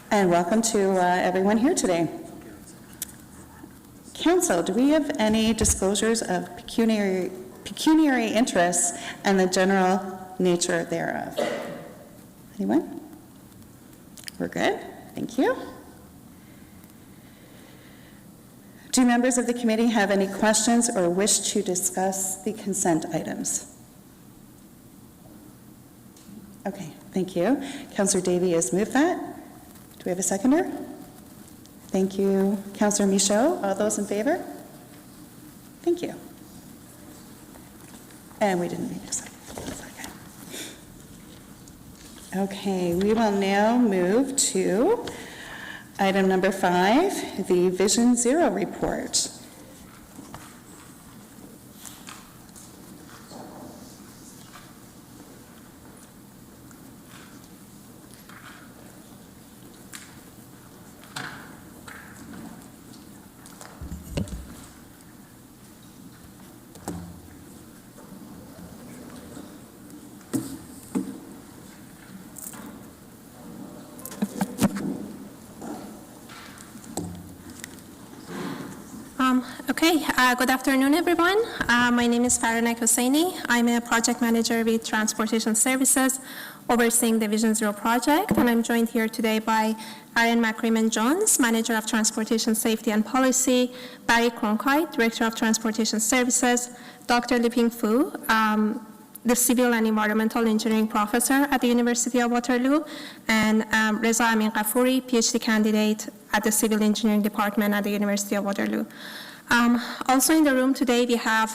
And welcome to everyone here today. Council, do we have any disclosures of pecuniary interests and the general nature thereof? Anyone? We're good. Thank you. Do members of the committee have any questions or wish to discuss the consent items? Okay, thank you. Councillor Davey has moved that. Do we have a seconder? Thank you. Councillor Michaud, all those in favor? Thank you. And we didn't need a second. Okay, we will now move to item number 5, the Vision Zero report. Good afternoon, everyone. My name is Farah Hosseini. I'm a project manager with Transportation Services, overseeing the Vision Zero project, and I'm joined here today by Aaron McCrimmon-Jones, Manager of Transportation Safety and Policy, Barry Cronkite, Director of Transportation Services, Dr. Liping Fu, the Civil and Environmental Engineering Professor at the University of Waterloo, and Reza Amin Ghafouri, PhD candidate at the Civil Engineering Department at the University of Waterloo. Also in the room today, we have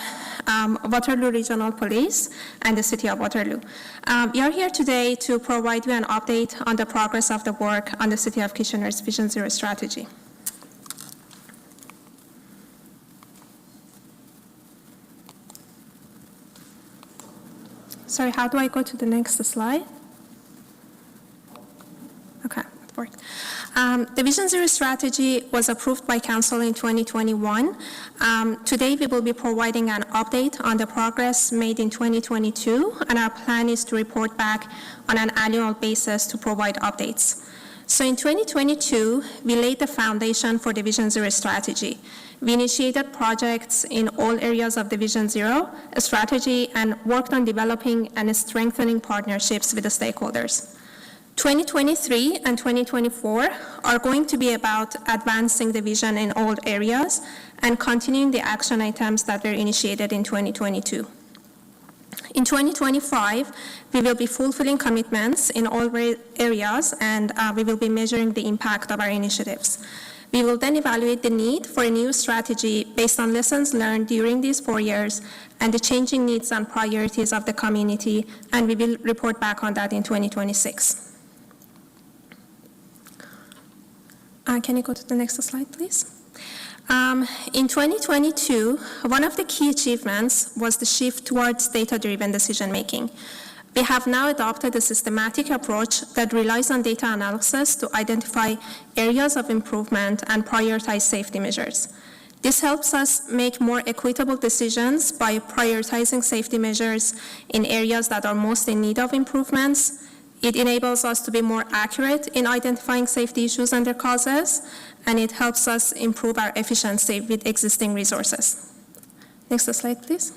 Waterloo Regional Police and the City of Waterloo. We are here today to provide you an update on the progress of the work on the City of Kitchener's Vision Zero strategy. Sorry, how do I go to the next slide? Okay, it worked. The Vision Zero strategy was approved by Council in 2021. Today we will be providing an update on the progress made in 2022, and our plan is to report back on an annual basis to provide updates. So in 2022, we laid the foundation for the Vision Zero strategy. We initiated projects in all areas of the Vision Zero strategy and worked on developing and strengthening partnerships with the stakeholders. 2023 and 2024 are going to be about advancing the vision in all areas and continuing the action items that were initiated in 2022. In 2025, we will be fulfilling commitments in all areas, and we will be measuring the impact of our initiatives. We will then evaluate the need for a new strategy based on lessons learned during these 4 years and the changing needs and priorities of the community, and we will report back on that in 2026. Can you go to the next slide, please? In 2022, one of the key achievements was the shift towards data-driven decision-making. We have now adopted a systematic approach that relies on data analysis to identify areas of improvement and prioritize safety measures. This helps us make more equitable decisions by prioritizing safety measures in areas that are most in need of improvements. It enables us to be more accurate in identifying safety issues and their causes, and it helps us improve our efficiency with existing resources. Next slide, please.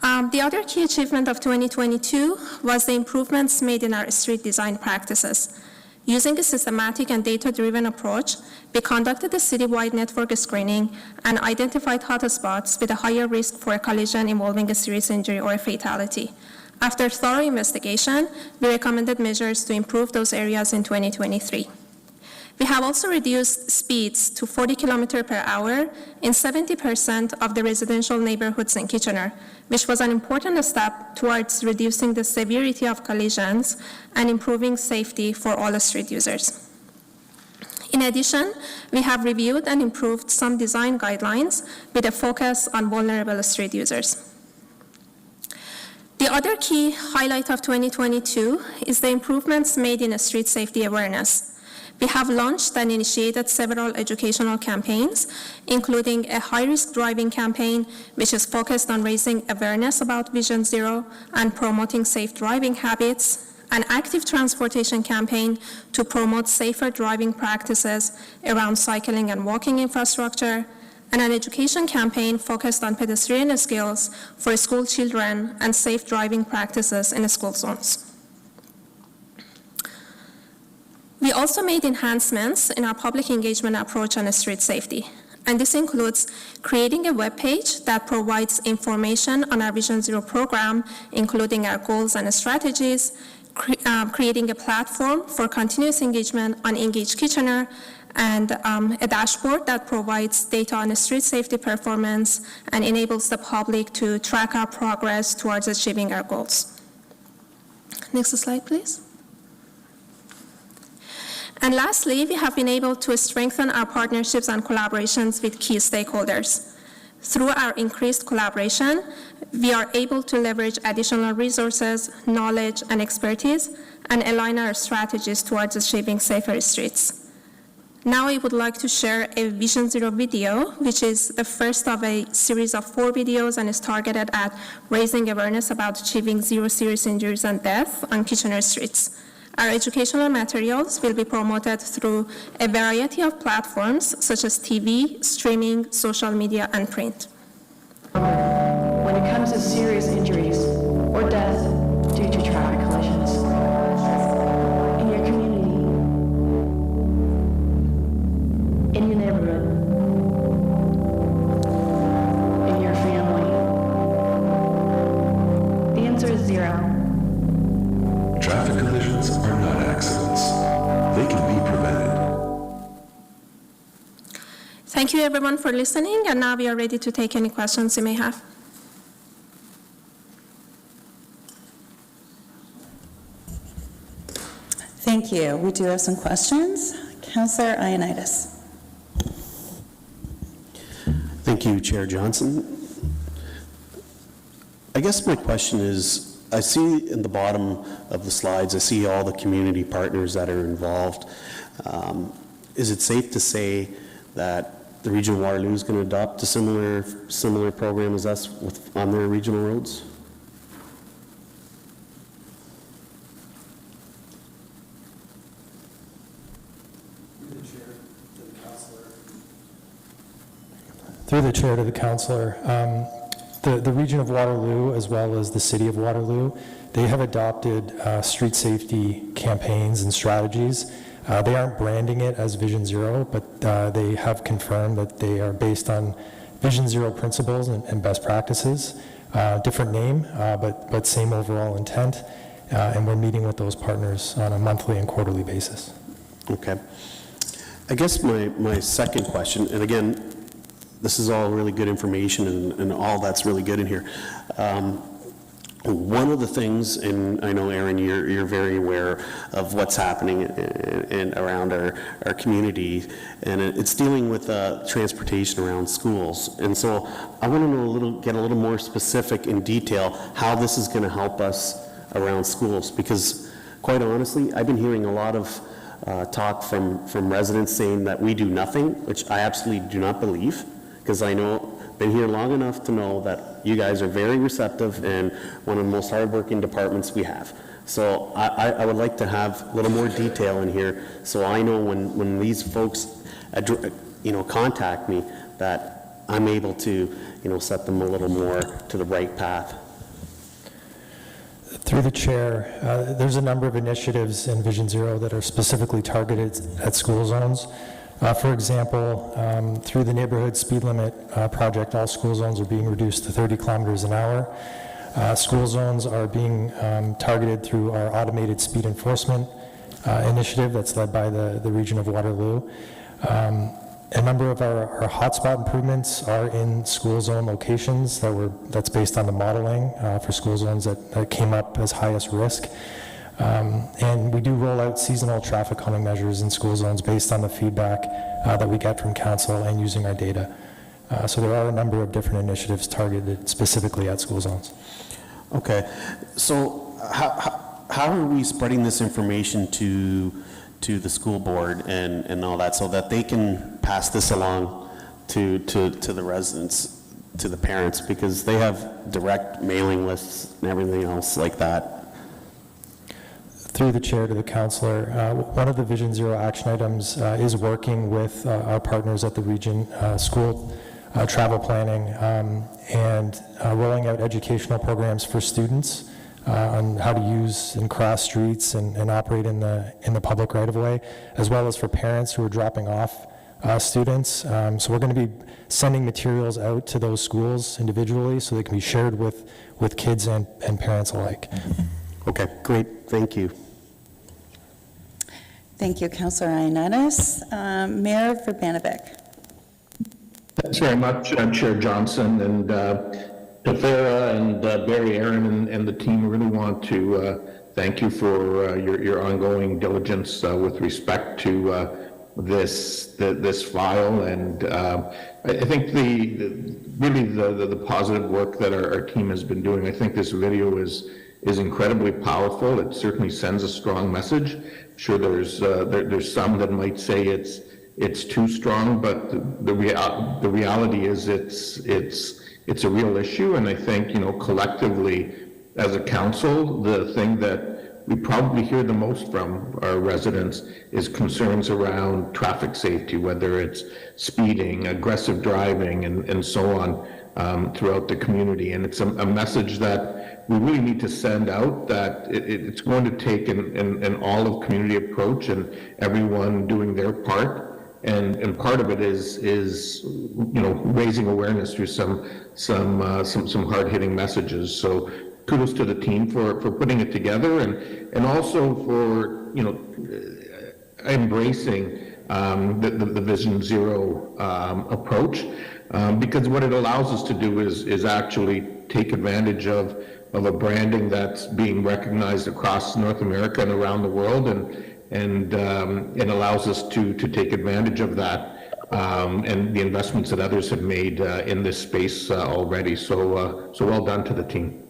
The other key achievement of 2022 was the improvements made in our street design practices. Using a systematic and data-driven approach, we conducted a citywide network screening and identified hotspots with a higher risk for a collision involving a serious injury or a fatality. After thorough investigation, we recommended measures to improve those areas in 2023. We have also reduced speeds to 40 km per hour in 70% of the residential neighborhoods in Kitchener, which was an important step towards reducing the severity of collisions and improving safety for all street users. In addition, we have reviewed and improved some design guidelines with a focus on vulnerable street users. The other key highlight of 2022 is the improvements made in street safety awareness. We have launched and initiated several educational campaigns, including a high-risk driving campaign, which is focused on raising awareness about Vision Zero and promoting safe driving habits, an active transportation campaign to promote safer driving practices around cycling and walking infrastructure, and an education campaign focused on pedestrian skills for school children and safe driving practices in school zones. We also made enhancements in our public engagement approach on street safety, and this includes creating a web page that provides information on our Vision Zero program, including our goals and strategies, creating a platform for continuous engagement on Engage Kitchener, and a dashboard that provides data on street safety performance and enables the public to track our progress towards achieving our goals. Next slide, please. And lastly, we have been able to strengthen our partnerships and collaborations with key stakeholders. Through our increased collaboration, we are able to leverage additional resources, knowledge, and expertise, and align our strategies towards achieving safer streets. Now I would like to share a Vision Zero video, which is the first of a series of 4 videos and is targeted at raising awareness about achieving zero serious injuries and death on Kitchener streets. Our educational materials will be promoted through a variety of platforms such as TV, streaming, social media, and print. When it comes to serious injuries or death due to traffic collisions, in your community, in your neighborhood, in your family, the answer is zero. Traffic collisions are not accidents. They can be prevented. Thank you everyone for listening, and now we are ready to take any questions you may have. Thank you. We do have some questions. Councillor Ioannidis. Thank you, Chair Johnson. I guess my question is, I see in the bottom of the slides, I see all the community partners that are involved. Is it safe to say that the Region of Waterloo is going to adopt a similar program as us on their regional roads? Through the chair to the councillor, the Region of Waterloo, as well as the City of Waterloo, they have adopted street safety campaigns and strategies. They aren't branding it as Vision Zero, but they have confirmed that they are based on Vision Zero principles and best practices. Different name, but same overall intent. And we're meeting with those partners on a monthly and quarterly basis. Okay. I guess my second question, and again, this is all really good information and all that's really good in here. One of the things, and I know, Aaron, you're very aware of what's happening in around our community, and it's dealing with transportation around schools. And so I want to know get a little more specific in detail how this is going to help us around schools, because quite honestly, I've been hearing a lot of talk from residents saying that we do nothing, which I absolutely do not believe, because I know, been here long enough to know that you guys are very receptive and one of the most hardworking departments we have. So I would like to have a little more detail in here, so I know when these folks, contact me, that I'm able to, set them a little more to the right path. Through the chair, there's a number of initiatives in Vision Zero that are specifically targeted at school zones. For example, through the neighborhood speed limit project, all school zones are being reduced to 30 kilometers an hour. School zones are being targeted through our automated speed enforcement initiative that's led by the Region of Waterloo. A number of our hotspot improvements are in school zone locations that's based on the modeling for school zones that came up as highest risk. And we do roll out seasonal traffic calming measures in school zones based on the feedback that we get from council and using our data. So there are a number of different initiatives targeted specifically at school zones. Okay, so how are we spreading this information to the school board and all that, so that they can pass this along to the residents, to the parents, because they have direct mailing lists and everything else like that? Through the chair to the counselor, one of the Vision Zero action items is working with our partners at the region, school travel planning, and rolling out educational programs for students on how to use and cross streets and operate in the public right-of-way, as well as for parents who are dropping off students. So we're going to be sending materials out to those schools individually so they can be shared with kids and parents alike. Okay, great, thank you. Thank you, Councillor Ioannidis. Mayor Urbanovic. Thanks very much, Chair Johnson, and to Farah and Barry, Aaron, and the team. I really want to thank you for your ongoing diligence with respect to this file, and I think the positive work that our team has been doing. I think this video is incredibly powerful. It certainly sends a strong message. Sure, there's some that might say it's too strong, but the reality is it's a real issue, and I think, you know, collectively as a council, the thing that we probably hear the most from our residents is concerns around traffic safety, whether it's speeding, aggressive driving, and so on throughout the community. And it's a message that we really need to send out, that it's going to take an all-of-community approach and everyone doing their part. And part of it is you know, raising awareness through some hard-hitting messages. So kudos to the team for putting it together, and also for, you know, embracing the Vision Zero approach, because what it allows us to do is actually take advantage of a branding that's being recognized across North America and around the world, and it allows us to take advantage of that and the investments that others have made in this space already. So well done to the team.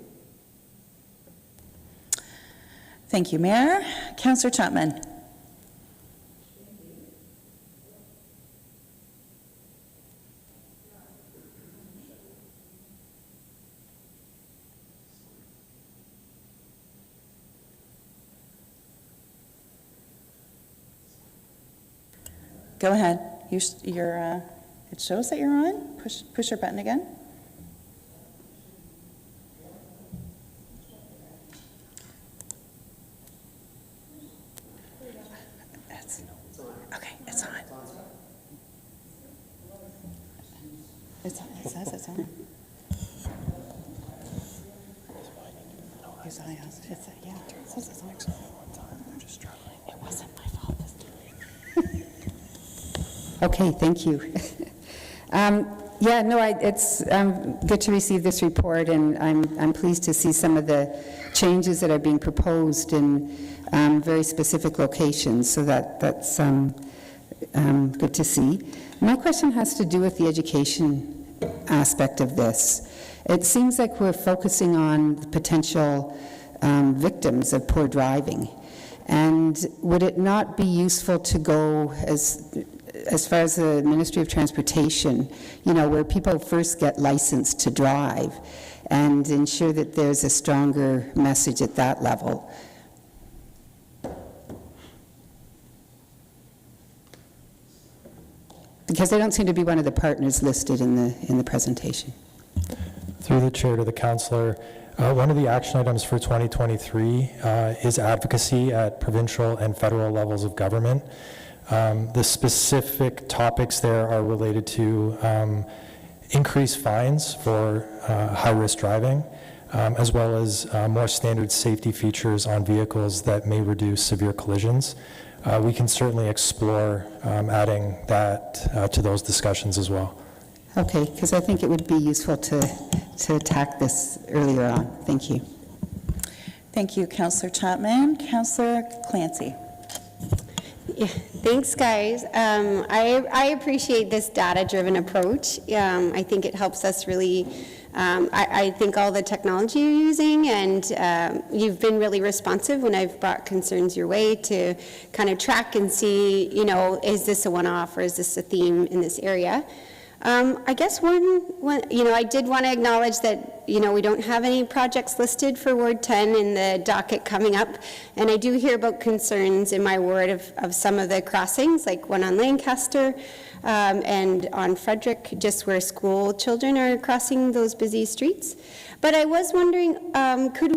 Thank you, Mayor. Councillor Chapman. Go ahead. It shows that you're on. Push your button again. Okay, it's on. It says it's on. Yeah, it says it's on. It wasn't my fault this time. Okay, thank you. Yeah, no, it's good to receive this report, and I'm pleased to see some of the changes that are being proposed in very specific locations, so that's good to see. My question has to do with the education aspect of this. It seems like we're focusing on the potential victims of poor driving, and would it not be useful to go as far as the Ministry of Transportation, you know, where people first get licensed to drive, and ensure that there's a stronger message at that level? Because they don't seem to be one of the partners listed in the presentation. Through the chair to the councillor, one of the action items for 2023 is advocacy at provincial and federal levels of government. The specific topics there are related to increased fines for high-risk driving, as well as more standard safety features on vehicles that may reduce severe collisions. We can certainly explore adding that to those discussions as well. Okay, because I think it would be useful to attack this earlier on. Thank you. Thank you, Councillor Chapman. Councillor Clancy. Yeah, thanks, guys. I appreciate this data-driven approach. I think it helps us really, I think all the technology you're using, and you've been really responsive when I've brought concerns your way to kind of track and see, you know, is this a one-off or is this a theme in this area? I guess I did want to acknowledge that, we don't have any projects listed for Ward 10 in the docket coming up, and I do hear about concerns in my ward of some of the crossings, like one on Lancaster and on Frederick, just where school children are crossing those busy streets. But I was wondering, could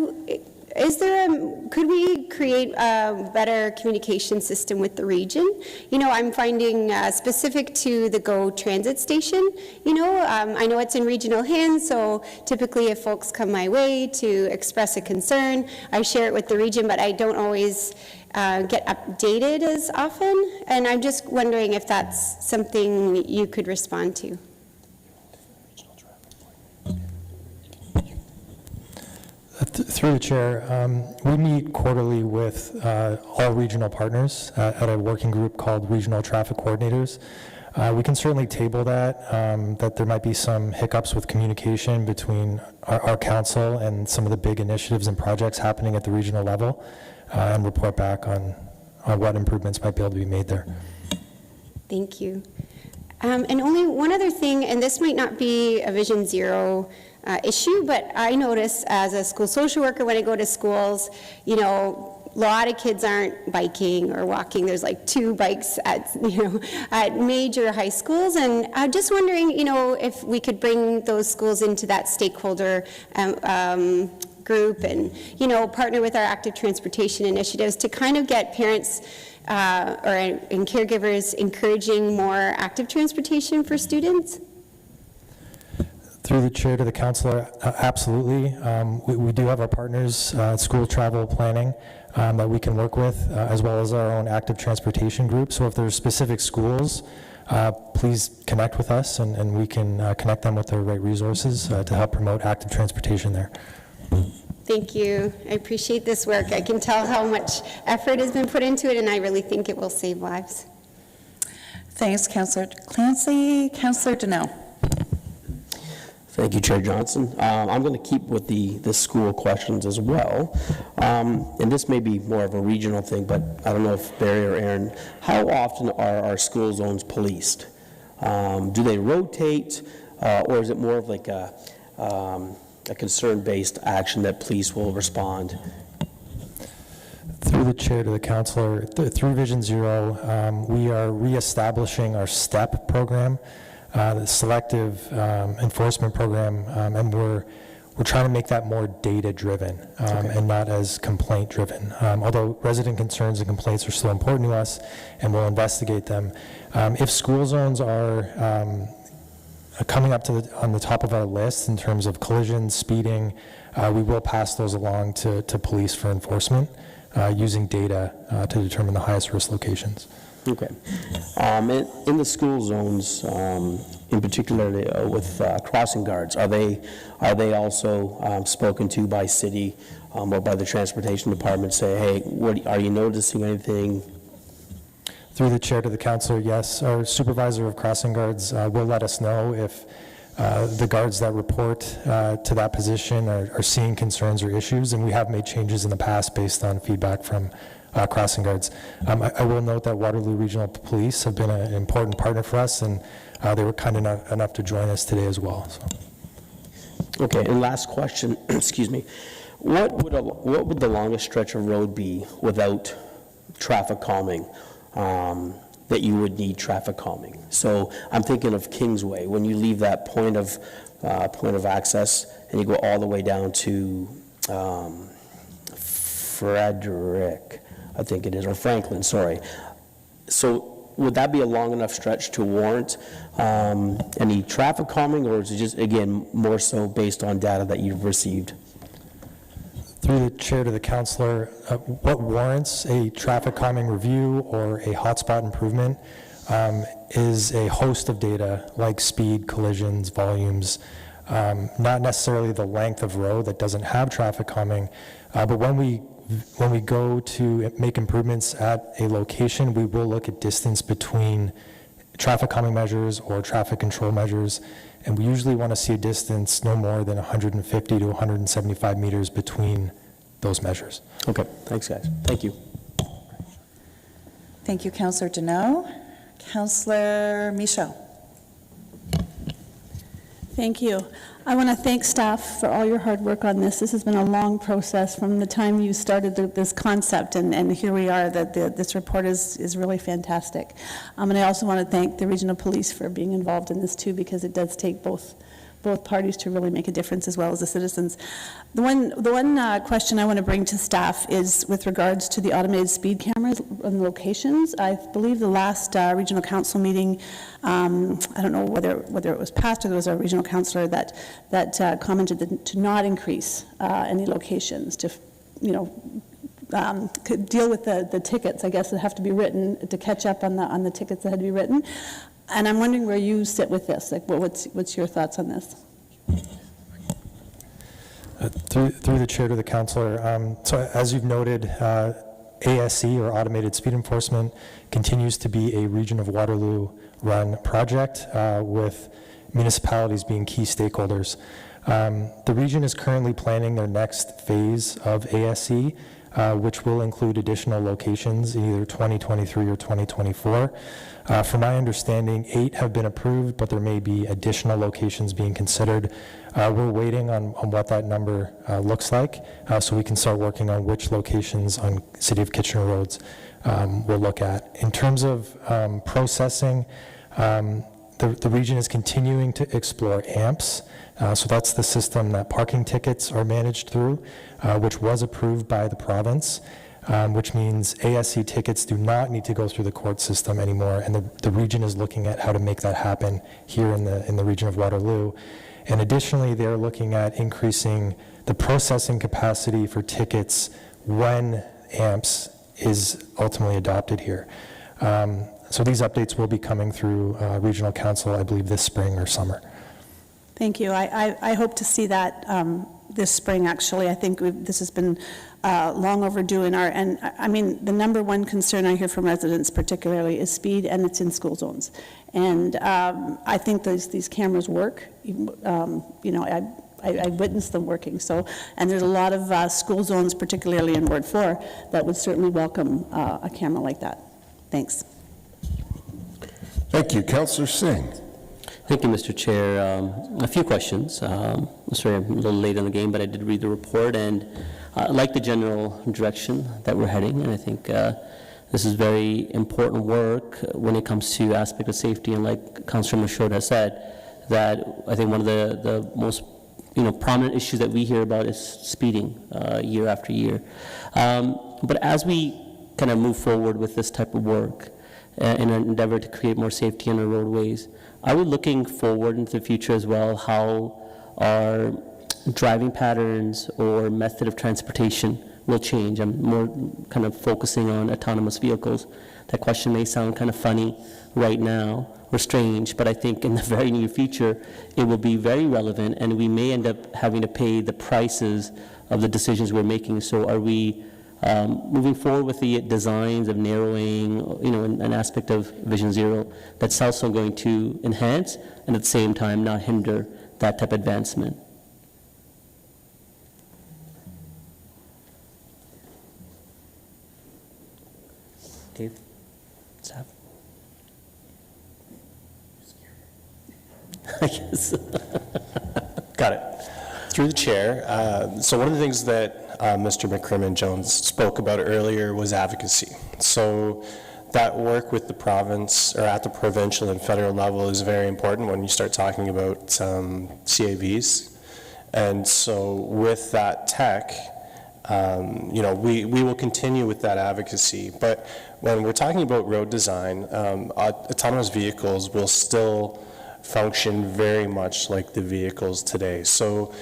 we create a better communication system with the region? I'm finding specific to the GO transit station, I know it's in regional hands, so typically if folks come my way to express a concern, I share it with the region, but I don't always get updated as often, and I'm just wondering if that's something you could respond to. Through the chair, we meet quarterly with all regional partners at a working group called Regional Traffic Coordinators. We can certainly table that there might be some hiccups with communication between our council and some of the big initiatives and projects happening at the regional level, and report back on what improvements might be able to be made there. Thank you. And only one other thing, and this might not be a Vision Zero issue, but I notice as a school social worker when I go to schools, a lot of kids aren't biking or walking. There's like 2 bikes at major high schools, and I'm just wondering, if we could bring those schools into that stakeholder group and, partner with our active transportation initiatives to kind of get parents and caregivers encouraging more active transportation for students? Through the chair to the councilor, absolutely. We do have our partners, school travel planning, that we can work with, as well as our own active transportation group. So if there's specific schools, please connect with us, and we can connect them with the right resources to help promote active transportation there. Thank you. I appreciate this work. I can tell how much effort has been put into it, and I really think it will save lives. Thanks, Councillor Clancy. Councillor Deneau. Thank you, Chair Johnson. I'm going to keep with the school questions as well. And this may be more of a regional thing, but I don't know if Barry or Aaron, how often are our school zones policed? Do they rotate, or is it more of like a concern-based action that police will respond? Through the chair to the councilor, through Vision Zero, we are reestablishing our STEP program, the selective enforcement program, and we're trying to make that more data-driven and not as complaint-driven. Although resident concerns and complaints are still important to us, and we'll investigate them. If school zones are coming up on the top of our list in terms of collisions, speeding, we will pass those along to police for enforcement using data to determine the highest risk locations. Okay. In the school zones, in particular with crossing guards, are they also spoken to by city or by the transportation department? Say, hey, are you noticing anything? Through the chair to the councilor, yes. Our supervisor of crossing guards will let us know if the guards that report to that position are seeing concerns or issues, and we have made changes in the past based on feedback from crossing guards. I will note that Waterloo Regional Police have been an important partner for us, and they were kind enough to join us today as well. So. Okay, and last question, excuse me. What would the longest stretch of road be without traffic calming? That you would need traffic calming. So I'm thinking of Kingsway, when you leave that point of access and you go all the way down to Frederick, I think it is, or Franklin, sorry. So would that be a long enough stretch to warrant any traffic calming, or is it just, again, more so based on data that you've received? Through the chair to the councilor, what warrants a traffic calming review or a hotspot improvement is a host of data like speed, collisions, volumes, not necessarily the length of road that doesn't have traffic calming, but when we go to make improvements at a location, we will look at distance between traffic calming measures or traffic control measures, and we usually want to see a distance no more than 150 to 175 meters between those measures. Okay, thanks guys. Thank you. Thank you, Councillor Deneau. Councillor Michaud. Thank you. I want to thank staff for all your hard work on this. This has been a long process from the time you started this concept, and here we are, that this report is really fantastic. And I also want to thank the regional police for being involved in this too, because it does take both parties to really make a difference, as well as the citizens. The one question I want to bring to staff is with regards to the automated speed cameras on locations. I believe the last regional council meeting, I don't know whether it was passed or there was a regional councillor that commented to not increase any locations, to, could deal with the tickets, I guess, that have to be written, to catch up on the tickets that had to be written. And I'm wondering where you sit with this. Like, what's your thoughts on this? Through the chair to the councillor. So as you've noted, ASE, or Automated Speed Enforcement, continues to be a Region of Waterloo run project with municipalities being key stakeholders. The region is currently planning their next phase of ASE, which will include additional locations in either 2023 or 2024. From my understanding, 8 have been approved, but there may be additional locations being considered. We're waiting on what that number looks like, so we can start working on which locations on City of Kitchener roads we'll look at. In terms of processing, the region is continuing to explore AMPS. So that's the system that parking tickets are managed through, which was approved by the province, which means ASE tickets do not need to go through the court system anymore, and the region is looking at how to make that happen here in the region of Waterloo. And additionally, they're looking at increasing the processing capacity for tickets when AMPS is ultimately adopted here. So these updates will be coming through regional council, I believe, this spring or summer. Thank you. I hope to see that this spring, actually. I think this has been long overdue in and I mean, the number one concern I hear from residents particularly is speed, and it's in school zones. And I think these cameras work. I witnessed them working. So, and there's a lot of school zones, particularly in Ward 4, that would certainly welcome a camera like that. Thanks. Thank you. Councillor Singh. Thank you, Mr. Chair. A few questions. Sorry, I'm a little late in the game, but I did read the report, and I like the general direction that we're heading, and I think this is very important work when it comes to aspect of safety, and like Councillor Michaud has said, that I think one of the most prominent issues that we hear about is speeding year after year. But as we kind of move forward with this type of work in an endeavor to create more safety on our roadways, are we looking forward into the future as well, how our driving patterns or method of transportation will change? I'm more kind of focusing on autonomous vehicles. That question may sound kind of funny right now or strange, but I think in the very near future it will be very relevant, and we may end up having to pay the prices of the decisions we're making. So are we moving forward with the designs of narrowing, an aspect of Vision Zero that's also going to enhance and at the same time not hinder that type of advancement? Dave? Staff? I guess. Got it. Through the chair. So one of the things that Mr. McCrimmon-Jones spoke about earlier was advocacy. So that work with the province, or at the provincial and federal level, is very important when you start talking about CAVs. And so with that tech, we will continue with that advocacy. But when we're talking about road design, autonomous vehicles will still function very much like the vehicles today. So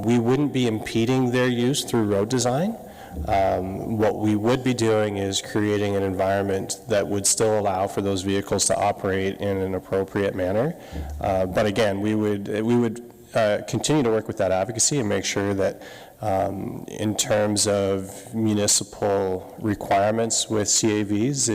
we wouldn't be impeding their use through road design. What we would be doing is creating an environment that would still allow for those vehicles to operate in an appropriate manner. But again, we would continue to work with that advocacy and make sure that in terms of municipal requirements with CAVs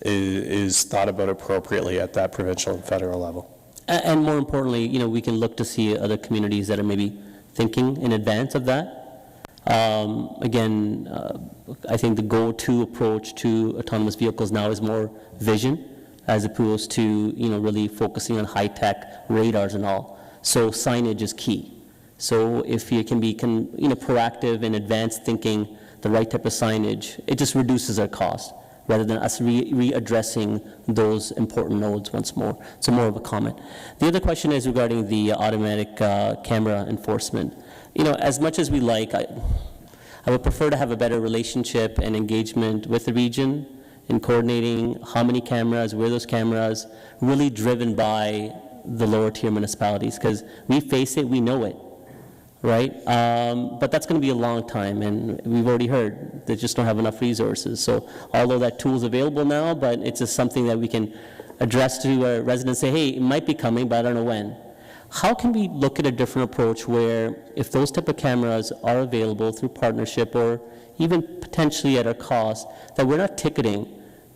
is thought about appropriately at that provincial and federal level. And more importantly, we can look to see other communities that are maybe thinking in advance of that. Again, I think the go-to approach to autonomous vehicles now is more vision, as opposed to really focusing on high-tech radars and all. So signage is key. So if you can be, proactive and advanced thinking, the right type of signage, it just reduces our cost, rather than us readdressing those important nodes once more. So more of a comment. The other question is regarding the automatic camera enforcement. As much as we like, I would prefer to have a better relationship and engagement with the region in coordinating how many cameras, where those cameras, really driven by the lower tier municipalities, because we face it, we know it, right? But that's going to be a long time, and we've already heard they just don't have enough resources. So although that tool is available now, but it's just something that we can address to our residents, say, hey, it might be coming, but I don't know when. How can we look at a different approach where if those type of cameras are available through partnership or even potentially at a cost, that we're not ticketing,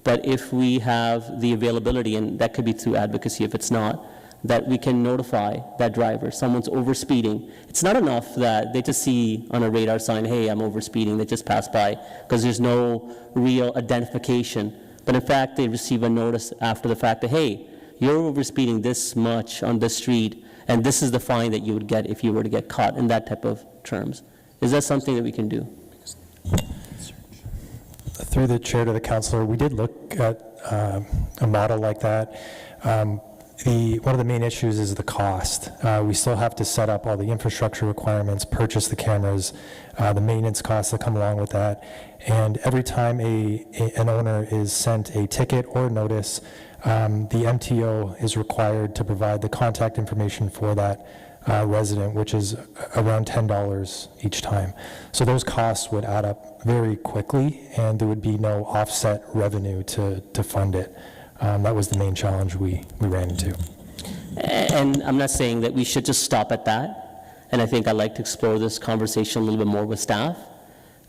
but if we have the availability, and that could be through advocacy if it's not, that we can notify that driver, someone's overspeeding. It's not enough that they just see on a radar sign, hey, I'm overspeeding, they just pass by, because there's no real identification. But in fact, they receive a notice after the fact that, hey, you're overspeeding this much on this street, and this is the fine that you would get if you were to get caught in that type of terms. Is that something that we can do? Through the chair to the councillor, we did look at a model like that. One of the main issues is the cost. We still have to set up all the infrastructure requirements, purchase the cameras, the maintenance costs that come along with that. And every time an owner is sent a ticket or notice, the MTO is required to provide the contact information for that resident, which is around $10 each time. So those costs would add up very quickly, and there would be no offset revenue to fund it. That was the main challenge we ran into. And I'm not saying that we should just stop at that, and I think I'd like to explore this conversation a little bit more with staff,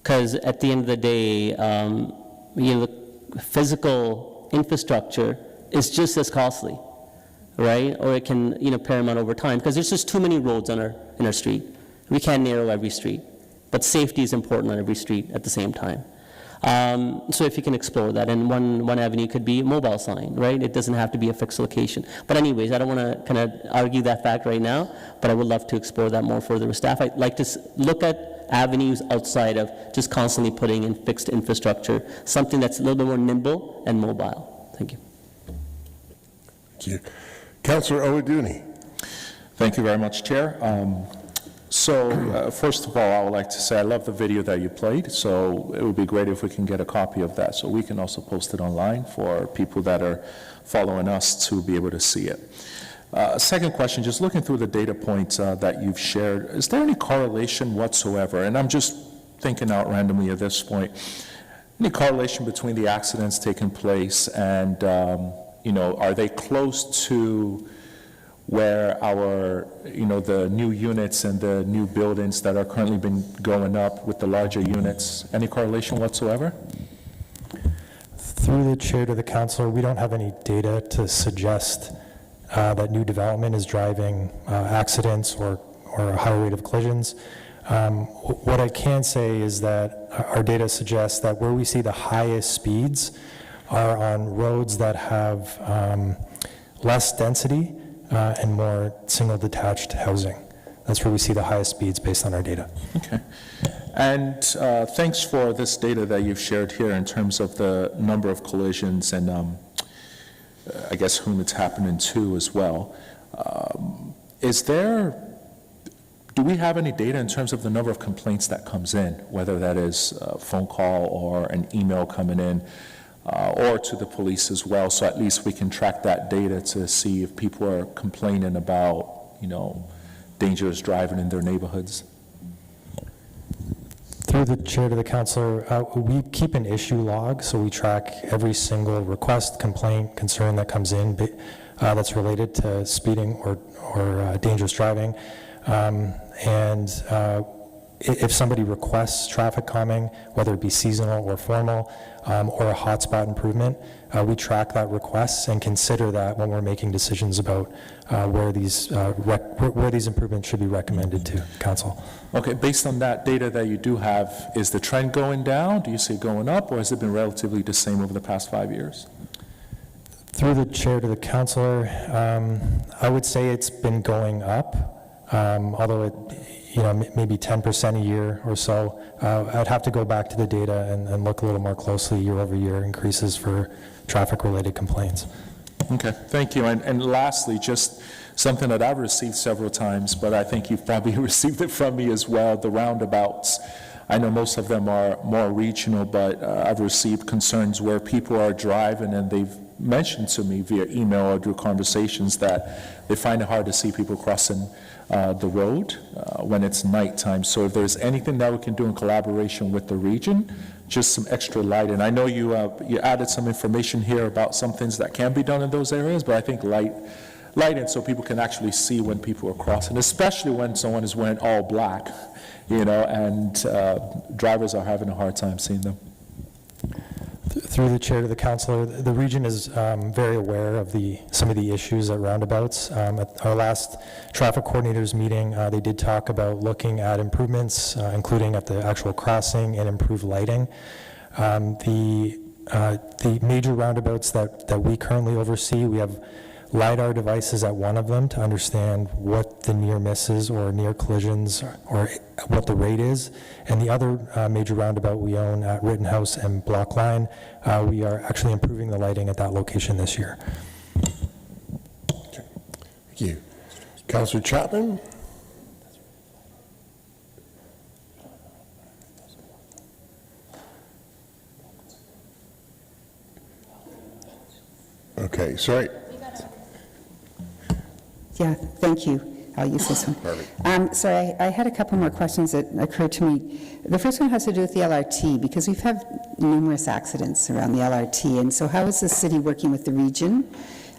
because at the end of the day, the physical infrastructure is just as costly, right? Or it can, paramount over time, because there's just too many roads in our street. We can't narrow every street, but safety is important on every street at the same time. So if you can explore that, and one avenue could be a mobile sign, right? It doesn't have to be a fixed location. But anyways, I don't want to kind of argue that fact right now, but I would love to explore that more further with staff. I'd like to look at avenues outside of just constantly putting in fixed infrastructure, something that's a little bit more nimble and mobile. Thank you. Thank you. Councillor Owaduni. Thank you very much, Chair. First of all, I would like to say I love the video that you played, so it would be great if we can get a copy of that so we can also post it online for people that are following us to be able to see it. Second question, just looking through the data points that you've shared, is there any correlation whatsoever, and I'm just thinking out randomly at this point, any correlation between the accidents taking place and, are they close to where our, the new units and the new buildings that are currently been going up with the larger units? Any correlation whatsoever? Through the chair to the councillor, we don't have any data to suggest that new development is driving accidents or a higher rate of collisions. What I can say is that our data suggests that where we see the highest speeds are on roads that have less density and more single detached housing. That's where we see the highest speeds based on our data. Okay. And thanks for this data that you've shared here in terms of the number of collisions and I guess whom it's happening to as well. Do we have any data in terms of the number of complaints that comes in, whether that is a phone call or an email coming in, or to the police as well, so at least we can track that data to see if people are complaining about, dangerous driving in their neighborhoods? Through the chair to the councillor, we keep an issue log, so we track every single request, complaint, concern that comes in that's related to speeding or dangerous driving. If somebody requests traffic calming, whether it be seasonal or formal, or a hotspot improvement, we track that request and consider that when we're making decisions about where these improvements should be recommended to council. Okay, based on that data that you do have, is the trend going down? Do you see it going up, or has it been relatively the same over the past 5 years? Through the chair to the counselor, I would say it's been going up, although it, maybe 10% a year or so. I'd have to go back to the data and look a little more closely year over year increases for traffic-related complaints. Okay, thank you. And lastly, just something that I've received several times, but I think you've probably received it from me as well, the roundabouts. I know most of them are more regional, but I've received concerns where people are driving and they've mentioned to me via email or through conversations that they find it hard to see people crossing the road when it's nighttime. So if there's anything that we can do in collaboration with the region, just some extra lighting. I know you added some information here about some things that can be done in those areas, but I think lighting so people can actually see when people are crossing, especially when someone is wearing all black, and drivers are having a hard time seeing them. Through the chair to the counselor, the region is very aware of some of the issues at roundabouts. At our last traffic coordinators meeting, they did talk about looking at improvements, including at the actual crossing and improved lighting. The major roundabouts that we currently oversee, we have LiDAR devices at one of them to understand what the near misses or near collisions or what the rate is. And the other major roundabout we own at Rittenhouse and Blockline, we are actually improving the lighting at that location this year. Okay. Thank you. Councillor Chapman? Okay, sorry. Yeah, thank you. I'll use this one. Perfect. So I had a couple more questions that occurred to me. The first one has to do with the LRT, because we've had numerous accidents around the LRT, and so how is the city working with the region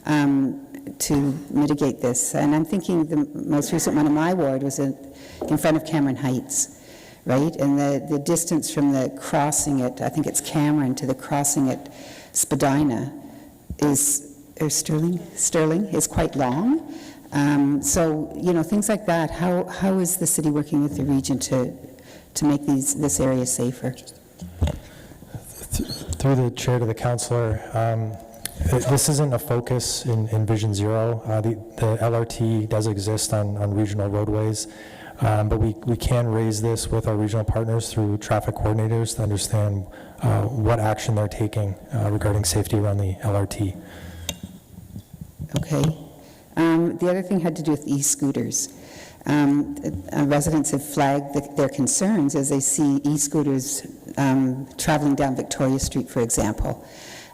to mitigate this? And I'm thinking the most recent one in my ward was in front of Cameron Heights, right? And the distance from the crossing at, I think it's Cameron, to the crossing at Spadina or Sterling is quite long. So, things like that, how is the city working with the region to make this area safer? Through the chair to the counselor, this isn't a focus in Vision Zero. The LRT does exist on regional roadways, but we can raise this with our regional partners through traffic coordinators to understand what action they're taking regarding safety around the LRT. Okay. The other thing had to do with e-scooters. Residents have flagged their concerns as they see e-scooters traveling down Victoria Street, for example.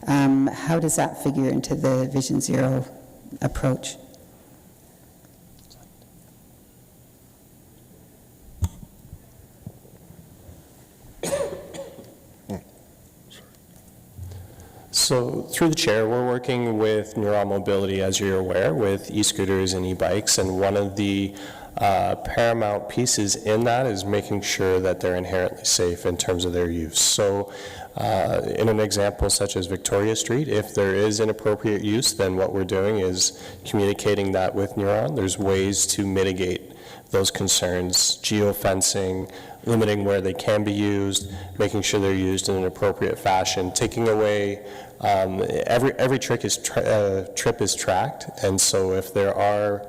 How does that figure into the Vision Zero approach? So through the chair, we're working with Neuron Mobility, as you're aware, with e-scooters and e-bikes, and one of the paramount pieces in that is making sure that they're inherently safe in terms of their use. So in an example such as Victoria Street, if there is inappropriate use, then what we're doing is communicating that with Neuron. There's ways to mitigate those concerns, geofencing, limiting where they can be used, making sure they're used in an appropriate fashion, taking away every trip is tracked, and so if there are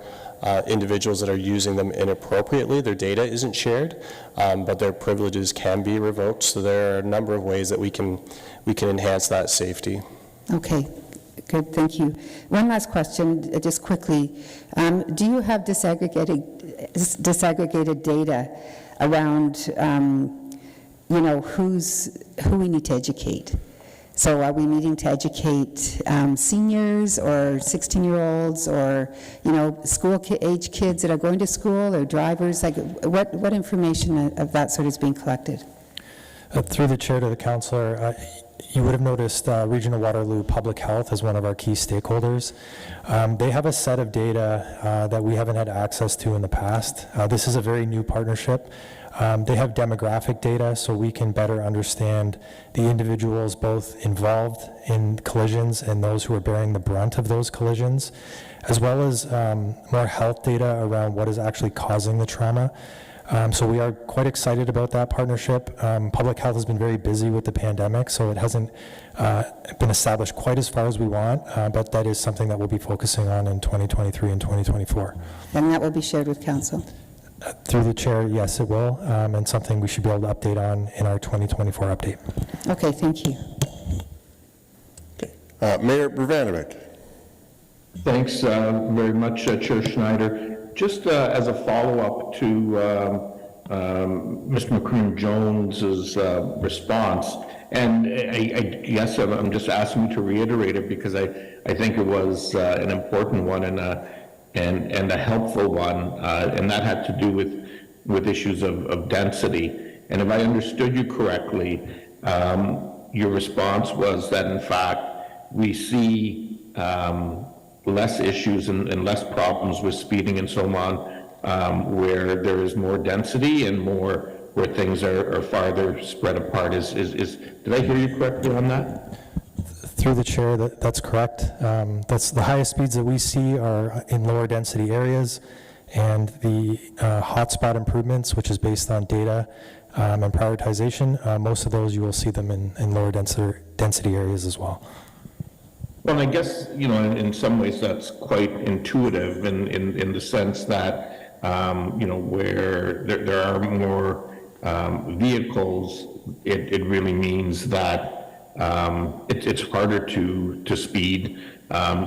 individuals that are using them inappropriately, their data isn't shared, but their privileges can be revoked. So there are a number of ways that we can enhance that safety. Okay, good, thank you. One last question, just quickly. Do you have disaggregated data around, who we need to educate? So are we needing to educate seniors or 16-year-olds or, school-age kids that are going to school or drivers? Like, what information of that sort is being collected? Through the chair to the counselor, you would have noticed Regional Waterloo Public Health as one of our key stakeholders. They have a set of data that we haven't had access to in the past. This is a very new partnership. They have demographic data, so we can better understand the individuals both involved in collisions and those who are bearing the brunt of those collisions, as well as more health data around what is actually causing the trauma. So we are quite excited about that partnership. Public health has been very busy with the pandemic, so it hasn't been established quite as far as we want, but that is something that we'll be focusing on in 2023 and 2024. And that will be shared with council. Through the chair, yes, it will, and something we should be able to update on in our 2024 update. Okay, thank you. Mayor Brvanovic. Thanks very much, Chair Schneider. Just as a follow-up to Mr. McCrean-Jones's response, and I guess I'm just asking you to reiterate it because I think it was an important one and a helpful one, and that had to do with issues of density. And if I understood you correctly, your response was that in fact we see less issues and less problems with speeding and so on, where there is more density and more where things are farther spread apart. Did I hear you correctly on that? Through the chair, that's correct. That's the highest speeds that we see are in lower density areas, and the hotspot improvements, which is based on data and prioritization, most of those you will see them in lower density areas as well. Well, I guess, in some ways that's quite intuitive in the sense that, where there are more vehicles, it really means that it's harder to speed,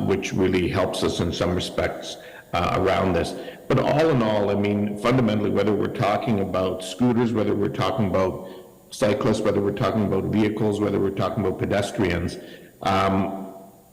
which really helps us in some respects around this. But all in all, I mean, fundamentally, whether we're talking about scooters, whether we're talking about cyclists, whether we're talking about vehicles, whether we're talking about pedestrians,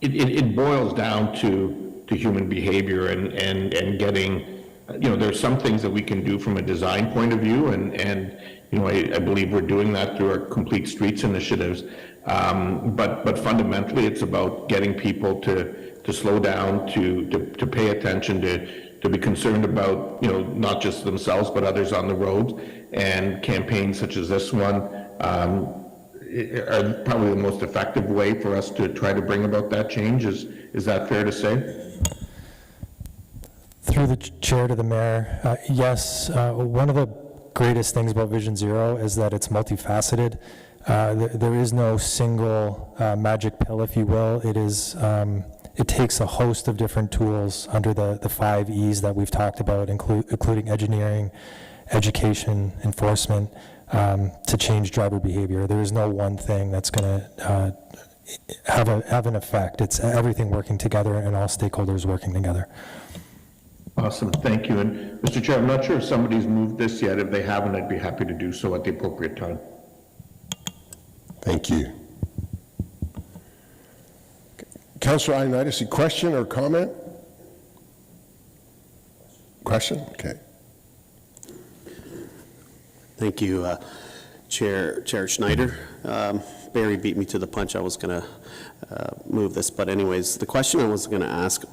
it boils down to human behavior and getting, there's some things that we can do from a design point of view, and I believe we're doing that through our Complete Streets initiatives. But fundamentally, it's about getting people to slow down, to pay attention, to be concerned about, not just themselves, but others on the road. And campaigns such as this one are probably the most effective way for us to try to bring about that change. Is that fair to say? Through the chair to the mayor, yes, one of the greatest things about Vision Zero is that it's multifaceted. There is no single magic pill, if you will. It takes a host of different tools under the 5 E's that we've talked about, including engineering, education, enforcement, to change driver behavior. There is no one thing that's going to have an effect. It's everything working together and all stakeholders working together. Awesome, thank you. And Mr. Chair, I'm not sure if somebody's moved this yet. If they haven't, I'd be happy to do so at the appropriate time. Thank you. Councillor Ioannidis, a question or comment? Question? Okay. Thank you, Chair Schneider. Barry beat me to the punch. I was going to move this, but anyways, the question I was going to ask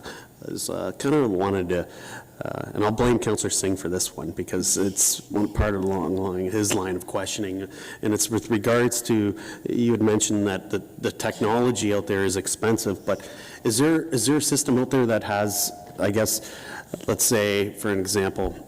is kind of wanted to, and I'll blame Councillor Singh for this one because it's one part of his line of questioning, and it's with regards to, you had mentioned that the technology out there is expensive, but is there a system out there that has, I guess, let's say, for an example,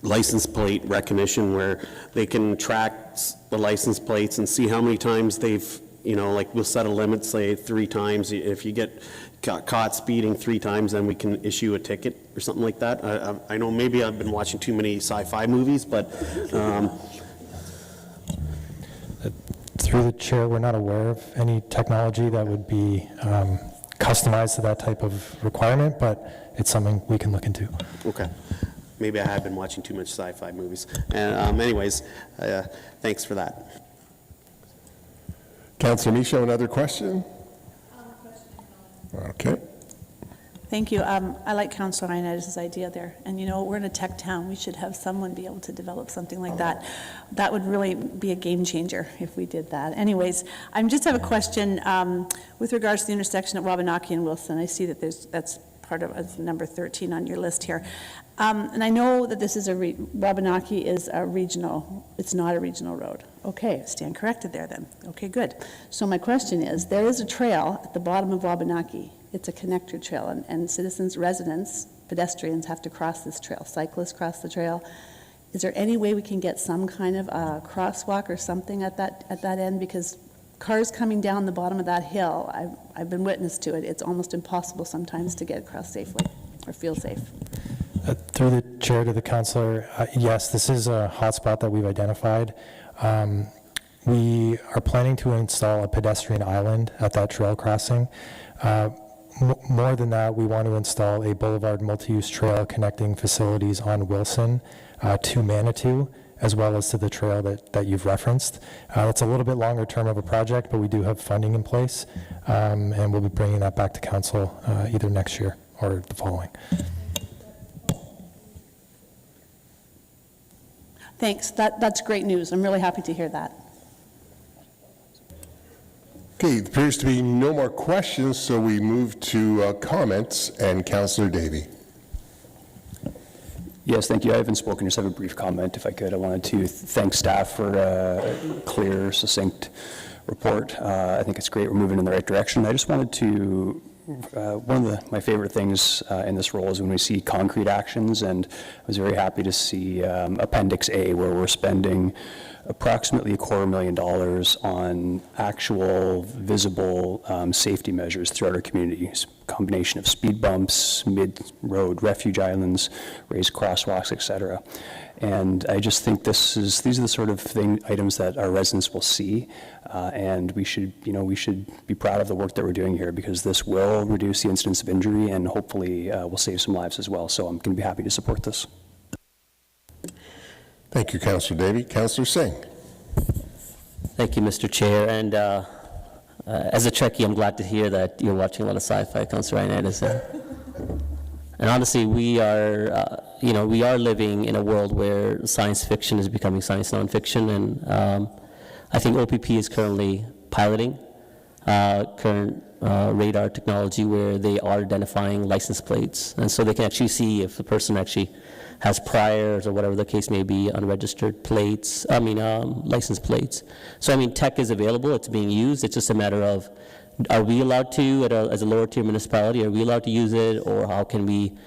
license plate recognition where they can track the license plates and see how many times they've, like we'll set a limit, say 3 times. If you get caught speeding 3 times, then we can issue a ticket or something like that. I know maybe I've been watching too many sci-fi movies, but... Through the chair, we're not aware of any technology that would be customized to that type of requirement, but it's something we can look into. Okay. Maybe I have been watching too much sci-fi movies. And anyways, thanks for that. Councillor Michaud, another question? Okay. Thank you. I like Councillor Ioannidis' idea there. And we're in a tech town. We should have someone be able to develop something like that. That would really be a game changer if we did that. Anyways, I just have a question with regards to the intersection at Wabanaki and Wilson. I see that that's part of number 13 on your list here. And I know that this is Wabanaki is a regional, it's not a regional road. Okay, stand corrected there then. Okay, good. So my question is, there is a trail at the bottom of Wabanaki. It's a connector trail, and citizens, residents, pedestrians have to cross this trail. Cyclists cross the trail. is there any way we can get some kind of a crosswalk or something at that end? Because cars coming down the bottom of that hill, I've been witness to it, it's almost impossible sometimes to get across safely or feel safe. Through the chair to the councillor, yes, this is a hotspot that we've identified. We are planning to install a pedestrian island at that trail crossing. More than that, we want to install a boulevard multi-use trail connecting facilities on Wilson to Manitou, as well as to the trail that you've referenced. It's a little bit longer term of a project, but we do have funding in place, and we'll be bringing that back to council either next year or the following. Thanks, that's great news. I'm really happy to hear that. Okay, there appears to be no more questions, so we move to comments, and Councillor Davey. Yes, thank you. I haven't spoken, just have a brief comment, if I could. I wanted to thank staff for a clear, succinct report. I think it's great we're moving in the right direction. I just wanted to, one of my favorite things in this role is when we see concrete actions, and I was very happy to see Appendix A, where we're spending approximately $250,000 on actual visible safety measures throughout our communities. Combination of speed bumps, mid-road refuge islands, raised crosswalks, etc. And I just think these are the sort of items that our residents will see, and we should be proud of the work that we're doing here, because this will reduce the incidence of injury and hopefully will save some lives as well. So I'm going to be happy to support this. Thank you, Councillor Davey. Councillor Singh. Thank you, Mr. Chair. And as a Trekkie, I'm glad to hear that you're watching a lot of sci-fi, Councillor Ioannidis. And honestly, we are living in a world where science fiction is becoming science nonfiction, and I think OPP is currently piloting current radar technology where they are identifying license plates, and so they can actually see if the person actually has priors or whatever the case may be, unregistered plates, license plates. So tech is available, it's being used, it's just a matter of, are we allowed to, as a lower tier municipality, are we allowed to use it, or how can we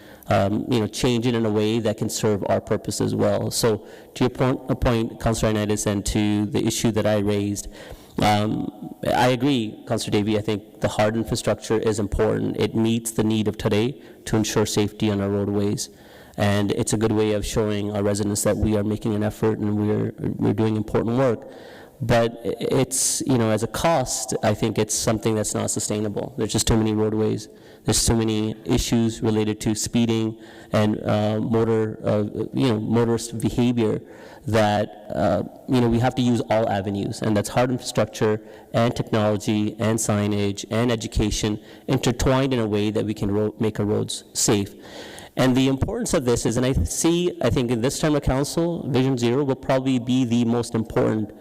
change it in a way that can serve our purpose as well? So to your point, Councillor Ioannidis, and to the issue that I raised, I agree, Councillor Davey. I think the hard infrastructure is important. It meets the need of today to ensure safety on our roadways. And it's a good way of showing our residents that we are making an effort and we're doing important work. But it's, as a cost, I think it's something that's not sustainable. There's just too many roadways. There's too many issues related to speeding and motorist behavior that, we have to use all avenues. And that's hard infrastructure and technology and signage and education intertwined in a way that we can make our roads safe. And the importance of this is, and I think in this term of council, Vision Zero will probably be the most important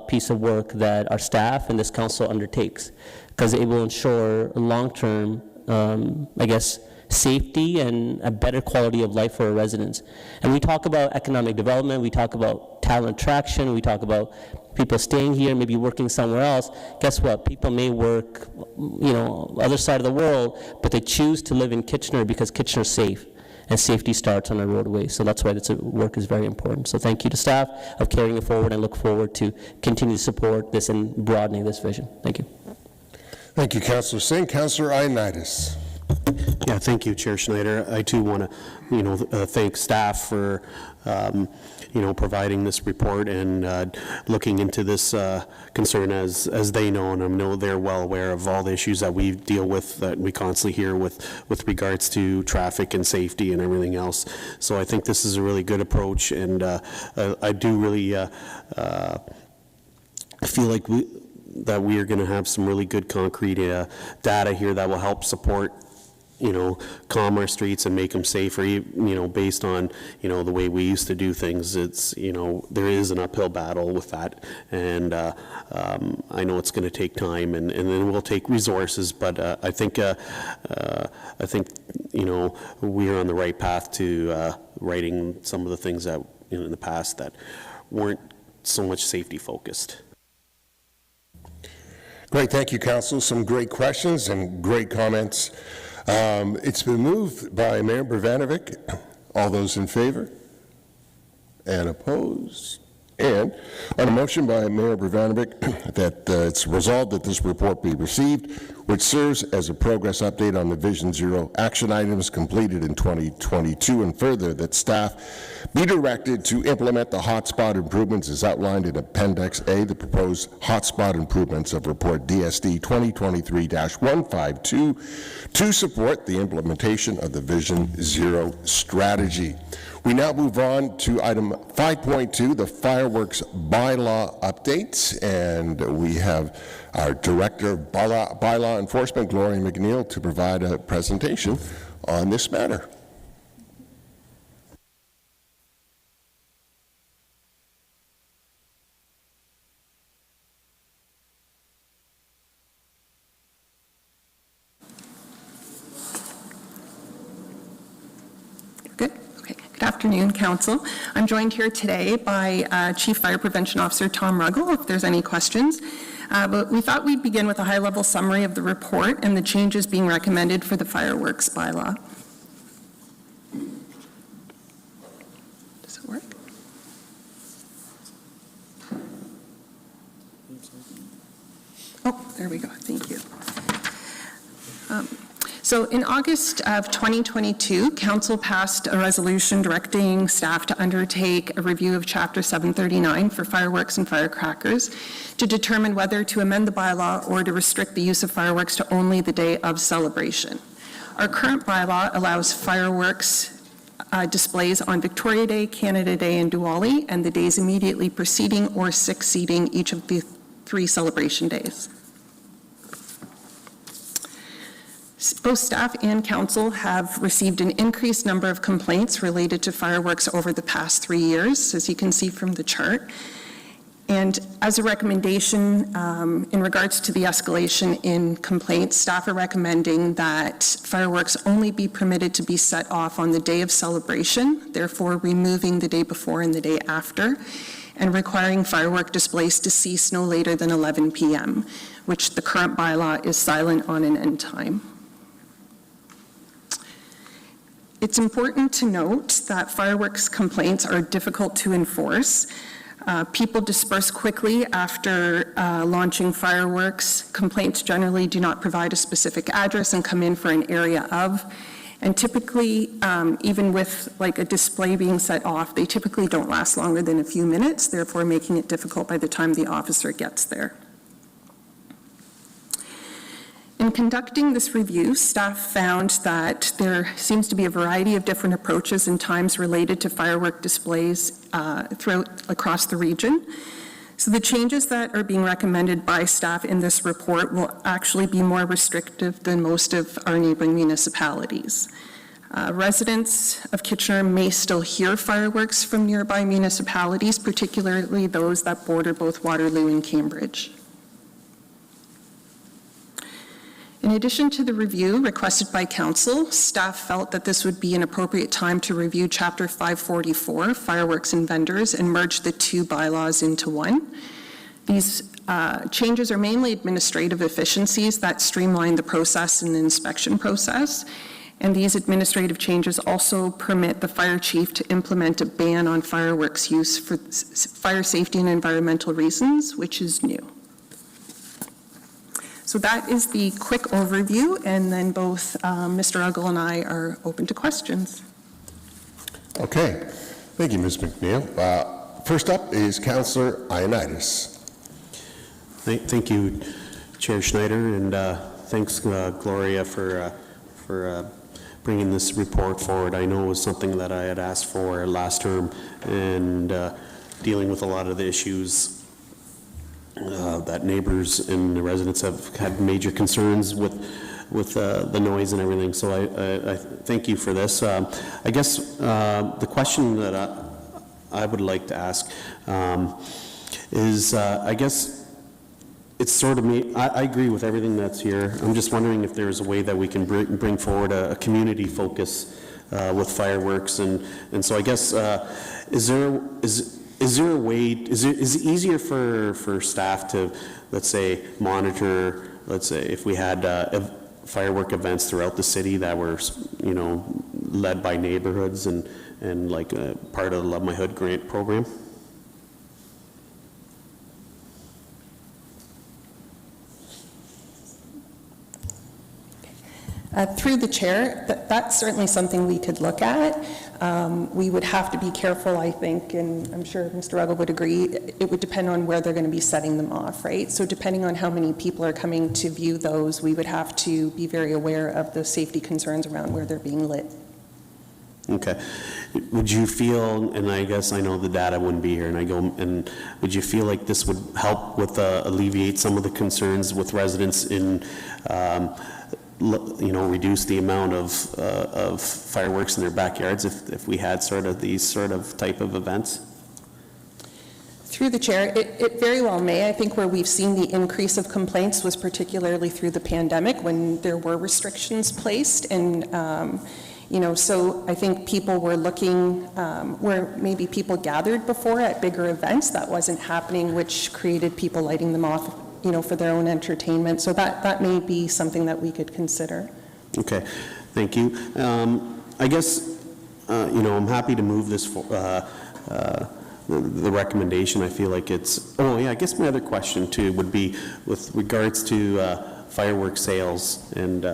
piece of work that our staff and this council undertakes, because it will ensure long-term, safety and a better quality of life for our residents. And we talk about economic development, we talk about talent attraction, we talk about people staying here, maybe working somewhere else. Guess what? People may work, other side of the world, but they choose to live in Kitchener because Kitchener's safe, and safety starts on our roadways. So that's why this work is very important. So thank you to staff of carrying it forward, and look forward to continue to support this and broadening this vision. Thank you. Thank you, Councillor Singh. Councillor Ioannidis. Yeah, thank you, Chair Schneider. I too want to, thank staff for, providing this report and looking into this concern as they know, and I know they're well aware of all the issues that we deal with, that we constantly hear with regards to traffic and safety and everything else. So I think this is a really good approach, and I do really feel like we are going to have some really good concrete data here that will help support calm our streets and make them safer, based on, the way we used to do things. It's, there is an uphill battle with that, and I know it's going to take time, and then it will take resources, but I think, we are on the right path to righting some of the things that, in the past that weren't so much safety focused. Great, thank you, Council. Some great questions and great comments. It's been moved by Mayor Bravanovic. All those in favor? And opposed? And on a motion by Mayor Bravanovic that it's resolved that this report be received, which serves as a progress update on the Vision Zero action items completed in 2022, and further that staff be directed to implement the hotspot improvements as outlined in Appendix A, the proposed hotspot improvements of Report DSD 2023-152, to support the implementation of the Vision Zero strategy. We now move on to item 5.2, the fireworks bylaw updates, and we have our Director of Bylaw Enforcement, Gloria McNeil, to provide a presentation on this matter. Good afternoon, Council. I'm joined here today by Chief Fire Prevention Officer Tom Ruggell, if there's any questions. But we thought we'd begin with a high-level summary of the report and the changes being recommended for the fireworks bylaw. Does it work? Oh, there we go. Thank you. So in August of 2022, Council passed a resolution directing staff to undertake a review of Chapter 739 for fireworks and firecrackers to determine whether to amend the bylaw or to restrict the use of fireworks to only the day of celebration. Our current bylaw allows fireworks displays on Victoria Day, Canada Day, and Diwali, and the days immediately preceding or succeeding each of the 3 celebration days. Both staff and council have received an increased number of complaints related to fireworks over the past 3 years, as you can see from the chart. And as a recommendation, in regards to the escalation in complaints, staff are recommending that fireworks only be permitted to be set off on the day of celebration, therefore removing the day before and the day after, and requiring firework displays to cease no later than 11 p.m., which the current bylaw is silent on an end time. It's important to note that fireworks complaints are difficult to enforce. People disperse quickly after launching fireworks. Complaints generally do not provide a specific address and come in for an area of. And typically, even with like a display being set off, they typically don't last longer than a few minutes, therefore making it difficult by the time the officer gets there. In conducting this review, staff found that there seems to be a variety of different approaches and times related to firework displays across the region. So the changes that are being recommended by staff in this report will actually be more restrictive than most of our neighboring municipalities. Residents of Kitchener may still hear fireworks from nearby municipalities, particularly those that border both Waterloo and Cambridge. In addition to the review requested by Council, staff felt that this would be an appropriate time to review Chapter 544, Fireworks and Vendors, and merge the 2 bylaws into one. These changes are mainly administrative efficiencies that streamline the process and the inspection process. And these administrative changes also permit the fire chief to implement a ban on fireworks use for fire safety and environmental reasons, which is new. So that is the quick overview, and then both Mr. Ruggell and I are open to questions. Okay. Thank you, Ms. McNeil. First up is Councillor Ioannidis. Thank you, Chair Schneider, and thanks, Gloria, for bringing this report forward. I know it was something that I had asked for last term, and dealing with a lot of the issues that neighbors and the residents have had major concerns with the noise and everything. So I thank you for this. I guess the question that I would like to ask is, I guess it's sort of me. I agree with everything that's here. I'm just wondering if there's a way that we can bring forward a community focus with fireworks, and so I guess is there a way, is it easier for staff to, let's say, monitor, let's say, if we had firework events throughout the city that were, led by neighborhoods and like part of the Love My Hood grant program? Through the chair, that's certainly something we could look at. We would have to be careful, I think, and I'm sure Mr. Ruggles would agree, it would depend on where they're going to be setting them off, right? So depending on how many people are coming to view those, we would have to be very aware of the safety concerns around where they're being lit. Okay. Would you feel, and I guess I know the data wouldn't be here, and would you feel like this would help with alleviate some of the concerns with residents in, reduce the amount of fireworks in their backyards if we had sort of these sort of type of events? Through the chair, it very well may. I think where we've seen the increase of complaints was particularly through the pandemic when there were restrictions placed, and so I think people were looking where maybe people gathered before at bigger events. That wasn't happening, which created people lighting them off, for their own entertainment. So that may be something that we could consider. Okay, thank you. I guess, I'm happy to move this for, the recommendation. I feel like it's, I guess my other question too would be with regards to fireworks sales and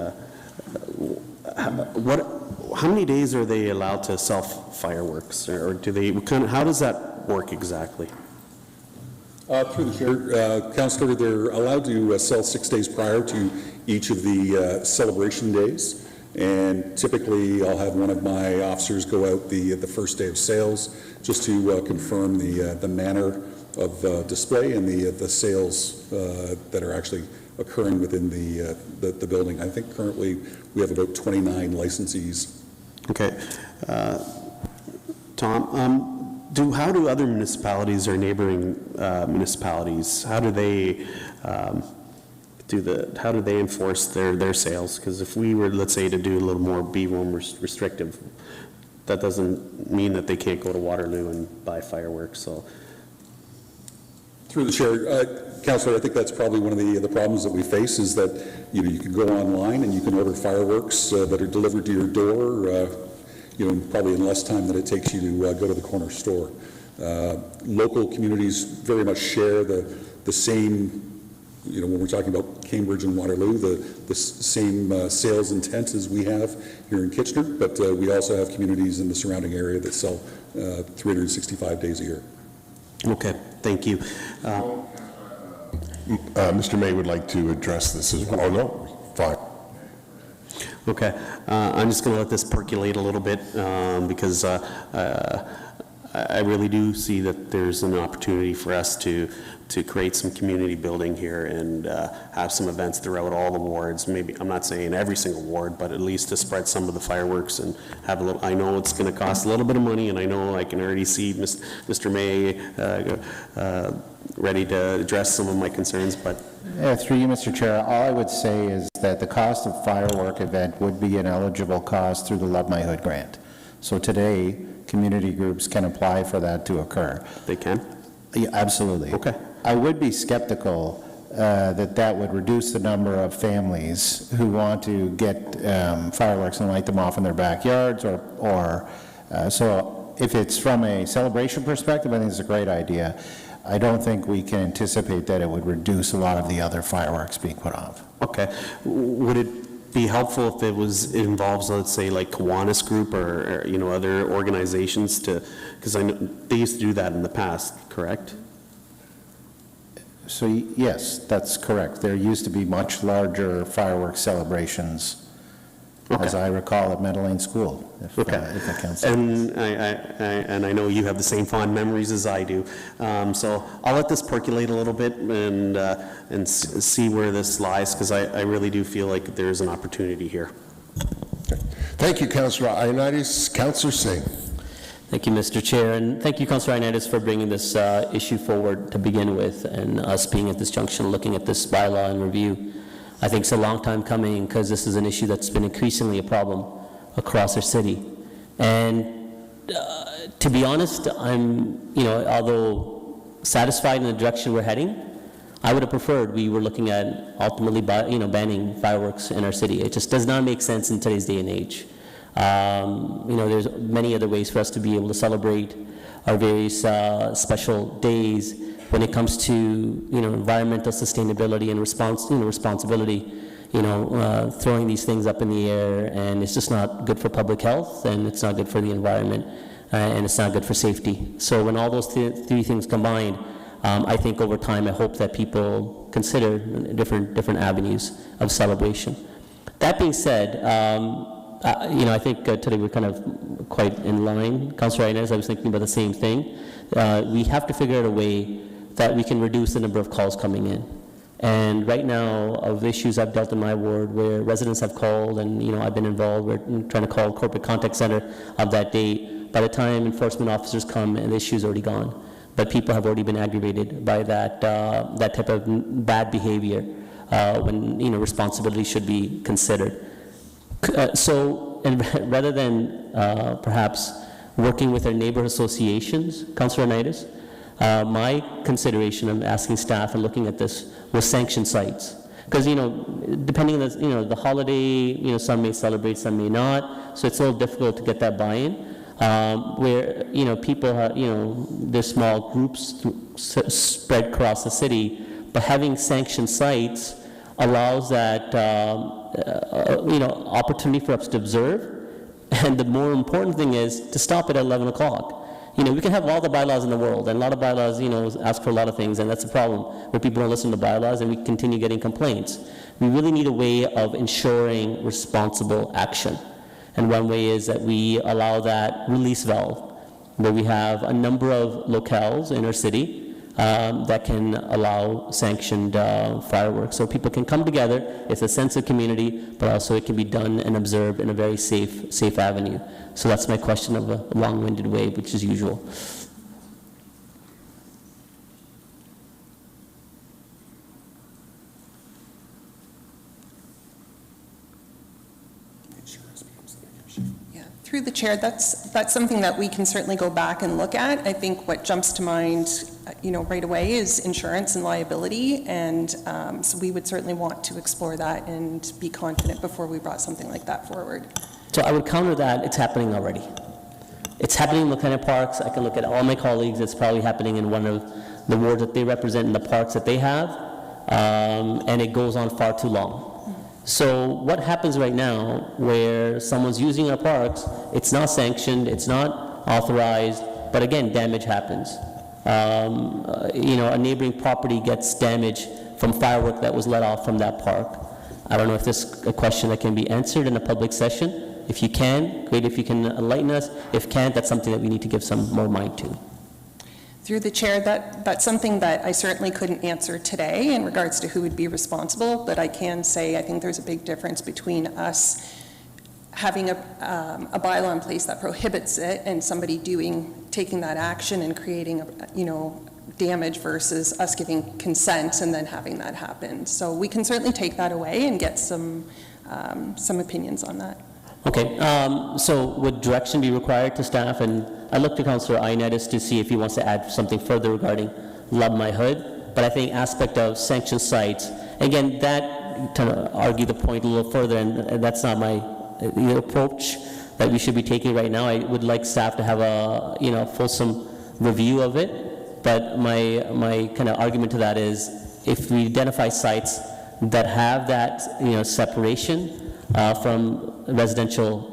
how many days are they allowed to sell fireworks, or do they, how does that work exactly? Through the chair, Councillor, they're allowed to sell 6 days prior to each of the celebration days, and typically I'll have one of my officers go out the first day of sales just to confirm the manner of display and the sales that are actually occurring within the building. I think currently we have about 29 licensees. Okay. Tom, how do other municipalities or neighboring municipalities, how do they enforce their sales? Because if we were, let's say, to do a little more B-room restrictive, that doesn't mean that they can't go to Waterloo and buy fireworks. So, through the chair, Councillor, I think that's probably one of the problems that we face is that you can go online and you can order fireworks that are delivered to your door. Probably in less time than it takes you to go to the corner store. Local communities very much share the same, when we're talking about Cambridge and Waterloo, the same sales intent as we have here in Kitchener, but we also have communities in the surrounding area that sell 365 days a year. Okay, thank you. Mr. May would like to address this as well. Oh, no, fine. Okay, I'm just going to let this percolate a little bit because I really do see that there's an opportunity for us to create some community building here and have some events throughout all the wards. Maybe, I'm not saying every single ward, but at least to spread some of the fireworks and have a little, I know it's going to cost a little bit of money, and I know I can already see Mr. May ready to address some of my concerns, but through you, Mr. Chair, all I would say is that the cost of firework event would be an eligible cost through the Love My Hood grant. So today, community groups can apply for that to occur. They can? Yeah, absolutely. Okay. I would be skeptical that would reduce the number of families who want to get fireworks and light them off in their backyards so if it's from a celebration perspective, I think it's a great idea. I don't think we can anticipate that it would reduce a lot of the other fireworks being put off. Okay. Would it be helpful if it involves, let's say, like Kiwanis Group or other organizations because I know they used to do that in the past, correct? So yes, that's correct. There used to be much larger fireworks celebrations, as I recall, at Meadow Lane School. If that counts. And I know you have the same fond memories as I do. So I'll let this percolate a little bit and see where this lies, because I really do feel like there's an opportunity here. Thank you, Councillor Ioannidis. Councillor Singh. Thank you, Mr. Chair, and thank you, Councillor Ioannidis, for bringing this issue forward to begin with, and us being at this junction looking at this bylaw and review. I think it's a long time coming because this is an issue that's been increasingly a problem across our city. And to be honest, I'm, although satisfied in the direction we're heading, I would have preferred we were looking at ultimately banning fireworks in our city. It just does not make sense in today's day and age. There's many other ways for us to be able to celebrate our various special days when it comes to, environmental sustainability and responsibility. Throwing these things up in the air, and it's just not good for public health, and it's not good for the environment, and it's not good for safety. So when all those three things combined, I think over time, I hope that people consider different avenues of celebration. That being said, I think today we're kind of quite in line. Councillor Inez, I was thinking about the same thing. We have to figure out a way that we can reduce the number of calls coming in. And right now, of issues I've dealt in my ward where residents have called, and I've been involved, we're trying to call corporate contact center of that date. By the time enforcement officers come, and the issue's already gone. But people have already been aggravated by that type of bad behavior when responsibility should be considered. And rather than perhaps working with our neighborhood associations, Councillor Onitis, my consideration of asking staff and looking at this was sanctioned sites. Because, depending on the holiday, some may celebrate, some may not, so it's a little difficult to get that buy-in. Where, people have, there's small groups spread across the city, but having sanctioned sites allows that, opportunity for us to observe. And the more important thing is to stop it at 11 o'clock. We can have all the bylaws in the world, and a lot of bylaws, ask for a lot of things, and that's a problem, where people don't listen to bylaws and we continue getting complaints. We really need a way of ensuring responsible action. And one way is that we allow that release valve, where we have a number of locales in our city that can allow sanctioned fireworks. So people can come together, it's a sense of community, but also it can be done and observed in a very safe avenue. So that's my question of a long-winded way, which is usual. Through the chair, that's something that we can certainly go back and look at. I think what jumps to mind, right away is insurance and liability, and so we would certainly want to explore that and be confident before we brought something like that forward. So I would counter that, it's happening already. It's happening in Lieutenant Parks. I can look at all my colleagues, it's probably happening in one of the wards that they represent in the parks that they have, and it goes on far too long. So what happens right now where someone's using our parks, it's not sanctioned, it's not authorized, but again, damage happens. A neighboring property gets damaged from firework that was let off from that park. I don't know if this is a question that can be answered in a public session. If you can, great if you can enlighten us. If can't, that's something that we need to give some more mind to. Through the chair, that's something that I certainly couldn't answer today in regards to who would be responsible, but I can say I think there's a big difference between us having a bylaw in place that prohibits it and somebody taking that action and creating damage versus us giving consent and then having that happen. So we can certainly take that away and get some opinions on that. Okay, so would direction be required to staff? And I look to Councillor Ioannidis to see if he wants to add something further regarding Love My Hood. But I think aspect of sanctioned sites, again, that kind of argue the point a little further, and that's not my approach that we should be taking right now. I would like staff to have a fulsome review of it. But my kind of argument to that is, if we identify sites that have that separation from residential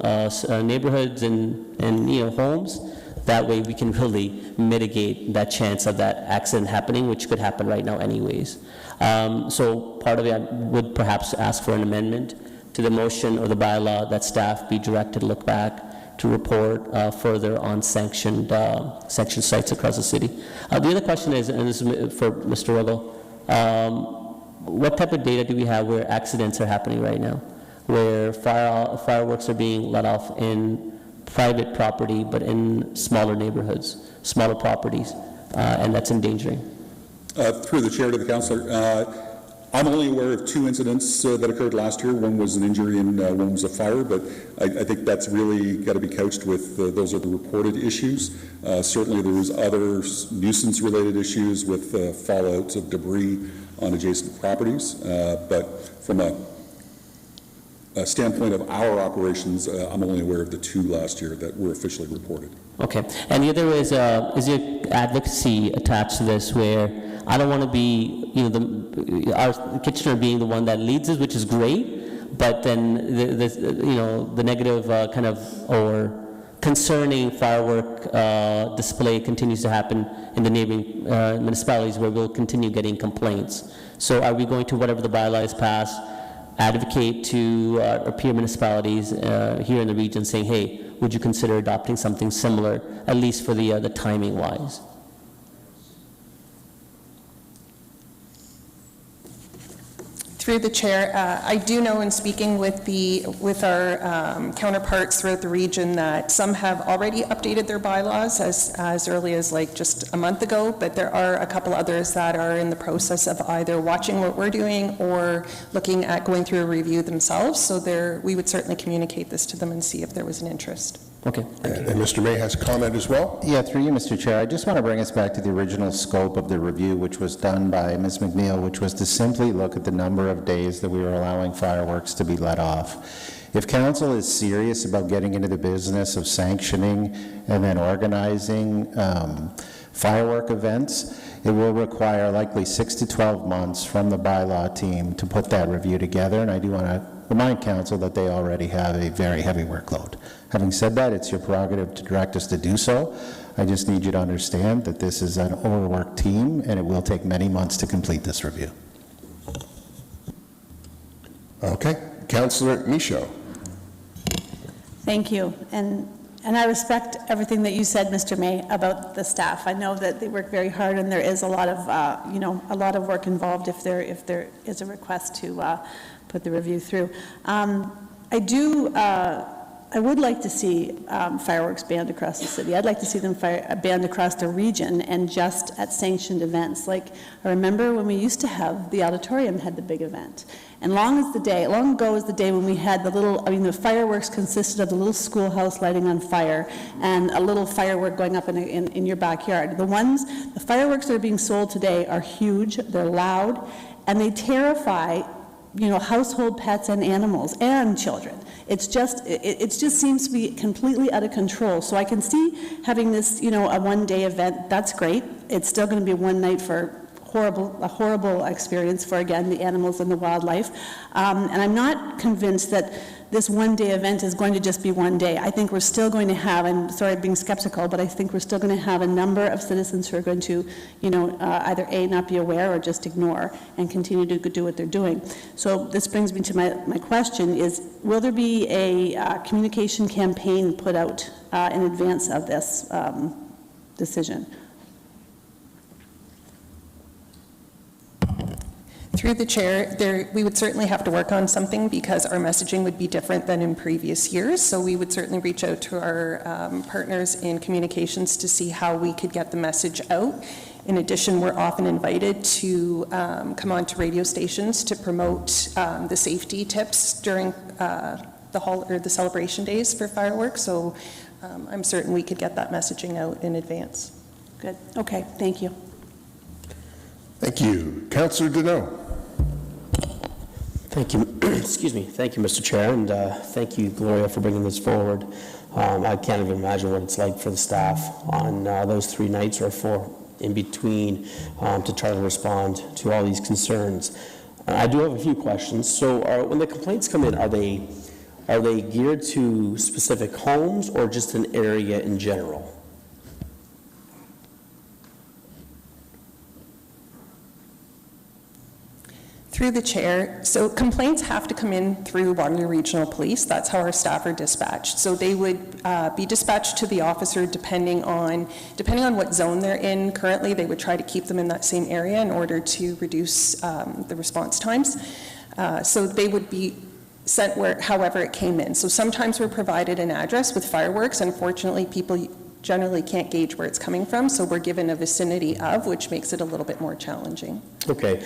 neighborhoods and homes, that way we can really mitigate that chance of that accident happening, which could happen right now anyways. So part of it, I would perhaps ask for an amendment to the motion or the bylaw that staff be directed to look back to report further on sanctioned sites across the city. The other question is, and this is for Mr. Ruggles, what type of data do we have where accidents are happening right now, where fireworks are being let off in private property, but in smaller neighborhoods, smaller properties, and that's endangering? Through the chair to the councillor, I'm only aware of 2 incidents that occurred last year. One was an injury and one was a fire, but I think that's really got to be couched with those are the reported issues. Certainly there was other nuisance-related issues with fallout of debris on adjacent properties, but from a standpoint of our operations, I'm only aware of the 2 last year that were officially reported. Okay. And the other is your advocacy attached to this, where I don't want to be, our Kitchener being the one that leads this, which is great, but then the negative kind of or concerning firework display continues to happen in the neighboring municipalities, where we'll continue getting complaints. So are we going to, whatever the bylaw is passed, advocate to our peer municipalities here in the region, saying, hey, would you consider adopting something similar, at least for the timing wise? Through the chair, I do know in speaking with our counterparts throughout the region that some have already updated their bylaws as early as like just a month ago, but there are a couple others that are in the process of either watching what we're doing or looking at going through a review themselves. So we would certainly communicate this to them and see if there was an interest. Okay. And Mr. May has a comment as well? Yeah, through you, Mr. Chair. I just want to bring us back to the original scope of the review, which was done by Ms. McNeil, which was to simply look at the number of days that we were allowing fireworks to be let off. If council is serious about getting into the business of sanctioning and then organizing firework events, it will require likely 6 to 12 months from the bylaw team to put that review together, and I do want to remind council that they already have a very heavy workload. Having said that, it's your prerogative to direct us to do so. I just need you to understand that this is an overworked team, and it will take many months to complete this review. Okay. Councillor Michaud. Thank you. And I respect everything that you said, Mr. May, about the staff. I know that they work very hard, and there is a lot of, a lot of work involved if there is a request to put the review through. I would like to see fireworks banned across the city. I'd like to see them banned across the region and just at sanctioned events. Like, I remember when we used to have, the auditorium had the big event. And long ago is the day when we had the fireworks consisted of the little schoolhouse lighting on fire and a little firework going up in your backyard. The fireworks that are being sold today are huge, they're loud, and they terrify household pets and animals and children. It just seems to be completely out of control. So I can see having this, a one-day event. That's great. It's still going to be one night for a horrible experience for, again, the animals and the wildlife. And I'm not convinced that this one-day event is going to just be one day. I think we're still going to have, I'm sorry being skeptical, but I think we're still going to have a number of citizens who are going to, either A, not be aware or just ignore and continue to do what they're doing. So this brings me to my question is, will there be a communication campaign put out in advance of this decision? Through the chair, we would certainly have to work on something because our messaging would be different than in previous years. So we would certainly reach out to our partners in communications to see how we could get the message out. In addition, we're often invited to come on to radio stations to promote the safety tips during the celebration days for fireworks. So I'm certain we could get that messaging out in advance. Good. Okay. Thank you. Thank you. Councillor Deneau. Thank you. Excuse me. Thank you, Mr. Chair, and thank you, Gloria, for bringing this forward. I can't even imagine what it's like for the staff on those 3 nights or 4 in between to try to respond to all these concerns. I do have a few questions. So when the complaints come in, are they geared to specific homes or just an area in general? Through the chair, so complaints have to come in through Waterloo Regional Police. That's how our staff are dispatched. So they would be dispatched to the officer depending on what zone they're in. Currently, they would try to keep them in that same area in order to reduce the response times. So they would be sent however it came in. So sometimes we're provided an address with fireworks. Unfortunately, people generally can't gauge where it's coming from, so we're given a vicinity of, which makes it a little bit more challenging. Okay.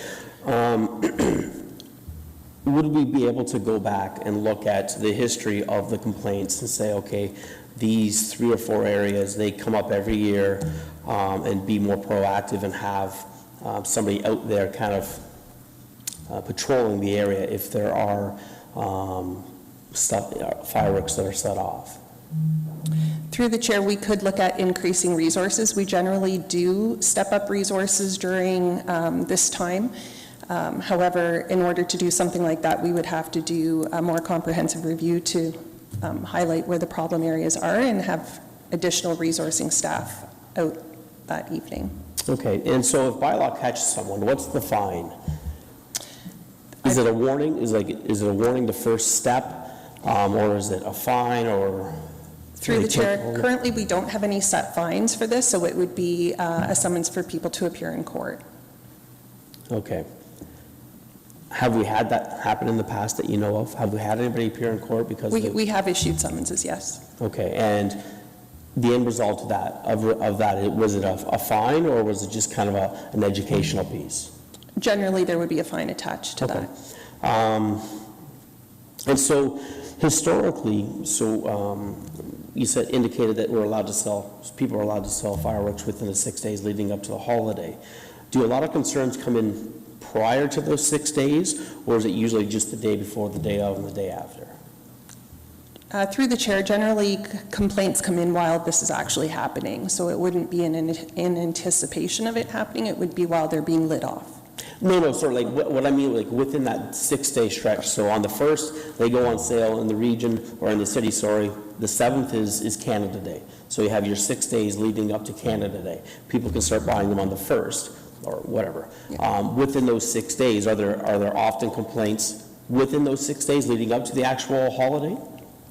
Would we be able to go back and look at the history of the complaints and say, okay, these 3 or 4 areas, they come up every year, and be more proactive and have somebody out there kind of patrolling the area if there are fireworks that are set off? Through the chair, we could look at increasing resources. We generally do step up resources during this time. However, in order to do something like that, we would have to do a more comprehensive review to highlight where the problem areas are and have additional resourcing staff out that evening. Okay, and so if bylaw catches someone, what's the fine? Is it a warning? Is it a warning the first step, or is it a fine, or? Through the chair, currently we don't have any set fines for this, so it would be a summons for people to appear in court. Okay. Have we had that happen in the past that you know of? Have we had anybody appear in court because we have issued summonses, yes. Okay, and the end result of that, was it a fine, or was it just kind of an educational piece? Generally, there would be a fine attached to that. And so historically, you said indicated that people are allowed to sell fireworks within the 6 days leading up to the holiday. Do a lot of concerns come in prior to those 6 days, or is it usually just the day before, the day of, and the day after? Through the chair, generally complaints come in while this is actually happening, so it wouldn't be in anticipation of it happening, it would be while they're being lit off. No, sort of like what I mean, like within that 6 day stretch. So on the 1st, they go on sale in the region, or in the city, sorry. The 7th is Canada Day. So you have your 6 days leading up to Canada Day. People can start buying them on the 1st, or whatever. Yeah. Within those 6 days, are there often complaints within those 6 days leading up to the actual holiday?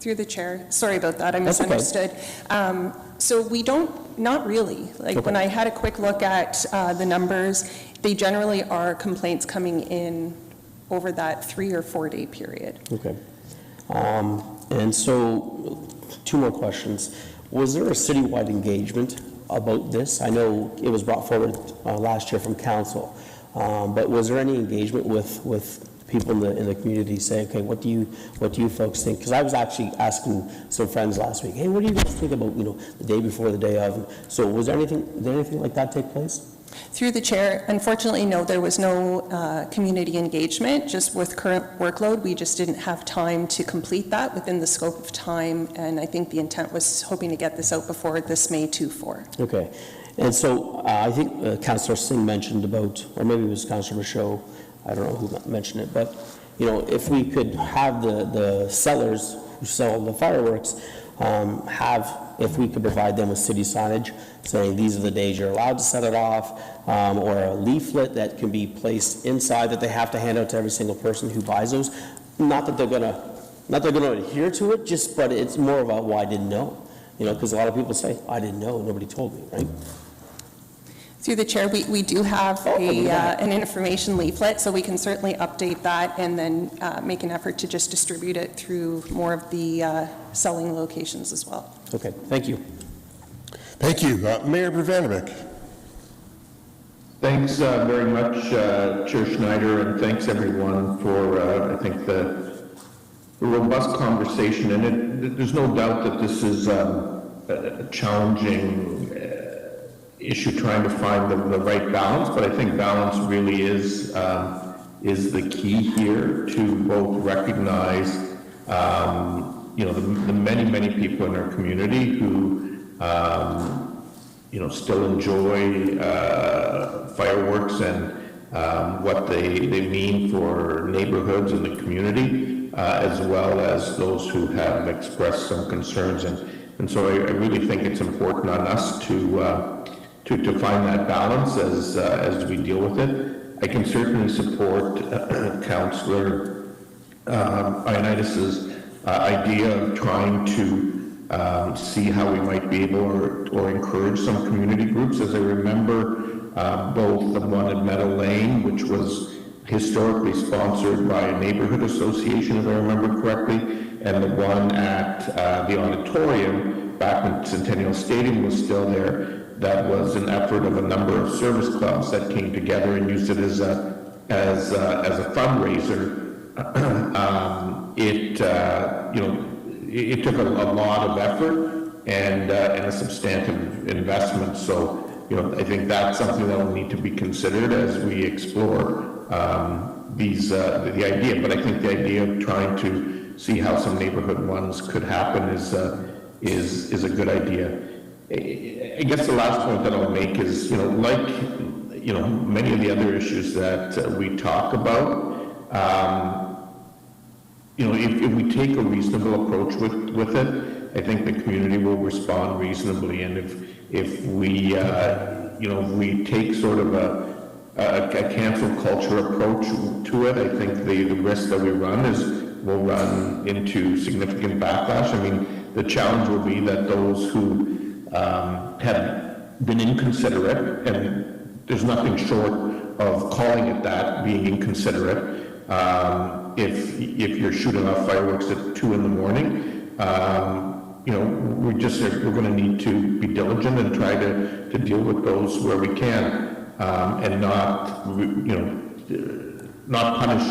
Through the chair, sorry about that, I misunderstood. Okay. So we don't, not really. Like when I had a quick look at the numbers, they generally are complaints coming in over that 3 or 4 day period. Okay. And so 2 more questions. Was there a citywide engagement about this? I know it was brought forward last year from council, but was there any engagement with people in the community saying, okay, what do you folks think? Because I was actually asking some friends last week, hey, what do you guys think about, the day before, the day of? So did anything like that take place? Through the chair, unfortunately, no, there was no community engagement. Just with current workload, we just didn't have time to complete that within the scope of time, and I think the intent was hoping to get this out before this May 2-4. Okay, and so I think Councillor Singh mentioned about, or maybe it was Councillor Michaud, I don't know who mentioned it, but if we could have the sellers who sell the fireworks if we could provide them with city signage saying these are the days you're allowed to set it off, or a leaflet that can be placed inside that they have to hand out to every single person who buys those. Not that they're gonna adhere to it, but it's more of a, well, I didn't know, because a lot of people say, I didn't know, nobody told me, right? Through the chair, we do have an information leaflet, so we can certainly update that and then make an effort to just distribute it through more of the selling locations as well. Okay, thank you. Thank you. Mayor Brevanovic. Thanks very much, Chair Schneider, and thanks everyone for, I think, the robust conversation. And there's no doubt that this is a challenging issue, trying to find the right balance, but I think balance really is the key here to both recognize the many people in our community who still enjoy fireworks and what they mean for neighborhoods and the community, as well as those who have expressed some concerns. And so I really think it's important on us to find that balance as we deal with it. I can certainly support Councillor Ioannidis's idea of trying to see how we might be able or encourage some community groups. As I remember, both the one at Meadow Lane, which was historically sponsored by a neighborhood association, if I remember correctly, and the one at the auditorium back when Centennial Stadium was still there, that was an effort of a number of service clubs that came together and used it as a fundraiser. It took a lot of effort and a substantive investment. So I think that's something that will need to be considered as we explore the idea. But I think the idea of trying to see how some neighborhood ones could happen is a good idea. I guess the last point that I'll make is, like, many of the other issues that we talk about, if we take a reasonable approach with it, I think the community will respond reasonably. And if we, we take sort of a cancel culture approach to it, I think the risk that we run is we'll run into significant backlash. I mean, the challenge will be that those who have been inconsiderate, and there's nothing short of calling it that, being inconsiderate, if you're shooting off fireworks at 2 in the morning, we're going to need to be diligent and try to deal with those where we can, and not punish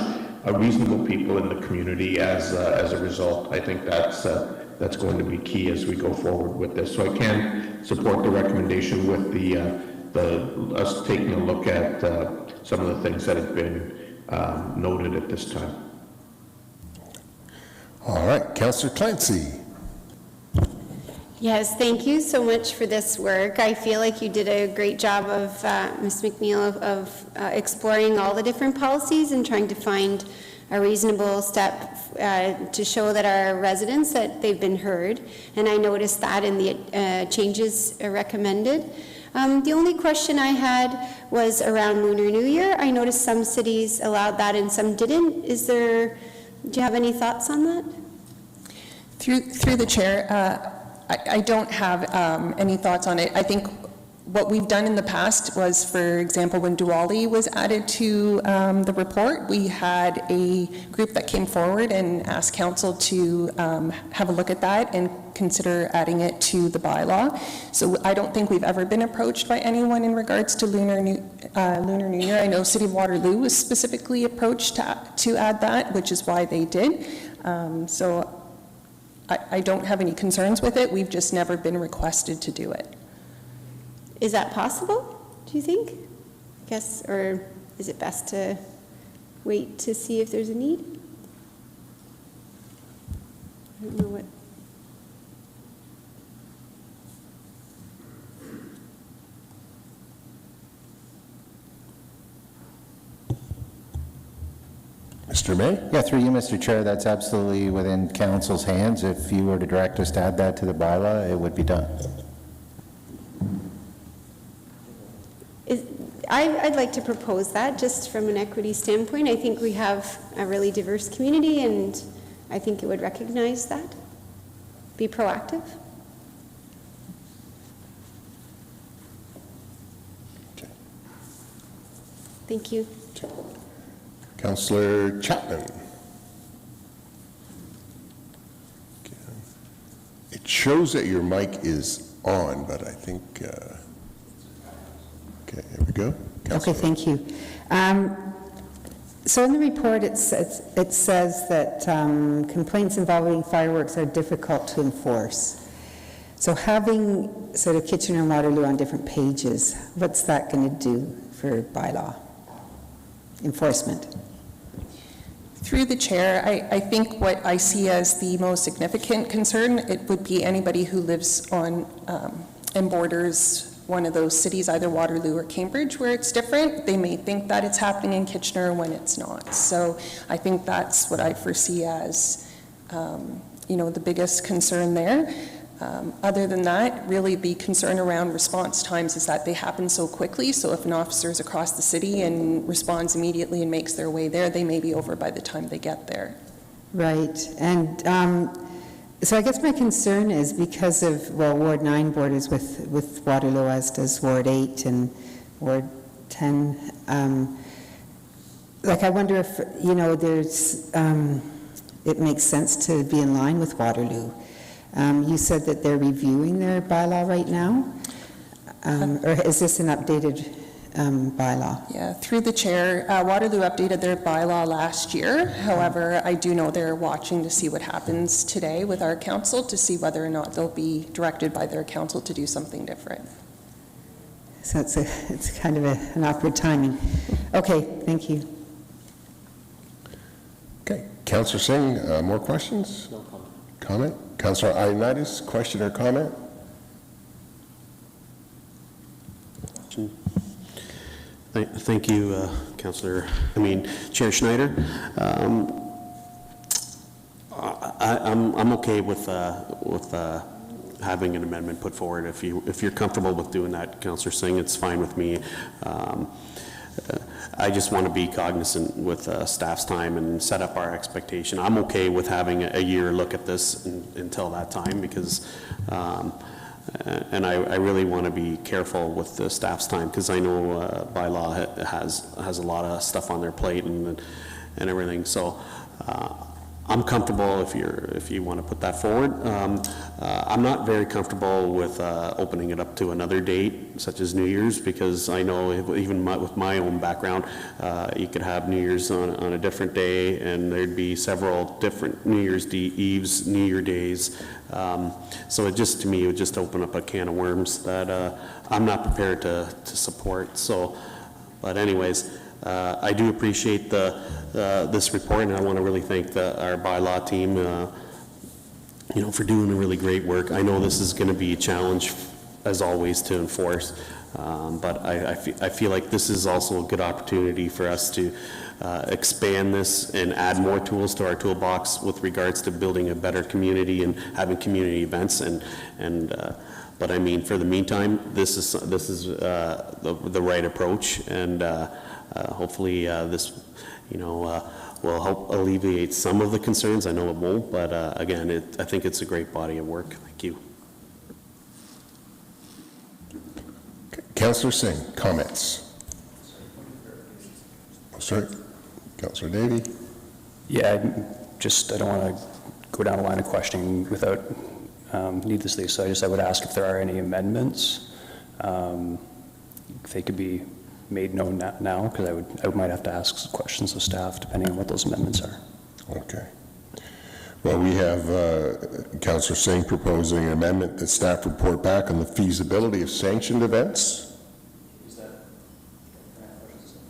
reasonable people in the community as a result. I think that's going to be key as we go forward with this. So I can support the recommendation with us taking a look at some of the things that have been noted at this time. All right, Councillor Clancy. Yes, thank you so much for this work. I feel like you did a great job of, Ms. McNeil, of exploring all the different policies and trying to find a reasonable step to show that our residents that they've been heard. And I noticed that in the changes recommended. The only question I had was around Lunar New Year. I noticed some cities allowed that and some didn't. Do you have any thoughts on that? Through the chair, I don't have any thoughts on it. I think what we've done in the past was, for example, when Diwali was added to the report, we had a group that came forward and asked council to have a look at that and consider adding it to the bylaw. So I don't think we've ever been approached by anyone in regards to Lunar New Year. I know City of Waterloo was specifically approached to add that, which is why they did. So I don't have any concerns with it. We've just never been requested to do it. Is that possible, do you think? I guess, or is it best to wait to see if there's a need? I don't know what. Mr. May? Yeah, through you, Mr. Chair, that's absolutely within council's hands. If you were to direct us to add that to the bylaw, it would be done. I'd like to propose that just from an equity standpoint. I think we have a really diverse community, and I think it would recognize that, be proactive. Okay. Thank you. Councillor Chapman. Okay. It shows that your mic is on, but I think, okay, here we go. Okay, thank you. So in the report, it says that complaints involving fireworks are difficult to enforce. So having sort of Kitchener and Waterloo on different pages, what's that going to do for bylaw enforcement? Through the chair, I think what I see as the most significant concern, it would be anybody who lives on and borders one of those cities, either Waterloo or Cambridge, where it's different. They may think that it's happening in Kitchener when it's not. So I think that's what I foresee as, the biggest concern there. Other than that, really the concern around response times is that they happen so quickly. So if an officer is across the city and responds immediately and makes their way there, they may be over by the time they get there. Right. And so I guess my concern is because of, Ward 9 borders with Waterloo, as does Ward 8 and Ward 10. I wonder if, there's, it makes sense to be in line with Waterloo. You said that they're reviewing their bylaw right now, or is this an updated bylaw? Yeah, through the chair, Waterloo updated their bylaw last year. However, I do know they're watching to see what happens today with our council to see whether or not they'll be directed by their council to do something different. So it's kind of an awkward timing. Okay, thank you. Okay, Councillor Singh, more questions? No comment. Comment? Councillor Ioannidis, question or comment? Thank you, Chair Schneider. I'm okay with having an amendment put forward. If you're comfortable with doing that, Councillor Singh, it's fine with me. I just want to be cognizant with staff's time and set up our expectation. I'm okay with having a year look at this until that time, because and I really want to be careful with the staff's time, because I know bylaw has a lot of stuff on their plate and everything. So I'm comfortable if you want to put that forward. I'm not very comfortable with opening it up to another date, such as New Year's, because I know even with my own background, you could have New Year's on a different day, and there'd be several different New Year's Eves, New Year days. So it just, to me, it would just open up a can of worms that I'm not prepared to support. So, but anyways, I do appreciate this report, and I want to really thank our bylaw team, for doing a really great work. I know this is going to be a challenge, as always, to enforce, but I feel like this is also a good opportunity for us to expand this and add more tools to our toolbox with regards to building a better community and having community events. But I mean, for the meantime, this is the right approach, and hopefully this, will help alleviate some of the concerns. I know it won't, but again, I think it's a great body of work. Thank you. Councillor Singh, comments? Sorry, Councillor Davey. Yeah, I don't want to go down a line of questioning without needlessly, so I would ask if there are any amendments, if they could be made known now, because I might have to ask some questions of staff depending on what those amendments are. Okay. Well, we have Councillor Singh proposing an amendment that staff report back on the feasibility of sanctioned events.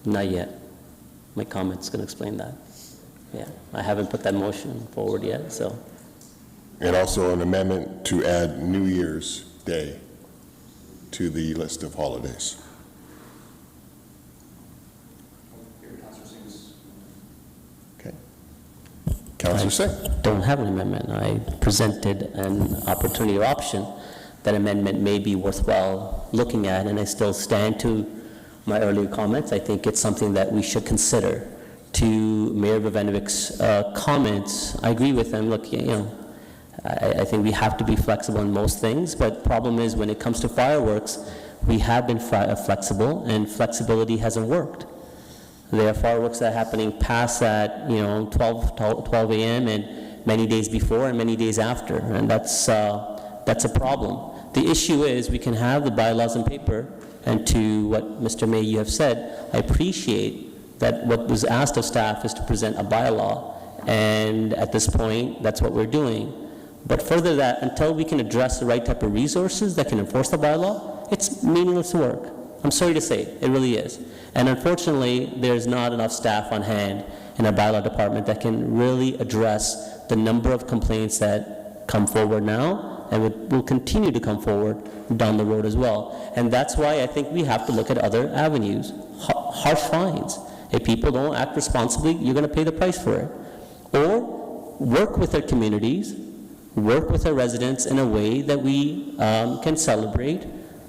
Not yet. My comment's going to explain that. Yeah, I haven't put that motion forward yet, so. And also an amendment to add New Year's Day to the list of holidays. Okay. Councillor Singh. Don't have an amendment. I presented an opportunity or option. That amendment may be worthwhile looking at, and I still stand to my earlier comments. I think it's something that we should consider. To Mayor Bovanovic's comments, I agree with him. Look, I think we have to be flexible in most things, but problem is when it comes to fireworks, we have been flexible, and flexibility hasn't worked. There are fireworks that are happening past that, 12 a.m. and many days before and many days after, and that's a problem. The issue is we can have the bylaws on paper, and to what Mr. May you have said, I appreciate that what was asked of staff is to present a bylaw, and at this point, that's what we're doing. But further that, until we can address the right type of resources that can enforce the bylaw, it's meaningless work. I'm sorry to say, it really is. And unfortunately, there's not enough staff on hand in our bylaw department that can really address the number of complaints that come forward now and will continue to come forward down the road as well. And that's why I think we have to look at other avenues. Harsh fines. If people don't act responsibly, you're going to pay the price for it. Or work with our communities, work with our residents in a way that we can celebrate.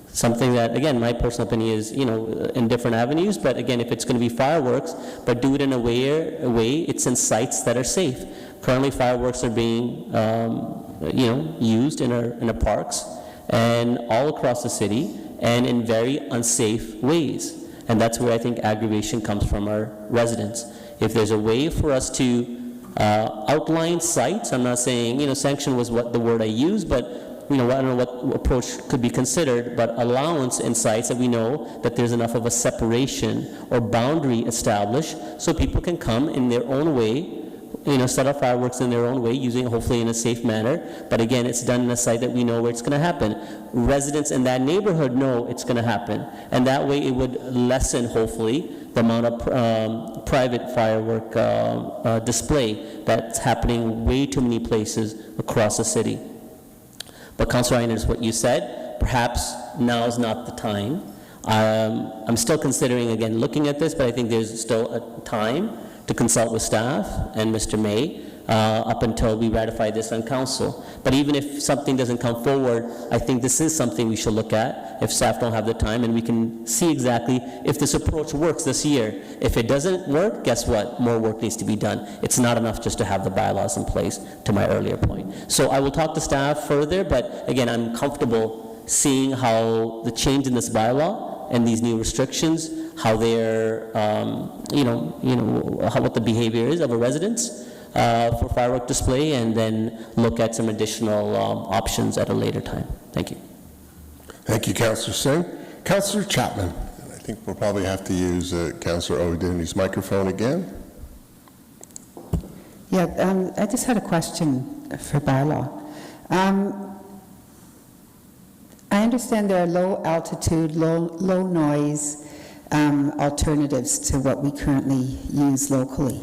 Something that, again, my personal opinion is, in different avenues, but again, if it's going to be fireworks, but do it in a way it's in sites that are safe. Currently, fireworks are being, used in our parks and all across the city and in very unsafe ways. And that's where I think aggravation comes from our residents. If there's a way for us to outline sites, I'm not saying, sanction was what the word I used, but I don't know what approach could be considered, but allowance in sites that we know that there's enough of a separation or boundary established so people can come in their own way, set up fireworks in their own way, using hopefully in a safe manner. But again, it's done in a site that we know where it's going to happen. Residents in that neighborhood know it's going to happen. And that way it would lessen, hopefully, the amount of private firework display that's happening way too many places across the city. But Councilor Einers, what you said, perhaps now is not the time. I'm still considering, again, looking at this, but I think there's still a time to consult with staff and Mr. May up until we ratify this on council. But even if something doesn't come forward, I think this is something we should look at if staff don't have the time, and we can see exactly if this approach works this year. If it doesn't work, guess what? More work needs to be done. It's not enough just to have the bylaws in place, to my earlier point. So I will talk to staff further, but again, I'm comfortable seeing how the change in this bylaw and these new restrictions, how they're, what the behavior is of a residence for firework display, and then look at some additional options at a later time. Thank you. Thank you, Councillor Singh. Councillor Chapman. I think we'll probably have to use Councillor O'Donnell's microphone again. Yeah, I just had a question for bylaw. I understand there are low altitude, low noise alternatives to what we currently use locally.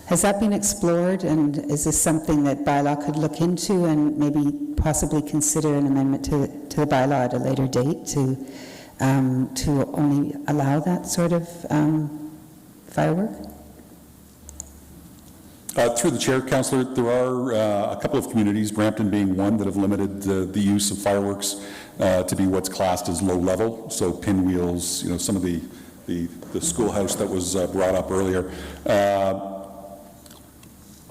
Has that been explored, and is this something that bylaw could look into and maybe possibly consider an amendment to the bylaw at a later date to only allow that sort of firework? Through the chair, Councillor, there are a couple of communities, Brampton being one, that have limited the use of fireworks to be what's classed as low level. So pinwheels, some of the schoolhouse that was brought up earlier.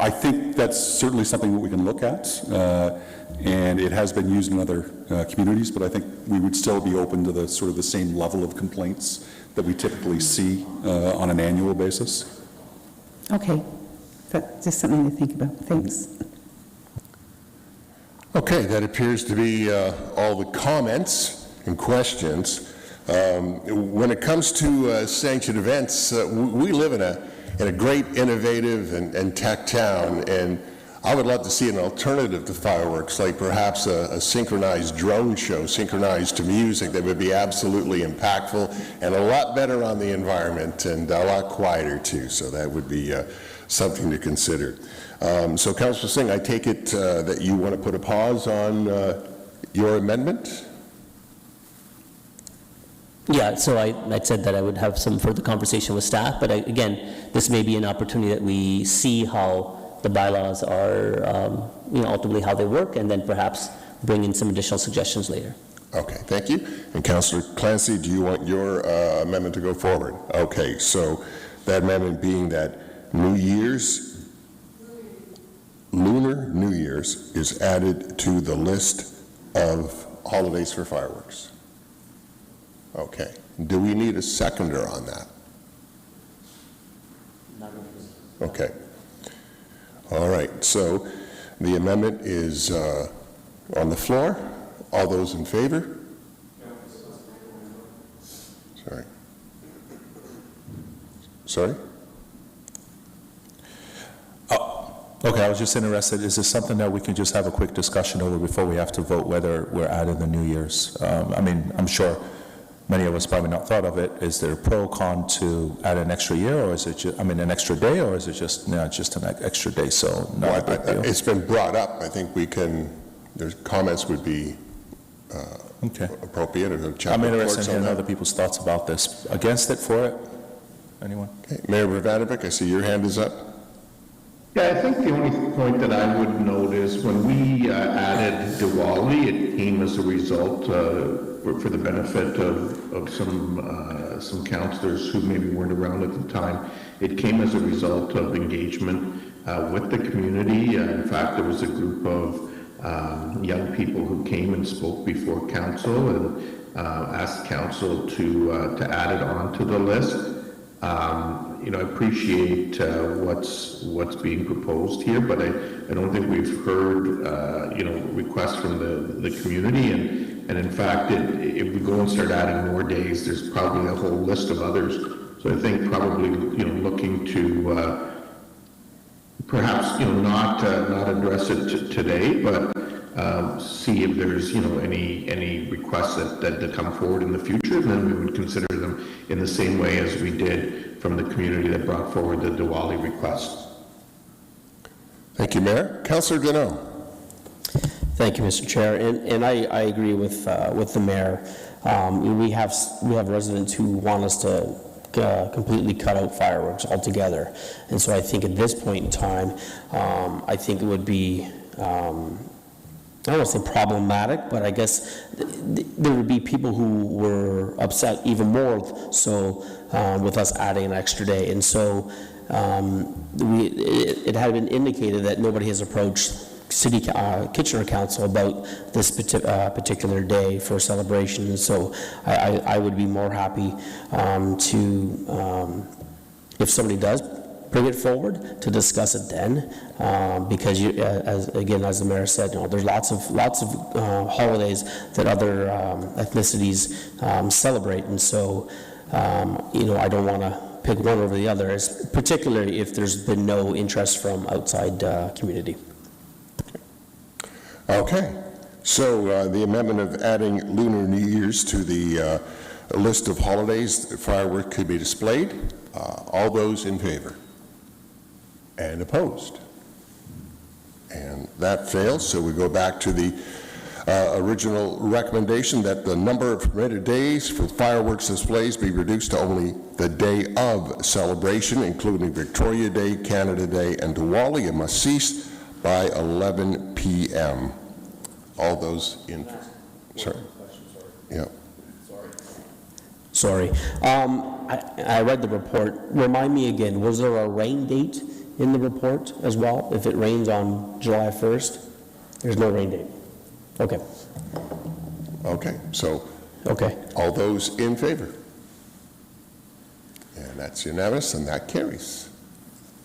I think that's certainly something that we can look at, and it has been used in other communities, but I think we would still be open to the sort of the same level of complaints that we typically see on an annual basis. Okay, that's just something to think about. Thanks. Okay, that appears to be all the comments and questions. When it comes to sanctioned events, we live in a great, innovative, and tech town, and I would love to see an alternative to fireworks, like perhaps a synchronized drone show, synchronized to music, that would be absolutely impactful and a lot better on the environment and a lot quieter too, so that would be something to consider. So Councillor Singh, I take it that you want to put a pause on your amendment? Yeah, so I said that I would have some further conversation with staff, but again, this may be an opportunity that we see how the bylaws are, ultimately how they work, and then perhaps bring in some additional suggestions later. Okay, thank you. And Councillor Clancy, do you want your amendment to go forward? Okay, so that amendment being that Lunar New Year's is added to the list of holidays for fireworks. Okay. Do we need a seconder on that? Okay. All right. So the amendment is on the floor. All those in favor? Sorry. Sorry? Okay, I was just interested, is this something that we can just have a quick discussion over before we have to vote whether we're adding the New Year's? I'm sure many of us probably not thought of it. Is there a pro con to add an extra year, or is it just, an extra day, or is it just, just an extra day, so not a big deal? It's been brought up. I think we can, there's comments would be appropriate. I'm interested in hearing other people's thoughts about this. Against it, for it? Anyone? Okay. Mayor Bravanovic, I see your hand is up. Yeah, I think the only point that I would note is when we added Diwali, it came as a result for the benefit of some councillors who maybe weren't around at the time. It came as a result of engagement with the community. In fact, there was a group of young people who came and spoke before council and asked council to add it onto the list. I appreciate what's being proposed here, but I don't think we've heard requests from the community, and in fact, if we go and start adding more days, there's probably a whole list of others. So I think probably looking to perhaps not address it today, but see if there's any requests that come forward in the future, and then we would consider them in the same way as we did from the community that brought forward the Diwali request. Thank you, Mayor. Councillor Deneau. Thank you, Mr. Chair, and I agree with the mayor. We have residents who want us to completely cut out fireworks altogether, and so I think at this point in time, I think it would be, I don't want to say problematic, but I guess there would be people who were upset even more so with us adding an extra day, and so it had been indicated that nobody has approached City Kitchener Council about this particular day for celebration, so I would be more happy to, if somebody does bring it forward, to discuss it then, because as the mayor said, there's lots of holidays that other ethnicities celebrate, and so I don't want to pick one over the other, particularly if there's been no interest from outside community. Okay, so the amendment of adding Lunar New Year's to the list of holidays that fireworks could be displayed. All those in favor? And opposed? And that fails, so we go back to the original recommendation that the number of permitted days for fireworks displays be reduced to only the day of celebration, including Victoria Day, Canada Day, and Diwali. It must cease by 11 p.m. All those in, sorry. Yeah. Sorry. I read the report. Remind me again, was there a rain date in the report as well? If it rains on July 1st, there's no rain date. Okay. Okay, so okay. All those in favor? And that's unanimous, and that carries.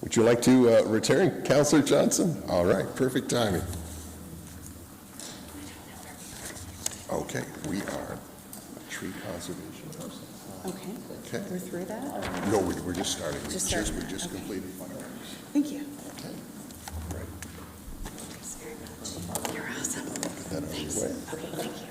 Would you like to return, Councillor Johnson? All right, perfect timing. Okay, we are tree conservation process. Okay. Okay. We're through that? No, we're just starting. We just Okay. completed fireworks. Thank you. Okay. Right. Thanks very much. You're awesome. Get that out of the way. Okay, thank you.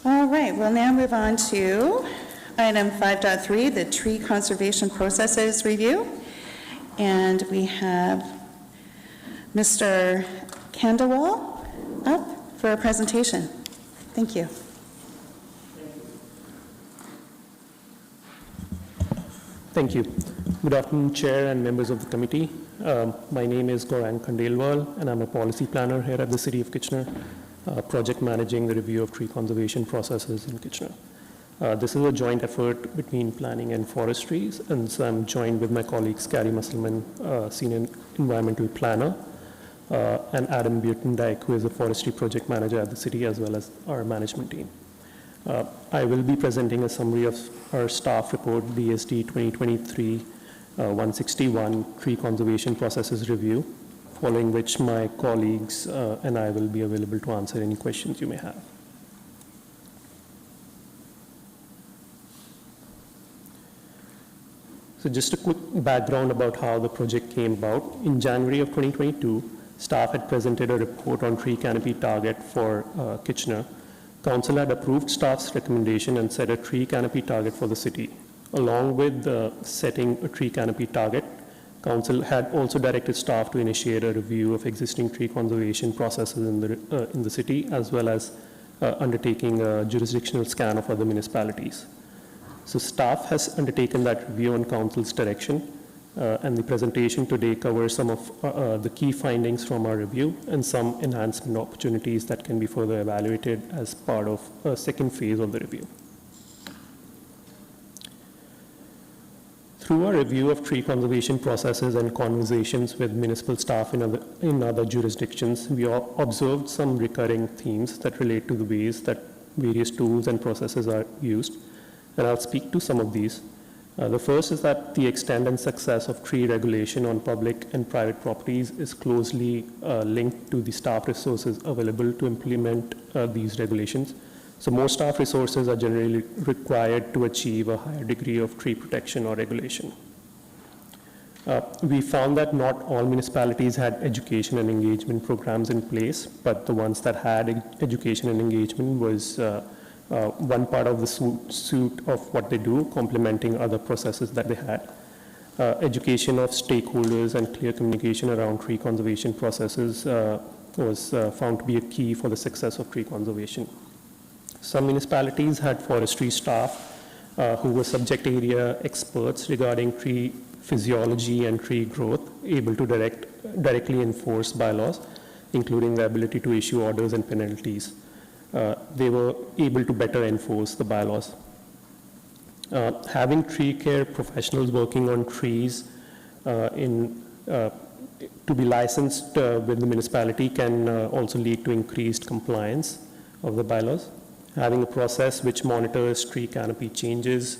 All right, we'll now move on to item 5.3, the tree conservation processes review. And we have Mr. Kandawal up for a presentation. Thank you. Thank you. Good afternoon, Chair and members of the committee. My name is Gaurang Khandelwal, and I'm a policy planner here at the City of Kitchener, project managing the review of tree conservation processes in Kitchener. This is a joint effort between planning and forestries, and so I'm joined with my colleagues Gary Musselman, senior environmental planner, and Adam Butendijk, who is a forestry project manager at the city, as well as our management team. I will be presenting a summary of our staff report, BSD 2023-161, Tree Conservation Processes Review, following which my colleagues and I will be available to answer any questions you may have. So just a quick background about how the project came about. In January of 2022, staff had presented a report on tree canopy target for Kitchener. Council had approved staff's recommendation and set a tree canopy target for the city. Along with setting a tree canopy target, Council had also directed staff to initiate a review of existing tree conservation processes in the city, as well as undertaking a jurisdictional scan of other municipalities. So staff has undertaken that review on Council's direction, and the presentation today covers some of the key findings from our review and some enhancement opportunities that can be further evaluated as part of a second phase of the review. Through our review of tree conservation processes and conversations with municipal staff in other jurisdictions, we observed some recurring themes that relate to the ways that various tools and processes are used, and I'll speak to some of these. The first is that the extent and success of tree regulation on public and private properties is closely linked to the staff resources available to implement these regulations. So more staff resources are generally required to achieve a higher degree of tree protection or regulation. We found that not all municipalities had education and engagement programs in place, but the ones that had education and engagement was one part of the suite of what they do, complementing other processes that they had. Education of stakeholders and clear communication around tree conservation processes was found to be a key for the success of tree conservation. Some municipalities had forestry staff who were subject area experts regarding tree physiology and tree growth, able to directly enforce bylaws, including the ability to issue orders and penalties. They were able to better enforce the bylaws. Having tree care professionals working on trees to be licensed with the municipality can also lead to increased compliance of the bylaws. Having a process which monitors tree canopy changes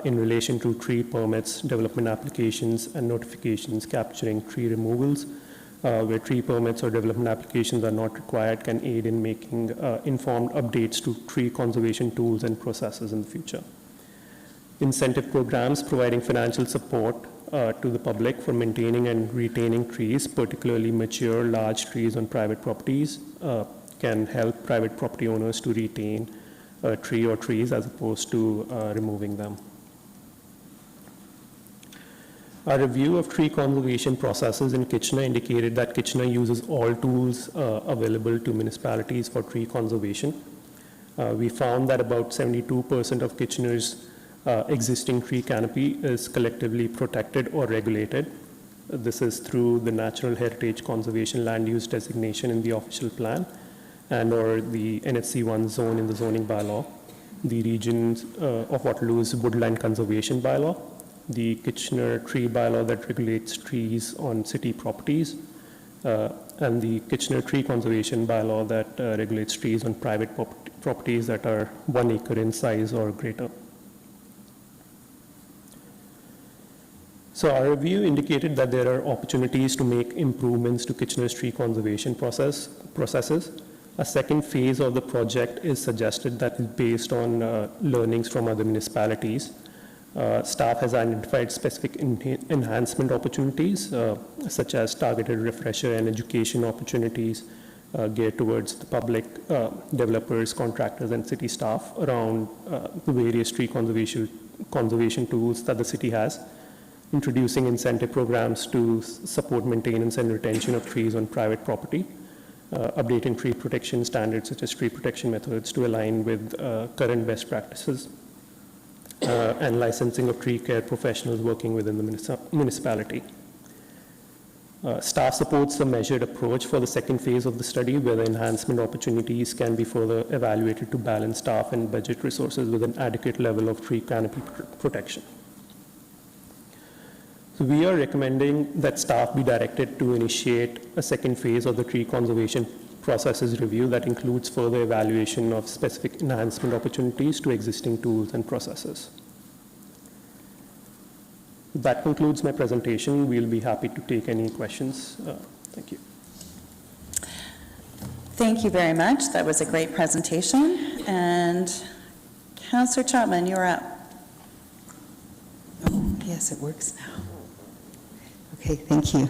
in relation to tree permits, development applications, and notifications capturing tree removals, where tree permits or development applications are not required, can aid in making informed updates to tree conservation tools and processes in the future. Incentive programs providing financial support to the public for maintaining and retaining trees, particularly mature large trees on private properties, can help private property owners to retain a tree or trees as opposed to removing them. Our review of tree conservation processes in Kitchener indicated that Kitchener uses all tools available to municipalities for tree conservation. We found that about 72% of Kitchener's existing tree canopy is collectively protected or regulated. This is through the Natural Heritage Conservation Land Use designation in the official plan and or the NHC1 zone in the zoning bylaw, the regions of Waterloo's woodland conservation bylaw, the Kitchener tree bylaw that regulates trees on city properties, and the Kitchener tree conservation bylaw that regulates trees on private properties that are 1 acre in size or greater. So our review indicated that there are opportunities to make improvements to Kitchener's tree conservation processes. A second phase of the project is suggested that is based on learnings from other municipalities. Staff has identified specific enhancement opportunities, such as targeted refresher and education opportunities geared towards the public, developers, contractors, and city staff around the various tree conservation tools that the city has, introducing incentive programs to support maintenance and retention of trees on private property, updating tree protection standards such as tree protection methods to align with current best practices, and licensing of tree care professionals working within the municipality. Staff supports a measured approach for the second phase of the study, where the enhancement opportunities can be further evaluated to balance staff and budget resources with an adequate level of tree canopy protection. So we are recommending that staff be directed to initiate a second phase of the tree conservation processes review that includes further evaluation of specific enhancement opportunities to existing tools and processes. That concludes my presentation. We'll be happy to take any questions. Thank you. Thank you very much. That was a great presentation. And Councillor Chapman, you're up. Oh, yes, it works now. Okay, thank you.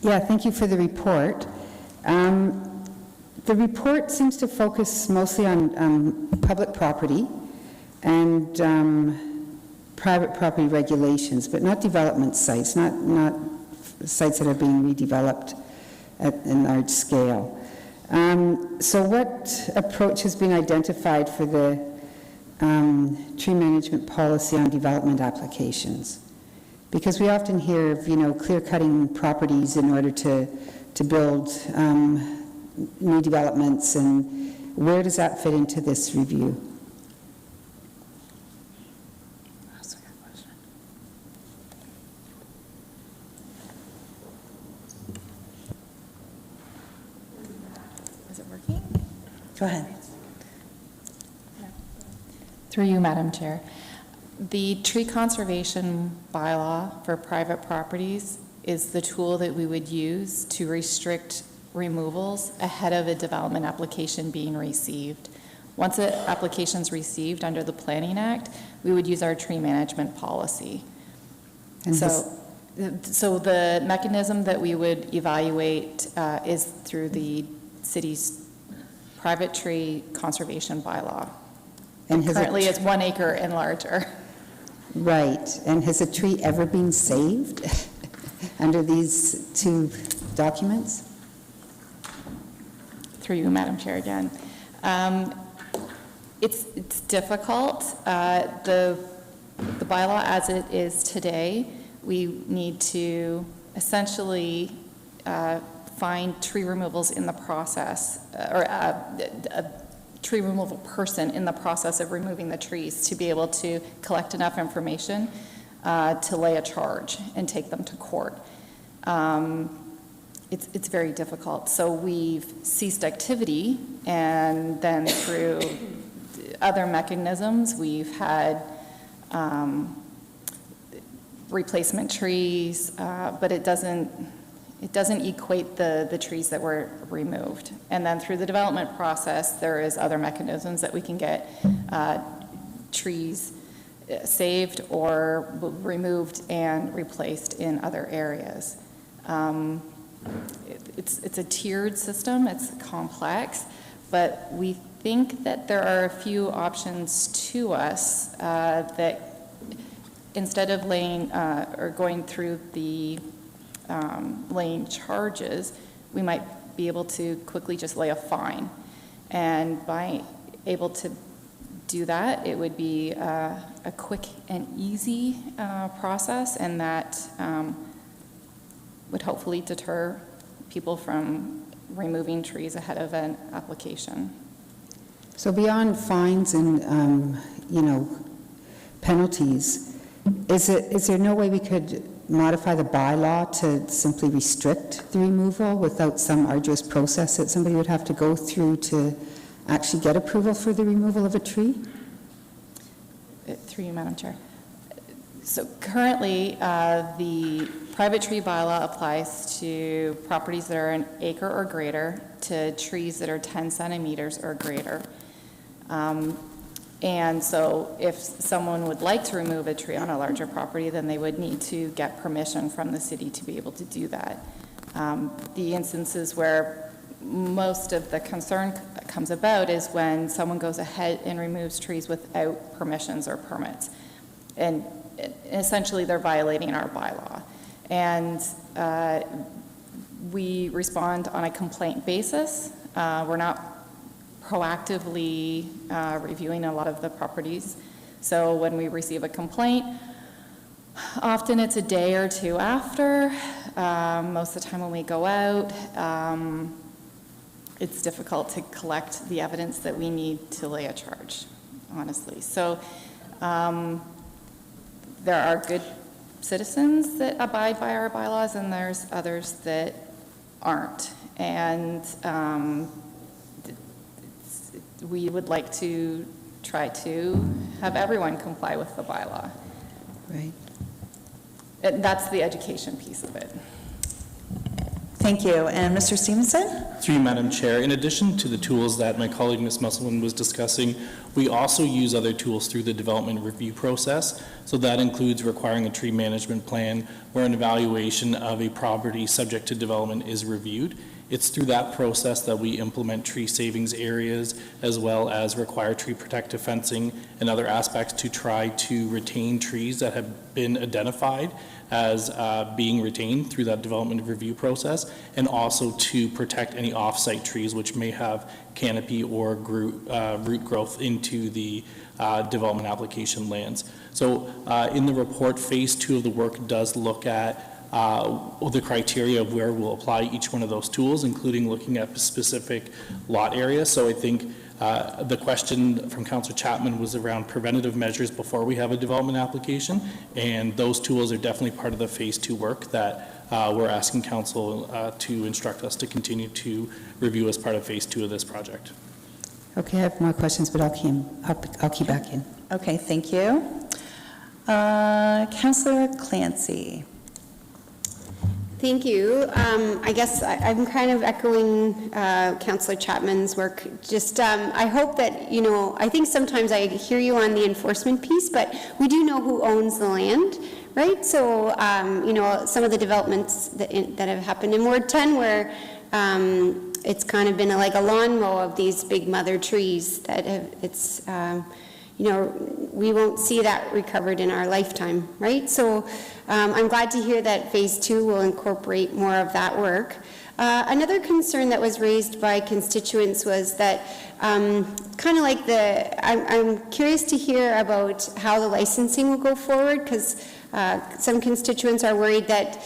Yeah, thank you for the report. The report seems to focus mostly on public property and private property regulations, but not development sites, not sites that are being redeveloped in large scale. So what approach has been identified for the tree management policy on development applications? Because we often hear of, clear-cutting properties in order to build new developments, and where does that fit into this review? That's a good question. Is it working? Go ahead. Through you, Madam Chair. The tree conservation bylaw for private properties is the tool that we would use to restrict removals ahead of a development application being received. Once an application's received under the Planning Act, we would use our tree management policy. And So the mechanism that we would evaluate is through the city's private tree conservation bylaw. And has it- Currently, it's 1 acre and larger. Right, and has a tree ever been saved under these two documents? Through you, Madam Chair, again. It's difficult. The bylaw as it is today, we need to essentially find tree removals in the process, or a tree removal person in the process of removing the trees to be able to collect enough information to lay a charge and take them to court. It's very difficult. So we've ceased activity, and then through other mechanisms, we've had replacement trees, but it doesn't equate the trees that were removed. And then through the development process, there is other mechanisms that we can get trees saved or removed and replaced in other areas. It's a tiered system, it's complex, but we think that there are a few options to us that instead of laying or going through the laying charges, we might be able to quickly just lay a fine. And by able to do that, it would be a quick and easy process, and that would hopefully deter people from removing trees ahead of an application. So beyond fines and, penalties, is there no way we could modify the bylaw to simply restrict the removal without some arduous process that somebody would have to go through to actually get approval for the removal of a tree? Through you, Madam Chair. So currently, the private tree bylaw applies to properties that are an acre or greater, to trees that are 10 centimeters or greater. And so if someone would like to remove a tree on a larger property, then they would need to get permission from the city to be able to do that. The instances where most of the concern comes about is when someone goes ahead and removes trees without permissions or permits. And essentially, they're violating our bylaw. And we respond on a complaint basis. We're not proactively reviewing a lot of the properties. So when we receive a complaint, often it's a day or two after. Most of the time when we go out, it's difficult to collect the evidence that we need to lay a charge, honestly. So there are good citizens that abide by our bylaws, and there's others that aren't. And we would like to try to have everyone comply with the bylaw. Right. That's the education piece of it. Thank you. And Mr. Stevenson? Through you, Madam Chair, in addition to the tools that my colleague Ms. Musselman was discussing, we also use other tools through the development review process. So that includes requiring a tree management plan where an evaluation of a property subject to development is reviewed. It's through that process that we implement tree savings areas, as well as require tree protective fencing and other aspects to try to retain trees that have been identified as being retained through that development review process, and also to protect any off-site trees which may have canopy or root growth into the development application lands. So in the report, phase 2 of the work does look at the criteria of where we'll apply each one of those tools, including looking at specific lot areas. So I think the question from Councillor Chapman was around preventative measures before we have a development application, and those tools are definitely part of the phase 2 work that we're asking Council to instruct us to continue to review as part of phase 2 of this project. Okay, I have more questions, but I'll keep back in. Okay, thank you. Councillor Clancy. Thank you. I guess I'm kind of echoing Councillor Chapman's work. Just, I hope that, you know, I think sometimes I hear you on the enforcement piece, but we do know who owns the land, right? So, you know, some of the developments that have happened in Ward 10 where it's kind of been like a lawn mow of these big mother trees that have, you know, we won't see that recovered in our lifetime, right? So I'm glad to hear that Phase 2 will incorporate more of that work. Another concern that was raised by constituents was that kind of like I'm curious to hear about how the licensing will go forward, because some constituents are worried that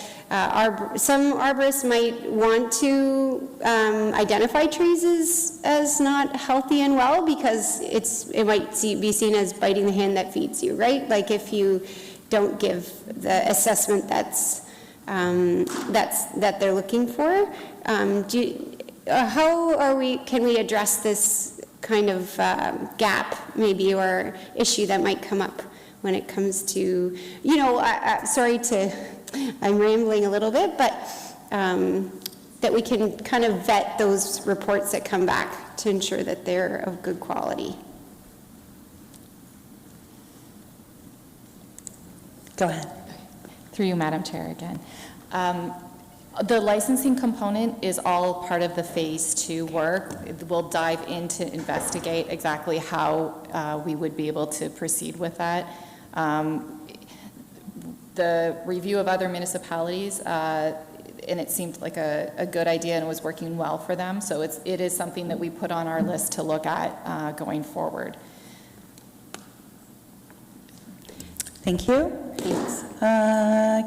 some arborists might want to identify trees as not healthy and well, because it might be seen as biting the hand that feeds you, right? Like if you don't give the assessment that they're looking for. Can we address this kind of gap maybe, or issue that might come up when it comes to, you know, I'm rambling a little bit, but that we can kind of vet those reports that come back to ensure that they're of good quality. Go ahead. Through you, Madam Chair, again. The licensing component is all part of the Phase 2 work. We'll dive in to investigate exactly how we would be able to proceed with that. The review of other municipalities, and it seemed like a good idea and was working well for them. So it is something that we put on our list to look at going forward. Thank you. Thanks.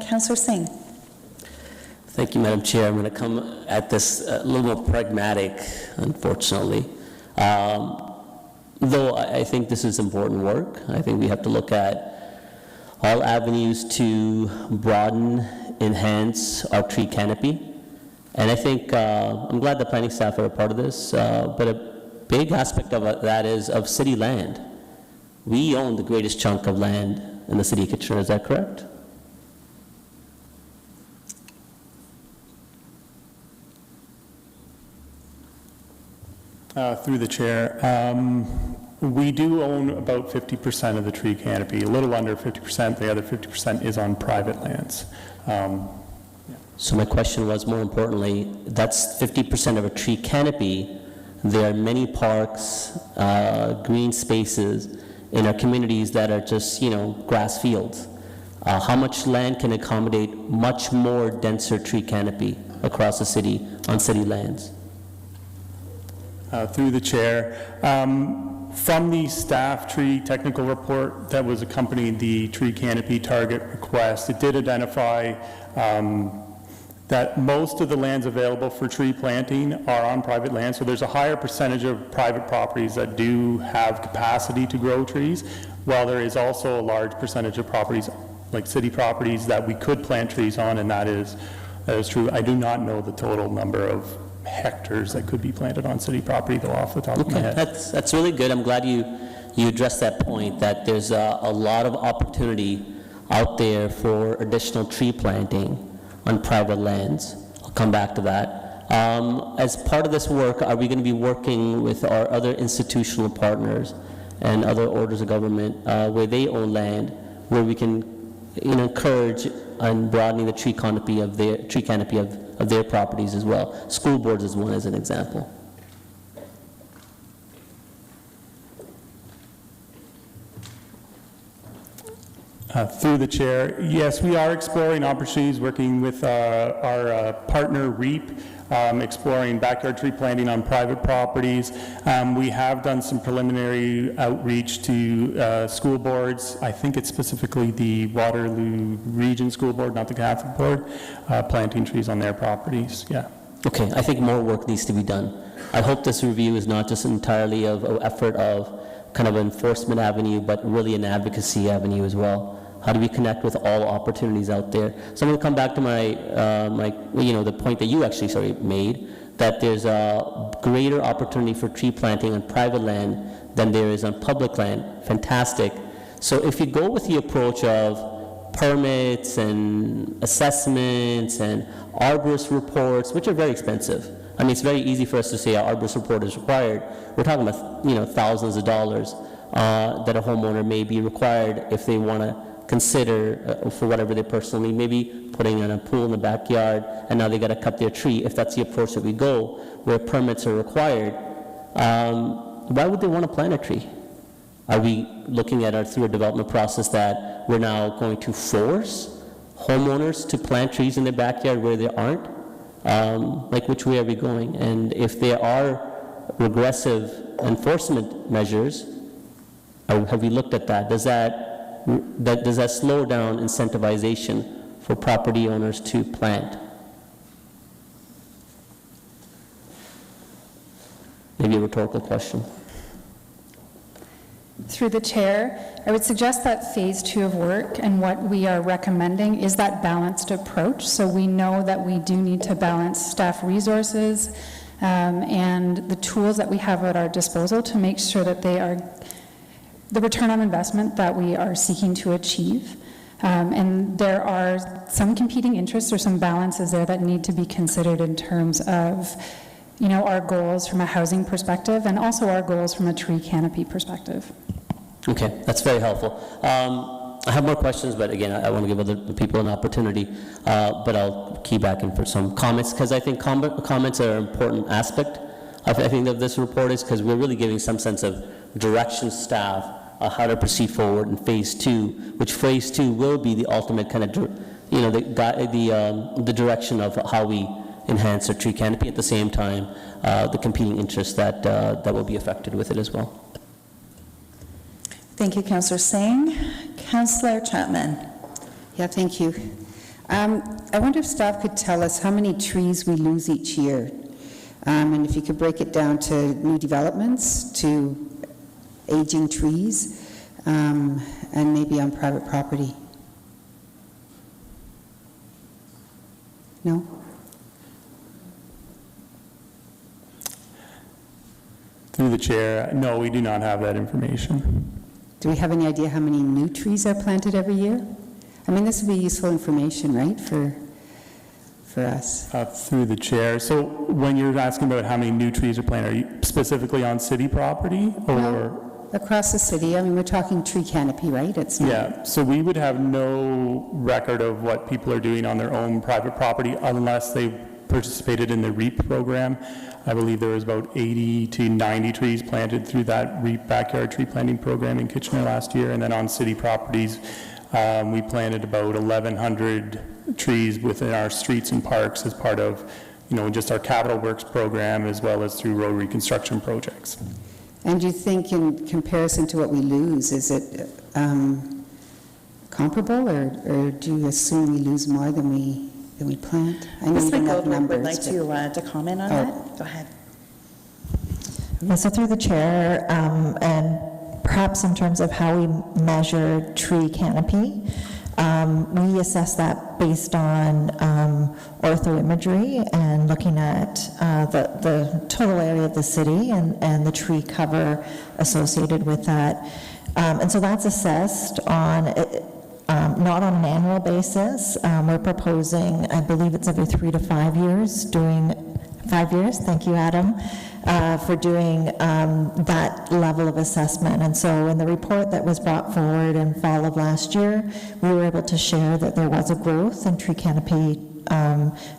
Councillor Singh. Thank you, Madam Chair. I'm going to come at this a little more pragmatic, unfortunately. Though I think this is important work. I think we have to look at all avenues to broaden, enhance our tree canopy. And I think, I'm glad the planning staff are a part of this, but a big aspect of that is of city land. We own the greatest chunk of land in the city of Kitchener, is that correct? Through the chair, we do own about 50% of the tree canopy, a little under 50%. The other 50% is on private lands. So my question was, more importantly, that's 50% of a tree canopy. There are many parks, green spaces in our communities that are just, you know, grass fields. How much land can accommodate much more denser tree canopy across the city on city lands? Through the chair, from the staff tree technical report that was accompanying the tree canopy target request, it did identify that most of the lands available for tree planting are on private land. So there's a higher percentage of private properties that do have capacity to grow trees, while there is also a large percentage of properties, like city properties, that we could plant trees on, and that is true. I do not know the total number of hectares that could be planted on city property, though, off the top of my head. That's really good. I'm glad you addressed that point, that there's a lot of opportunity out there for additional tree planting on private lands. I'll come back to that. As part of this work, are we going to be working with our other institutional partners and other orders of government where they own land, where we can, you know, encourage and broadening the tree canopy of their properties as well? School boards is one, as an example. Through the chair, yes, we are exploring opportunities, working with our partner REAP, exploring backyard tree planting on private properties. We have done some preliminary outreach to school boards. I think it's specifically the Waterloo Region School Board, not the Catholic Board, planting trees on their properties. Yeah. Okay, I think more work needs to be done. I hope this review is not just entirely of an effort of kind of an enforcement avenue, but really an advocacy avenue as well. How do we connect with all opportunities out there? So I'm going to come back to the point that you actually made, that there's a greater opportunity for tree planting on private land than there is on public land. Fantastic. So if you go with the approach of permits and assessments and arborist reports, which are very expensive. I mean, it's very easy for us to say our arborist report is required. We're talking about, thousands of dollars that a homeowner may be required if they want to consider, for whatever they personally, maybe putting in a pool in the backyard, and now they got to cut their tree. If that's the approach that we go, where permits are required, why would they want to plant a tree? Are we looking at it through a development process that we're now going to force homeowners to plant trees in their backyard where there aren't? Which way are we going? And if there are regressive enforcement measures, have we looked at that? Does that slow down incentivization for property owners to plant? Maybe a rhetorical question. Through the chair, I would suggest that phase 2 of work and what we are recommending is that balanced approach. So we know that we do need to balance staff resources and the tools that we have at our disposal to make sure that they are the return on investment that we are seeking to achieve. And there are some competing interests or some balances there that need to be considered in terms of our goals from a housing perspective and also our goals from a tree canopy perspective. Okay, that's very helpful. I have more questions, but again, I want to give other people an opportunity, but I'll key back in for some comments, because I think comments are an important aspect I think of this report, is because we're really giving some sense of direction to staff how to proceed forward in phase 2, which phase 2 will be the ultimate kind of, the direction of how we enhance our tree canopy, at the same time the competing interests that will be affected with it as well. Thank you, Councillor Singh. Councillor Chapman. Yeah, thank you. I wonder if staff could tell us how many trees we lose each year, and if you could break it down to new developments, to aging trees, and maybe on private property. No? Through the chair, no, we do not have that information. Do we have any idea how many new trees are planted every year? I mean, this would be useful information, right, for us? Through the chair. So when you're asking about how many new trees are planted, are you specifically on city property or? No, across the city. I mean, we're talking tree canopy, right? It's not... Yeah, so we would have no record of what people are doing on their own private property unless they participated in the REAP program. I believe there was about 80 to 90 trees planted through that REAP backyard tree planting program in Kitchener last year. And then on city properties, we planted about 1,100 trees within our streets and parks as part of, just our capital works program, as well as through road reconstruction projects. And do you think, in comparison to what we lose, is it comparable, or do you assume we lose more than we plant? I know Ms. you don't have McGoldrick numbers, would like to comment on that. Go ahead. Yeah, so through the chair, and perhaps in terms of how we measure tree canopy, we assess that based on orthoimagery and looking at the total area of the city and the tree cover associated with that. And so that's assessed on, not on an annual basis. We're proposing, I believe it's every 3 to 5 years, doing 5 years, thank you, Adam, for doing that level of assessment. And so in the report that was brought forward in fall of last year, we were able to share that there was a growth in tree canopy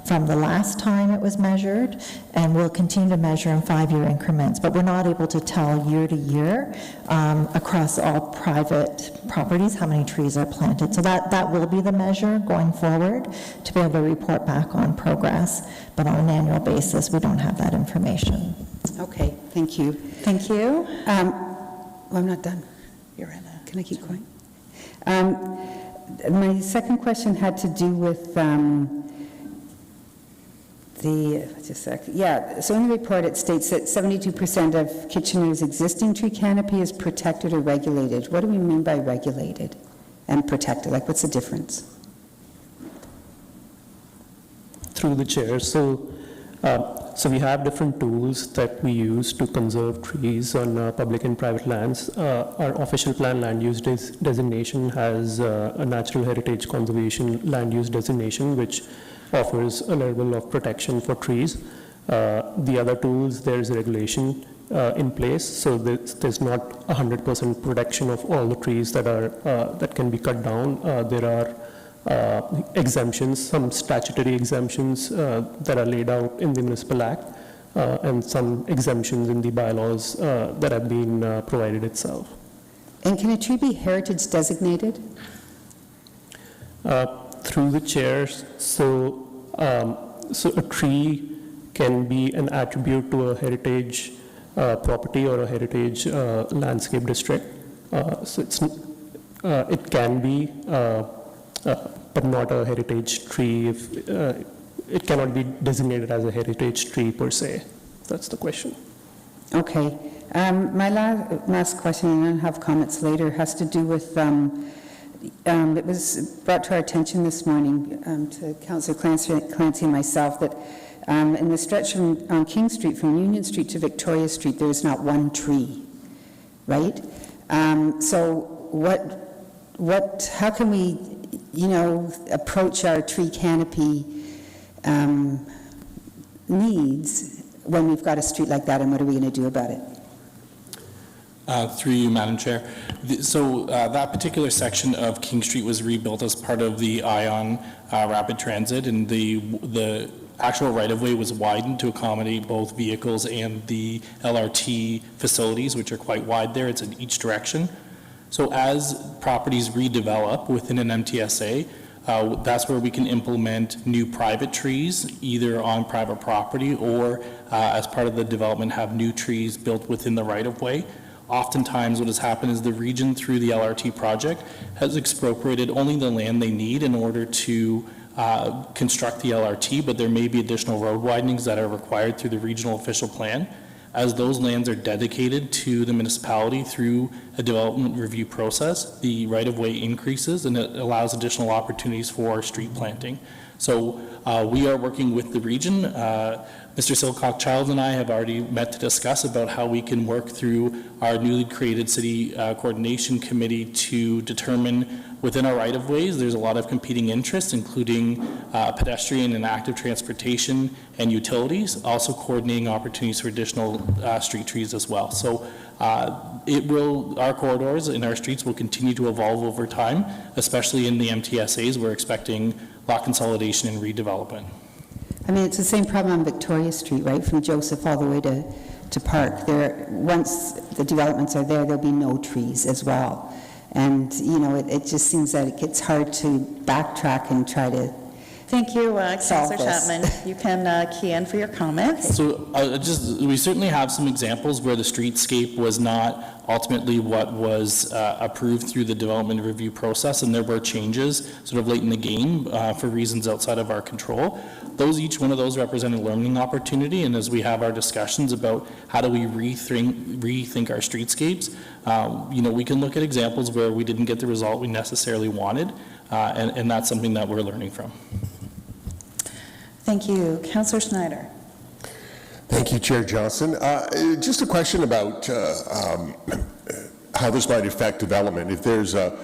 from the last time it was measured, and we'll continue to measure in 5-year increments, but we're not able to tell year to year across all private properties how many trees are planted. So that will be the measure going forward, to be able to report back on progress, but on an annual basis, we don't have that information. Okay, thank you. Thank you. Well, I'm not done. You're in a... Can I keep going? My second question had to do with just a sec. Yeah, so in the report it states that 72% of Kitchener's existing tree canopy is protected or regulated. What do we mean by regulated and protected? Like, what's the difference? Through the chair. So So we have different tools that we use to conserve trees on public and private lands. Our official plan land use designation has a natural heritage conservation land use designation, which offers a level of protection for trees. The other tools, there's a regulation in place, so there's not 100% protection of all the trees that can be cut down. There are exemptions, some statutory exemptions that are laid out in the Municipal Act, and some exemptions in the bylaws that have been provided itself. And can a tree be heritage designated? Through the chair, so a tree can be an attribute to a heritage property or a heritage landscape district. So it can be, but not a heritage tree. It cannot be designated as a heritage tree per se. That's the question. Okay. My last question, and I'll have comments later, has to do with, it was brought to our attention this morning to Councillor Clancy and myself that in the stretch on King Street, from Union Street to Victoria Street, there is not one tree, right? So how can we, approach our tree canopy needs when we've got a street like that, and what are we going to do about it? Through you, Madam Chair. So that particular section of King Street was rebuilt as part of the ION Rapid Transit, and the actual right-of-way was widened to accommodate both vehicles and the LRT facilities, which are quite wide there. It's in each direction. So as properties redevelop within an MTSA, that's where we can implement new private trees, either on private property or as part of the development have new trees built within the right-of-way. Oftentimes what has happened is the region through the LRT project has expropriated only the land they need in order to construct the LRT, but there may be additional road widenings that are required through the regional official plan. As those lands are dedicated to the municipality through a development review process, the right-of-way increases and it allows additional opportunities for street planting. So we are working with the region. Mr. Silcock-Childs and I have already met to discuss about how we can work through our newly created city coordination committee to determine within our right-of-ways, there's a lot of competing interests, including pedestrian and active transportation and utilities, also coordinating opportunities for additional street trees as well. So our corridors and our streets will continue to evolve over time, especially in the MTSAs. We're expecting lot consolidation and redevelopment. I mean, it's the same problem on Victoria Street, right, from Joseph all the way to Park. Once the developments are there, there'll be no trees as well. And, it just seems that it gets hard to backtrack and try to Thank you, Councillor this. Chapman. You can key in for your comments. So we certainly have some examples where the streetscape was not ultimately what was approved through the development review process, and there were changes sort of late in the game for reasons outside of our control. Each one of those represent a learning opportunity, and as we have our discussions about how do we rethink our streetscapes, we can look at examples where we didn't get the result we necessarily wanted, and that's something that we're learning from. Thank you. Councillor Schneider. Thank you, Chair Johnson. Just a question about how this might affect development. If there's a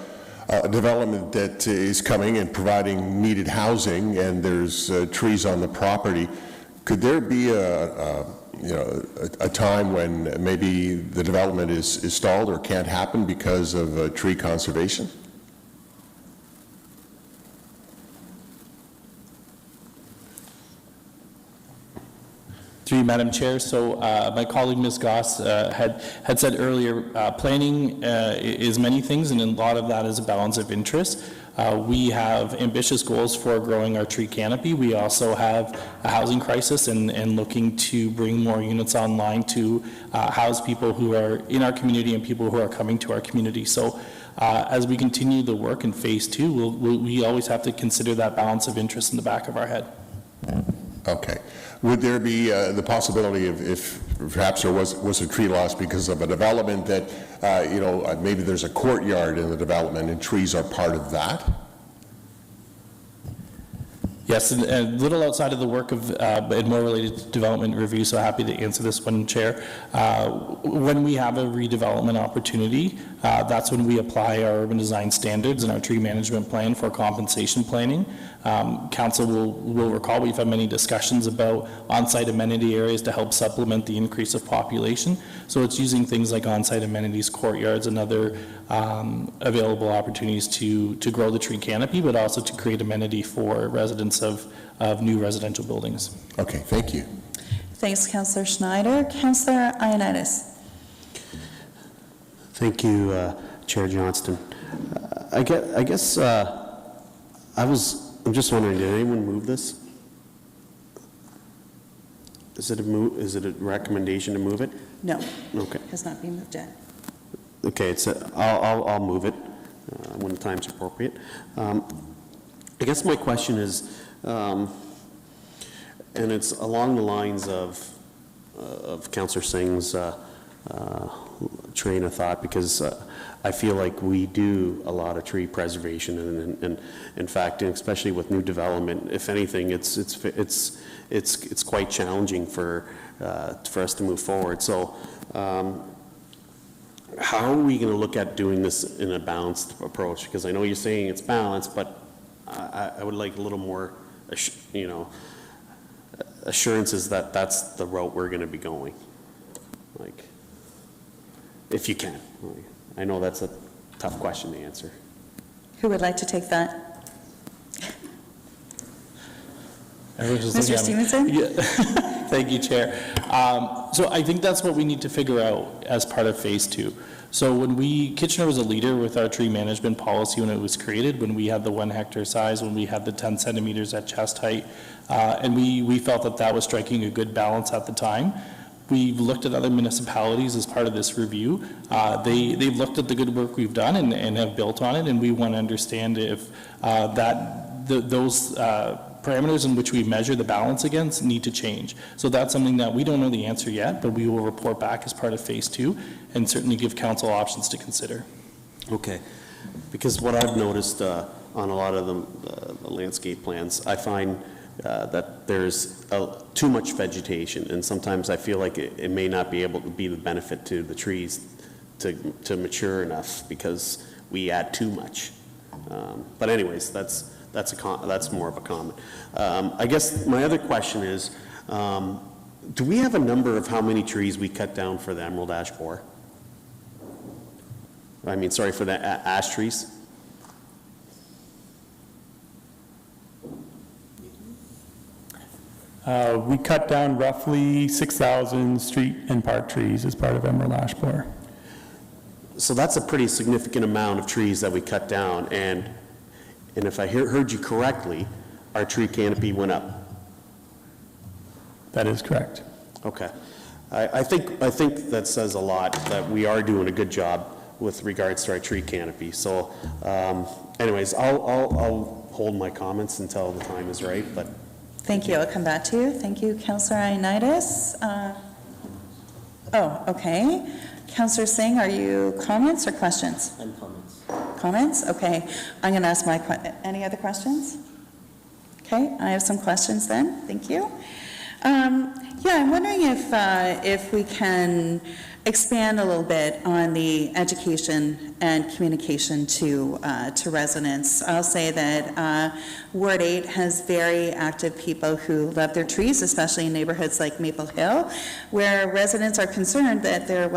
development that is coming and providing needed housing and there's trees on the property, could there be a time when maybe the development is stalled or can't happen because of tree conservation? Through you, Madam Chair. So my colleague Ms. Goss had said earlier, planning is many things, and a lot of that is a balance of interest. We have ambitious goals for growing our tree canopy. We also have a housing crisis and looking to bring more units online to house people who are in our community and people who are coming to our community. So as we continue the work in phase 2, we always have to consider that balance of interest in the back of our head. Okay. Would there be the possibility of, if perhaps there was a tree loss because of a development that, maybe there's a courtyard in the development and trees are part of that? Yes, and a little outside of the work of, and more related to development review, so happy to answer this one, Chair. When we have a redevelopment opportunity, that's when we apply our urban design standards and our tree management plan for compensation planning. Council will recall we've had many discussions about on-site amenity areas to help supplement the increase of population. So it's using things like on-site amenities, courtyards, and other available opportunities to grow the tree canopy, but also to create amenity for residents of new residential buildings. Okay, thank you. Thanks, Councillor Schneider. Councillor Ioannidis. Thank you, Chair Johnston. I'm just wondering, did anyone move this? Is it a recommendation to move it? No. Okay. Has not been moved yet. Okay, I'll move it when the time's appropriate. I guess my question is, and it's along the lines of Councillor Singh's train of thought, because I feel like we do a lot of tree preservation, and in fact, and especially with new development, if anything, it's quite challenging for us to move forward. So, how are we going to look at doing this in a balanced approach? Because I know you're saying it's balanced, but I would like a little more, assurances that that's the route we're going to be going. Like, if you can. I know that's a tough question to answer. Who would like to take that? Mr. Stevenson? Yeah. Thank you, Chair. So I think that's what we need to figure out as part of phase 2. So when Kitchener was a leader with our tree management policy when it was created, when we had the 1 hectare size, when we had the 10 centimeters at chest height, and we felt that was striking a good balance at the time. We've looked at other municipalities as part of this review. They've looked at the good work we've done and have built on it, and we want to understand if those parameters in which we measure the balance against need to change. So that's something that we don't know the answer yet, but we will report back as part of phase 2 and certainly give council options to consider. Okay, because what I've noticed on a lot of the landscape plans, I find that there's too much vegetation, and sometimes I feel like it may not be able to be the benefit to the trees to mature enough because we add too much. But anyways, that's more of a comment. I guess my other question is, do we have a number of how many trees we cut down for the emerald ash borer? I mean, sorry, for the ash trees? We cut down roughly 6,000 street and park trees as part of emerald ash borer. So that's a pretty significant amount of trees that we cut down, and if I heard you correctly, our tree canopy went up. That is correct. Okay. I think that says a lot, that we are doing a good job with regards to our tree canopy. So anyways, I'll hold my comments until the time is right, but. Thank you. I'll come back to you. Thank you, Councillor Ioannidis. Okay. Councillor Singh, are you comments or questions? And comments. Comments? Okay. I'm going to ask any other questions? Okay, I have some questions then. Thank you. Yeah, I'm wondering if we can expand a little bit on the education and communication to residents. I'll say that Ward 8 has very active people who love their trees, especially in neighborhoods like Maple Hill, where residents are concerned that it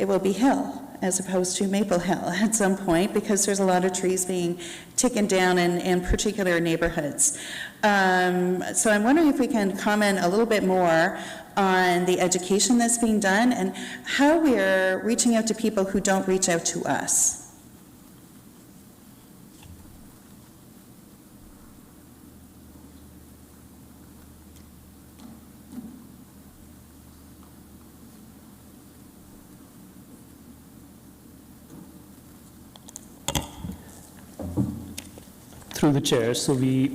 will be Hill as opposed to Maple Hill at some point, because there's a lot of trees being taken down in particular neighborhoods. So I'm wondering if we can comment a little bit more on the education that's being done and how we're reaching out to people who don't reach out to us. Through the chair, so we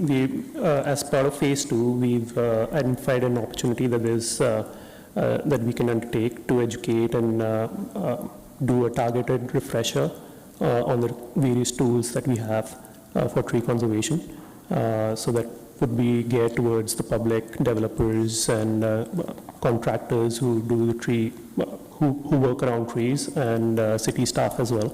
as part of phase 2, we've identified an opportunity that is that we can undertake to educate and do a targeted refresher on the various tools that we have for tree conservation. So that would be geared towards the public, developers, and contractors who do the tree, who work around trees, and city staff as well.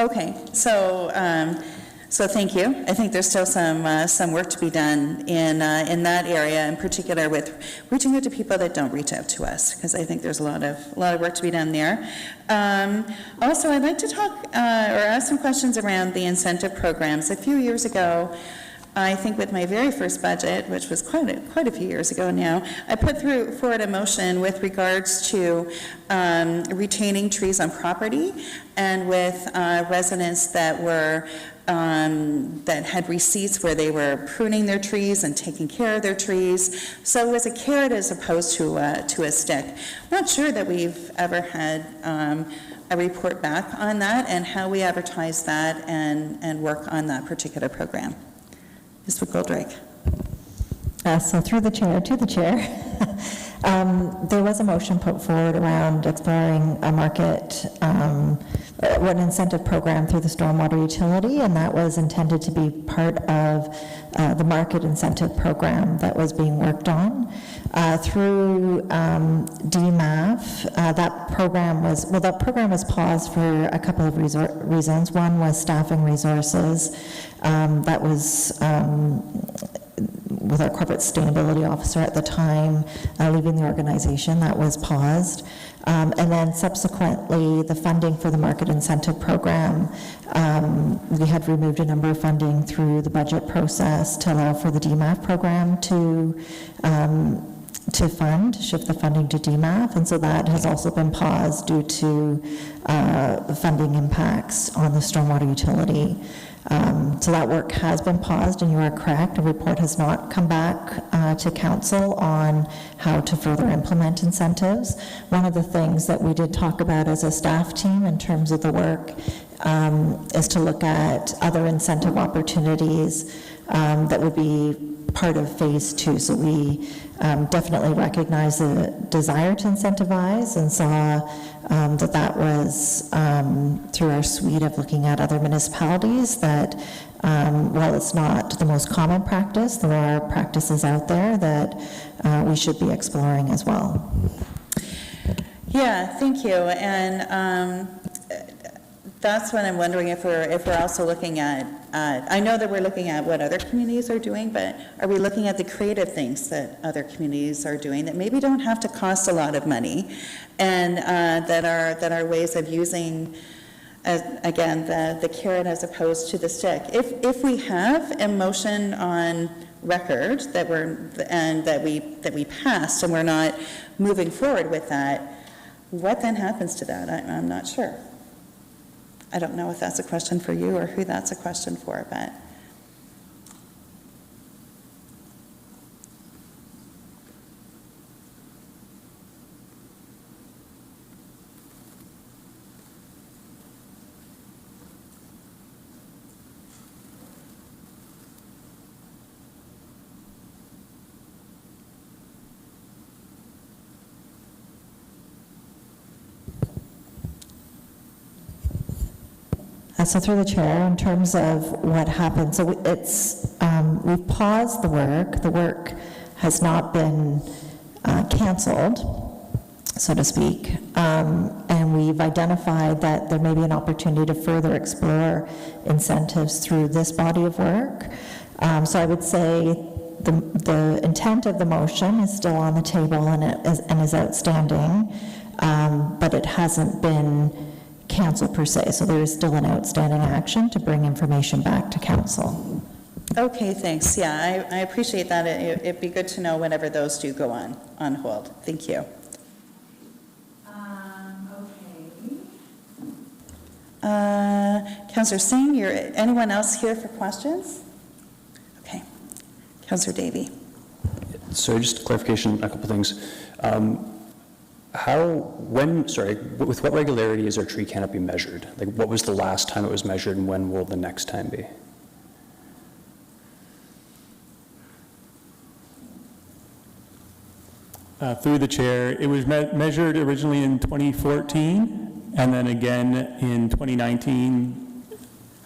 Okay, so thank you. I think there's still some work to be done in that area, in particular with reaching out to people that don't reach out to us, because I think there's a lot of work to be done there. Also, I'd like to talk or ask some questions around the incentive programs. A few years ago, I think with my very first budget, which was quite a few years ago now, I put forward a motion with regards to retaining trees on property, and with residents that were that had receipts where they were pruning their trees and taking care of their trees. So it was a carrot as opposed to a stick. I'm not sure that we've ever had a report back on that and how we advertise that and work on that particular program. Mr. Goldrake. So through the chair, to the chair, there was a motion put forward around exploring a market, an incentive program through the stormwater utility, and that was intended to be part of the market incentive program that was being worked on. Through DMAF, that program was paused for a couple of reasons. One was staffing resources. That was with our corporate sustainability officer at the time leaving the organization, that was paused. And then subsequently, the funding for the market incentive program, we had removed a number of funding through the budget process to allow for the DMAF program to shift the funding to DMAF, and so that has also been paused due to funding impacts on the stormwater utility. So that work has been paused, and you are correct, a report has not come back to council on how to further implement incentives. One of the things that we did talk about as a staff team in terms of the work is to look at other incentive opportunities that would be part of phase 2. So we definitely recognize the desire to incentivize and saw that was through our suite of looking at other municipalities that while it's not the most common practice, there are practices out there that we should be exploring as well. Yeah, thank you. And that's what I'm wondering if we're also looking at, I know that we're looking at what other communities are doing, but are we looking at the creative things that other communities are doing that maybe don't have to cost a lot of money, and that are ways of using, again, the carrot as opposed to the stick? If we have a motion on record that we passed and we're not moving forward with that, what then happens to that? I'm not sure. I don't know if that's a question for you or who that's a question for, but. So through the chair, in terms of what happened, so we've paused the work. The work has not been canceled, so to speak, and we've identified that there may be an opportunity to further explore incentives through this body of work. So I would say the intent of the motion is still on the table and is outstanding, but it hasn't been council per se, so there is still an outstanding action to bring information back to council. Okay, thanks. Yeah, I appreciate that. It'd be good to know whenever those do go on hold. Thank you. Okay. Councillor Singh, anyone else here for questions? Okay. Councillor Davey. So just clarification, a couple things. With what regularity is our tree canopy measured? Like, what was the last time it was measured, and when will the next time be? Through the chair, it was measured originally in 2014, and then again in 2019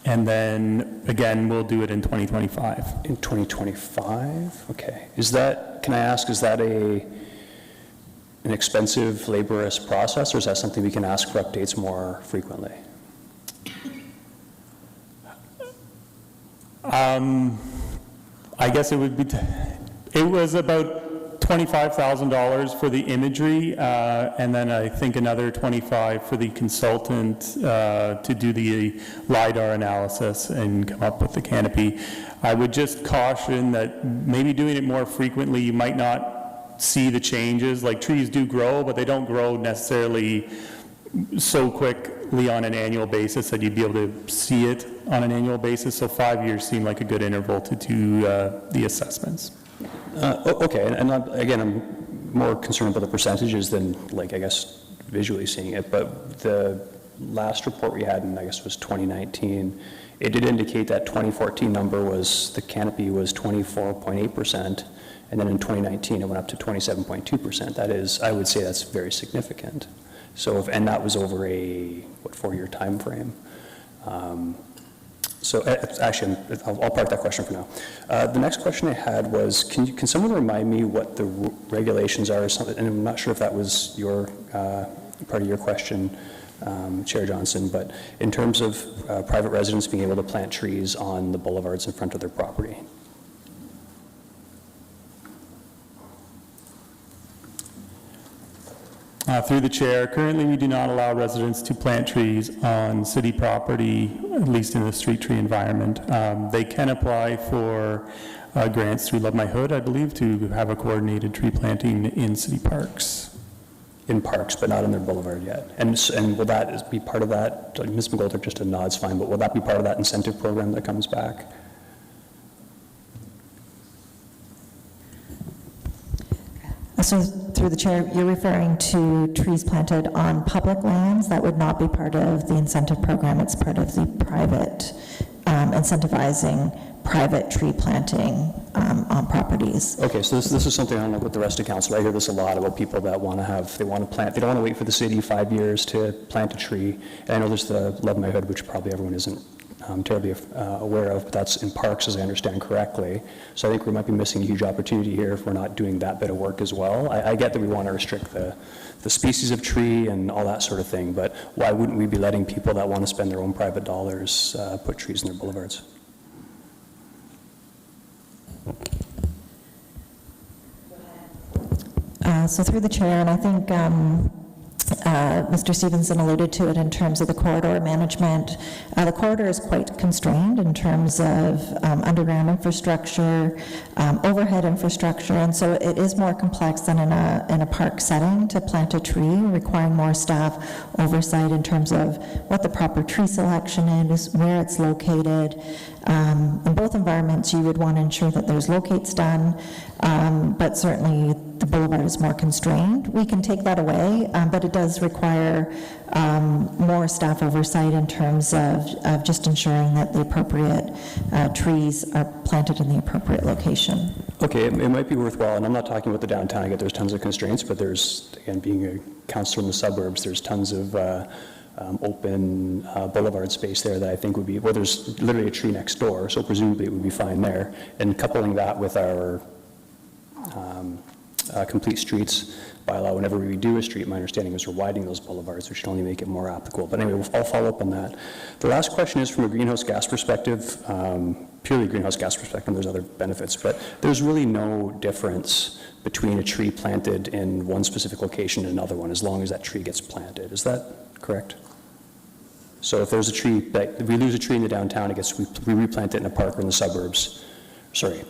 And then, again, we'll do it in 2025. In 2025? Okay. Can I ask, is that an expensive, laborious process, or is that something we can ask for updates more frequently? I guess it would be, it was about $25,000 for the imagery, and then I think another 25 for the consultant to do the LiDAR analysis and come up with the canopy. I would just caution that maybe doing it more frequently, you might not see the changes. Like, trees do grow, but they don't grow necessarily so quickly on an annual basis that you'd be able to see it on an annual basis. So 5 years seemed like a good interval to do the assessments. Okay, and again, I'm more concerned about the percentages than, like, I guess, visually seeing it, but the last report we had, and I guess was 2019, it did indicate that 2014 number was, the canopy was 24.8%, and then in 2019 it went up to 27.2%. That is, I would say that's very significant. So, and that was over a, 4-year time frame. So actually, I'll park that question for now. The next question I had was, can someone remind me what the regulations are? And I'm not sure if that was your part of your question, Chair Johnson, but in terms of private residents being able to plant trees on the boulevards in front of their property. Through the chair, currently we do not allow residents to plant trees on city property, at least in the street tree environment. They can apply for grants through Love My Hood, I believe, to have a coordinated tree planting in city parks. In parks, but not on their boulevard yet. And will that be part of that? Ms. McGoldrick, just a nod's fine, but will that be part of that incentive program that comes back? So through the chair, you're referring to trees planted on public lands. That would not be part of the incentive program. It's part of the private, incentivizing private tree planting on properties. Okay, so this is something I don't know with the rest of council. I hear this a lot about people that want to plant, they don't want to wait for the city 5 years to plant a tree. And I know there's the Love My Hood, which probably everyone isn't terribly aware of, but that's in parks, as I understand correctly. So I think we might be missing a huge opportunity here if we're not doing that bit of work as well. I get that we want to restrict the species of tree and all that sort of thing, but why wouldn't we be letting people that want to spend their own private dollars put trees in their boulevards? So through the chair, and I think Mr. Stevenson alluded to it in terms of the corridor management. The corridor is quite constrained in terms of underground infrastructure, overhead infrastructure, and so it is more complex than in a park setting to plant a tree, requiring more staff oversight in terms of what the proper tree selection is, where it's located. In both environments, you would want to ensure that there's locates done, but certainly the boulevard is more constrained. We can take that away, but it does require more staff oversight in terms of just ensuring that the appropriate trees are planted in the appropriate location. Okay, it might be worthwhile, and I'm not talking about the downtown, I get there's tons of constraints, but there's, again, being a councillor in the suburbs, there's tons of open boulevard space there that I think would be, well, there's literally a tree next door, so presumably it would be fine there. And coupling that with our complete streets bylaw, whenever we do a street, my understanding is we're widening those boulevards, which should only make it more applicable. But anyway, I'll follow up on that. The last question is from a greenhouse gas perspective, purely greenhouse gas perspective, there's other benefits, but there's really no difference between a tree planted in one specific location and another one, as long as that tree gets planted. Is that correct? So if there's a tree, if we lose a tree in the downtown, we replant it in a park or in the suburbs. Sorry.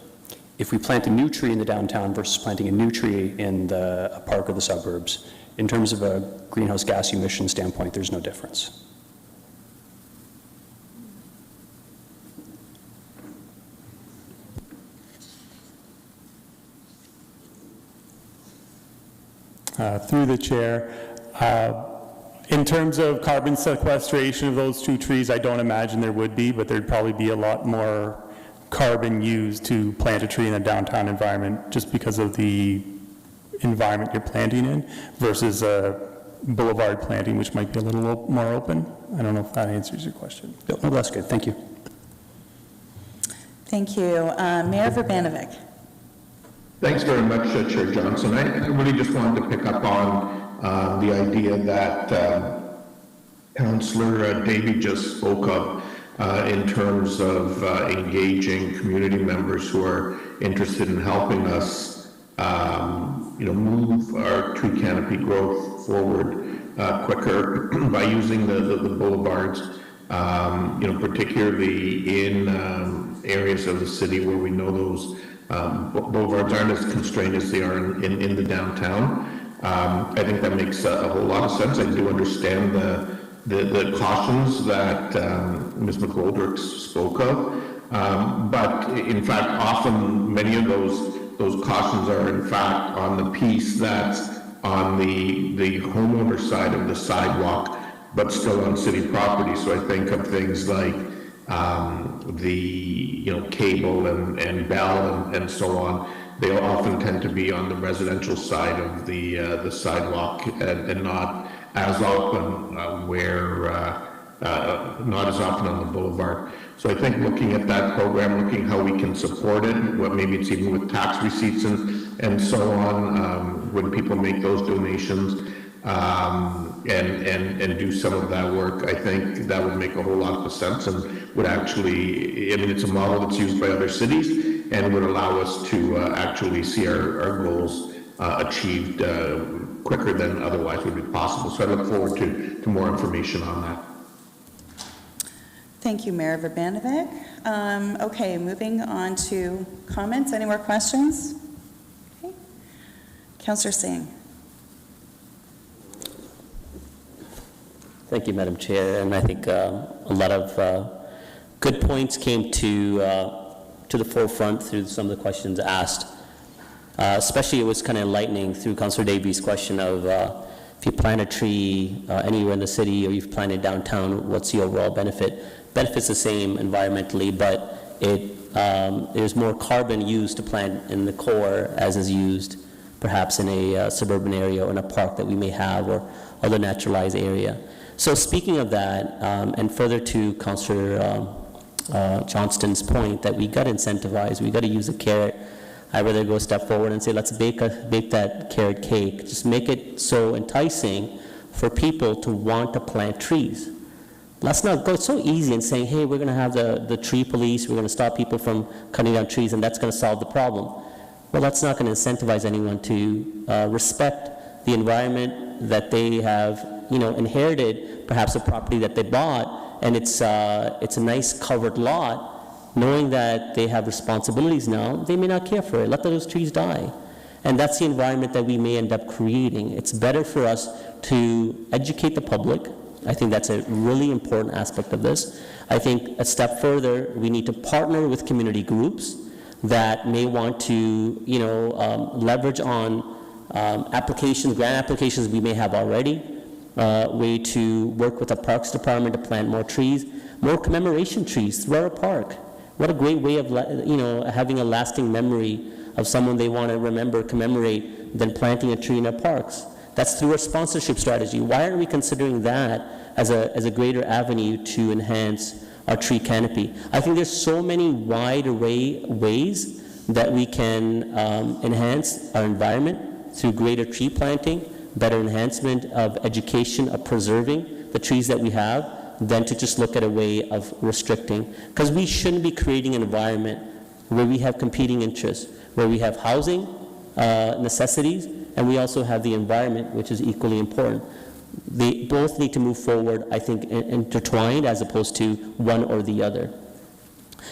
If we plant a new tree in the downtown versus planting a new tree in a park or the suburbs, in terms of a greenhouse gas emission standpoint, there's no difference. Through the chair, in terms of carbon sequestration of those two trees, I don't imagine there would be, but there'd probably be a lot more carbon used to plant a tree in a downtown environment just because of the environment you're planting in versus a boulevard planting, which might be a little more open. I don't know if that answers your question. No, that's good. Thank you. Thank you. Mayor Verbanovic. Thanks very much, Chair Johnson. I really just wanted to pick up on the idea that Councillor Davey just spoke of in terms of engaging community members who are interested in helping us, move our tree canopy growth forward quicker by using the boulevards, particularly in areas of the city where we know those boulevards aren't as constrained as they are in the downtown. I think that makes a whole lot of sense. I do understand the cautions that Ms. McGoldrick spoke of, but in fact, often many of those cautions are in fact on the piece that's on the homeowner side of the sidewalk, but still on city property. So I think of things like the cable and bell and so on. They often tend to be on the residential side of the sidewalk and not as often not as often on the boulevard. So I think looking at that program, looking how we can support it, what maybe it's even with tax receipts and so on, when people make those donations, and do some of that work, I think that would make a whole lot of sense and would actually, it's a model that's used by other cities and would allow us to actually see our goals achieved quicker than otherwise would be possible. So I look forward to more information on that. Thank you, Mayor Verbanovic. Okay, moving on to comments. Any more questions? Okay. Councillor Singh. Thank you, Madam Chair, and I think a lot of good points came to the forefront through some of the questions asked. Especially it was kind of enlightening through Councillor Davies' question of if you plant a tree anywhere in the city or you've planted downtown, what's the overall benefit? Benefit's the same environmentally, but there's more carbon used to plant in the core as is used perhaps in a suburban area or in a park that we may have or other naturalized area. So speaking of that, and further to Councillor Johnston's point that we got to incentivize, we got to use a carrot. I'd rather go a step forward and say, let's bake that carrot cake. Just make it so enticing for people to want to plant trees. Let's not go, it's so easy in saying, hey, we're going to have the tree police, we're going to stop people from cutting down trees, and that's going to solve the problem. Well, that's not going to incentivize anyone to respect the environment that they have, inherited, perhaps a property that they bought, and it's a nice covered lot. Knowing that they have responsibilities now, they may not care for it. Let those trees die. And that's the environment that we may end up creating. It's better for us to educate the public. I think that's a really important aspect of this. I think a step further, we need to partner with community groups that may want to, leverage on applications, grant applications we may have already, way to work with the Parks Department to plant more trees, more commemoration trees throughout our park. What a great way of, having a lasting memory of someone they want to remember, commemorate, than planting a tree in our parks. That's through our sponsorship strategy. Why aren't we considering that as a greater avenue to enhance our tree canopy? I think there's so many wide array ways that we can enhance our environment through greater tree planting, better enhancement of education, of preserving the trees that we have, than to just look at a way of restricting. Because we shouldn't be creating an environment where we have competing interests, where we have housing necessities, and we also have the environment, which is equally important. They both need to move forward, I think, intertwined as opposed to one or the other.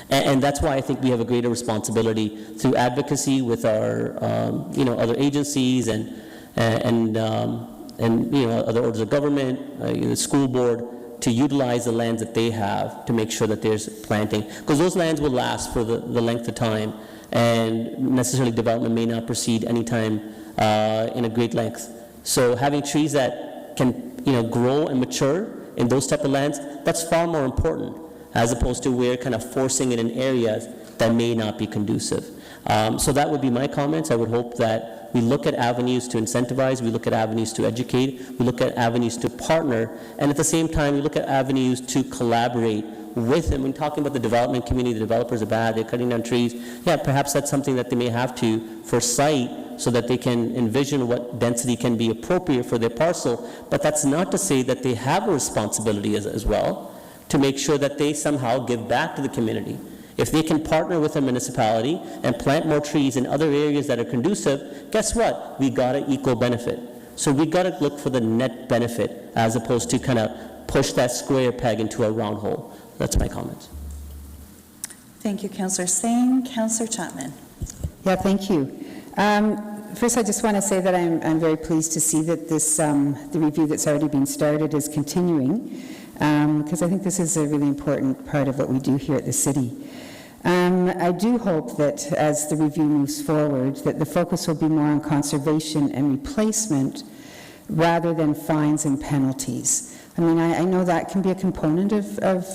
And that's why I think we have a greater responsibility through advocacy with our, other agencies and other orders of government, the school board, to utilize the lands that they have to make sure that there's planting. Because those lands will last for the length of time, and necessarily development may not proceed anytime in a great length. So having trees that can grow and mature in those type of lands, that's far more important, as opposed to we're kind of forcing it in areas that may not be conducive. So that would be my comments. I would hope that we look at avenues to incentivize, we look at avenues to educate, we look at avenues to partner, and at the same time, we look at avenues to collaborate with them. When talking about the development community, the developers are bad, they're cutting down trees, yeah, perhaps that's something that they may have to for site so that they can envision what density can be appropriate for their parcel, but that's not to say that they have a responsibility as well to make sure that they somehow give back to the community. If they can partner with a municipality and plant more trees in other areas that are conducive, guess what? We got an equal benefit. So we got to look for the net benefit as opposed to kind of push that square peg into a round hole. That's my comments. Thank you, Councillor Singh. Councillor Chapman. Yeah, thank you. First, I just want to say that I'm very pleased to see that this, the review that's already been started is continuing, because I think this is a really important part of what we do here at the city. I do hope that as the review moves forward, that the focus will be more on conservation and replacement rather than fines and penalties. I mean, I know that can be a component of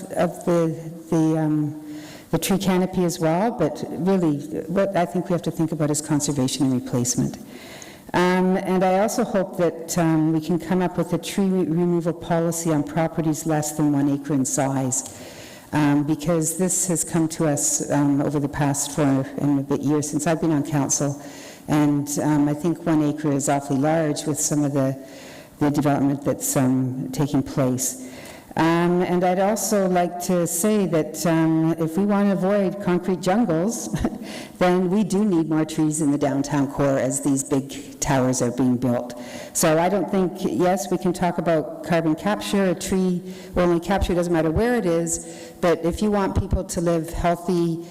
the tree canopy as well, but really what I think we have to think about is conservation and replacement. And I also hope that we can come up with a tree removal policy on properties less than 1 acre in size, because this has come to us over the past 4 and a bit years since I've been on council, and I think 1 acre is awfully large with some of the development that's taking place. And I'd also like to say that if we want to avoid concrete jungles, then we do need more trees in the downtown core as these big towers are being built. So I don't think, yes, we can talk about carbon capture. A tree will only capture, doesn't matter where it is, but if you want people to live healthy,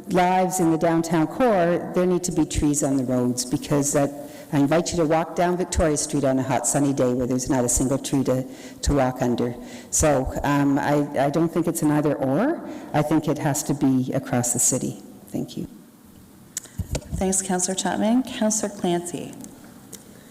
lives in the downtown core, there need to be trees on the roads, because I invite you to walk down Victoria Street on a hot sunny day where there's not a single tree to walk under. So I don't think it's an either or. I think it has to be across the city. Thank you. Thanks, Councillor Chapman. Councillor Clancy.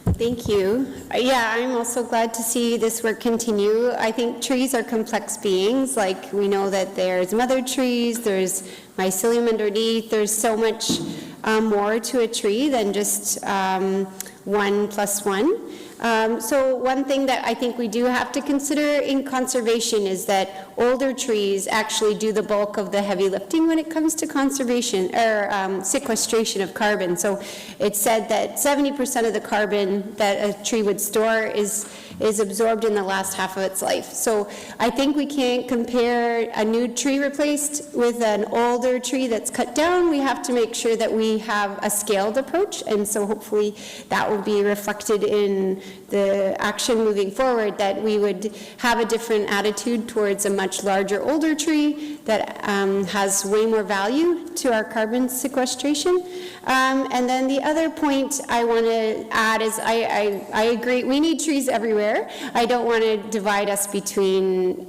Thank you. Yeah, I'm also glad to see this work continue. I think trees are complex beings. Like, we know that there's mother trees, there's mycelium underneath, there's so much more to a tree than just 1 plus 1. So one thing that I think we do have to consider in conservation is that older trees actually do the bulk of the heavy lifting when it comes to conservation or sequestration of carbon. So it's said that 70% of the carbon that a tree would store is absorbed in the last half of its life. So I think we can't compare a new tree replaced with an older tree that's cut down. We have to make sure that we have a scaled approach, and so hopefully that will be reflected in the action moving forward, that we would have a different attitude towards a much larger, older tree that has way more value to our carbon sequestration. And then the other point I want to add is I agree, we need trees everywhere. I don't want to divide us between,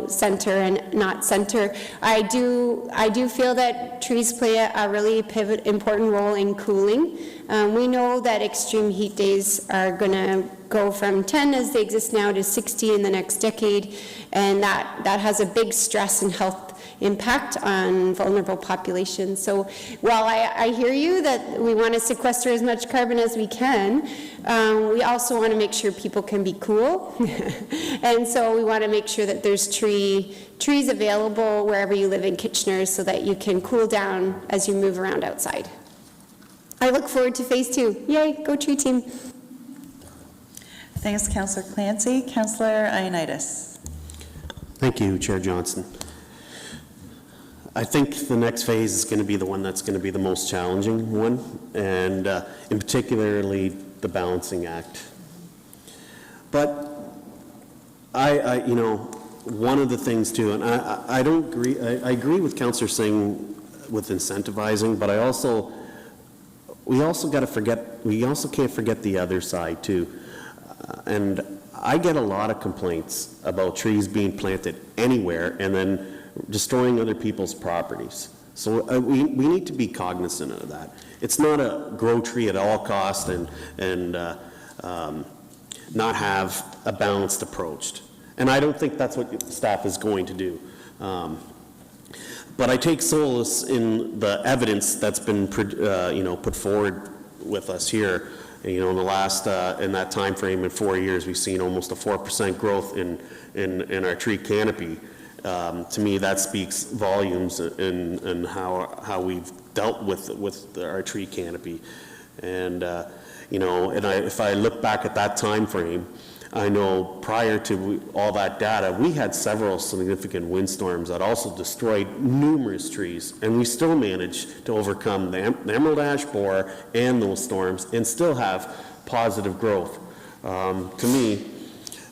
center and not center. I do feel that trees play a really important role in cooling. We know that extreme heat days are going to go from 10 as they exist now to 60 in the next decade, and that has a big stress and health impact on vulnerable populations. So while I hear you that we want to sequester as much carbon as we can, we also want to make sure people can be cool. And so we want to make sure that there's trees available wherever you live in Kitchener so that you can cool down as you move around outside. I look forward to phase 2. Yay, go tree team. Thanks, Councillor Clancy. Councillor Ioannidis. Thank you, Chair Johnson. I think the next phase is going to be the one that's going to be the most challenging one, and in particularly the balancing act. But one of the things too, and I don't agree. I agree with Councillor Singh with incentivizing, but we also can't forget the other side too. And I get a lot of complaints about trees being planted anywhere and then destroying other people's properties. So we need to be cognizant of that. It's not a grow tree at all costs and not have a balanced approach. And I don't think that's what staff is going to do. But I take solace in the evidence that's been put forward with us here. You know, in the last, in that time frame in 4 years, we've seen almost a 4% growth in our tree canopy. To me, that speaks volumes in how we've dealt with our tree canopy. And, you know, and if I look back at that time frame, I know prior to all that data, we had several significant windstorms that also destroyed numerous trees, and we still managed to overcome the emerald ash borer and those storms and still have positive growth. To me,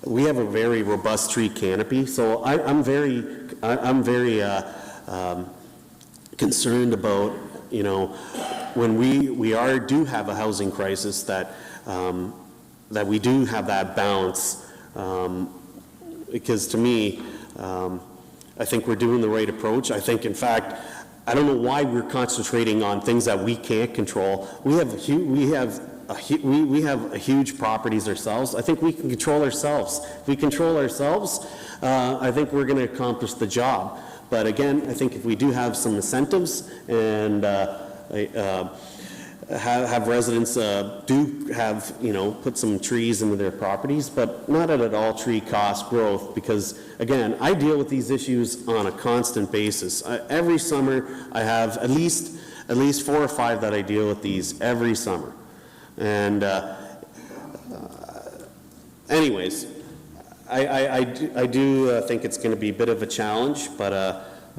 we have a very robust tree canopy, so I'm very concerned about, you know, when we do have a housing crisis, that we do have that balance, because to me, I think we're doing the right approach. I think, in fact, I don't know why we're concentrating on things that we can't control. We have huge properties ourselves. I think we can control ourselves. If we control ourselves, I think we're going to accomplish the job. But again, I think if we do have some incentives and have residents put some trees into their properties, but not at all tree cost growth, because again, I deal with these issues on a constant basis. Every summer I have at least 4 or 5 that I deal with these every summer. And anyways, I do think it's going to be a bit of a challenge, but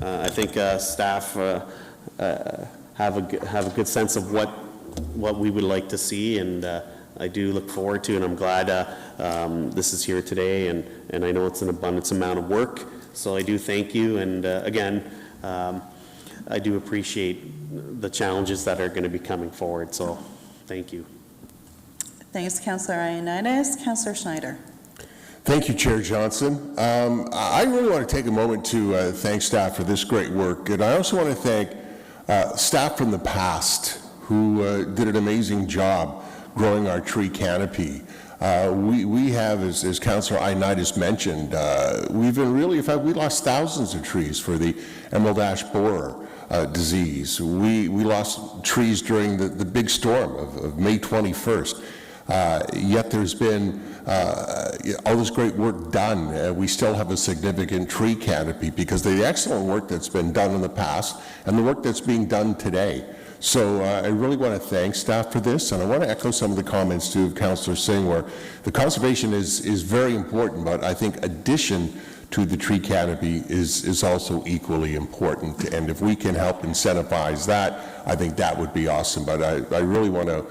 I think staff have a good sense of what we would like to see, and I do look forward to, and I'm glad this is here today, and I know it's an abundance amount of work, so I do thank you, and again, I do appreciate the challenges that are going to be coming forward, so thank you. Thanks, Councillor Ioannidis. Councillor Schneider. Thank you, Chair Johnson. I really want to take a moment to thank staff for this great work, and I also want to thank staff from the past who did an amazing job growing our tree canopy. We have, as Councillor Ioannidis mentioned, we've been really, in fact, we lost thousands of trees for the emerald ash borer disease. We lost trees during the big storm of May 21st. Yet there's been all this great work done. We still have a significant tree canopy because of the excellent work that's been done in the past and the work that's being done today. So I really want to thank staff for this, and I want to echo some of the comments too of Councillor Singh, where the conservation is very important, but I think addition to the tree canopy is also equally important. And if we can help incentivize that, I think that would be awesome. But I really want to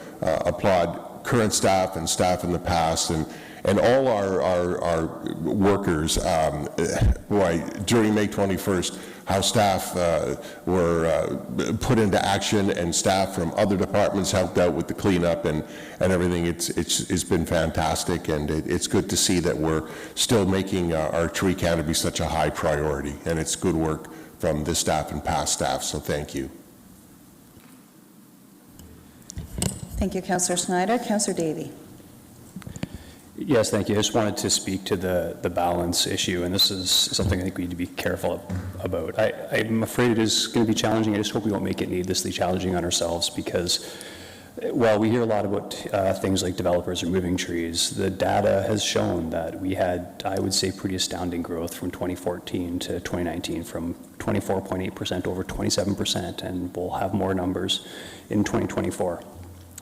applaud current staff and staff in the past, and all our workers, during May 21st, how staff were put into action, and staff from other departments helped out with the cleanup and everything. It's been fantastic, and it's good to see that we're still making our tree canopy such a high priority, and it's good work from this staff and past staff, so thank you. Thank you, Councillor Schneider. Councillor Davey. Yes, thank you. I just wanted to speak to the balance issue, and this is something I think we need to be careful about. I'm afraid it is going to be challenging. I just hope we won't make it needlessly challenging on ourselves, because while we hear a lot about things like developers removing trees, the data has shown that we had, I would say, pretty astounding growth from 2014 to 2019, from 24.8% over 27%, and we'll have more numbers in 2024.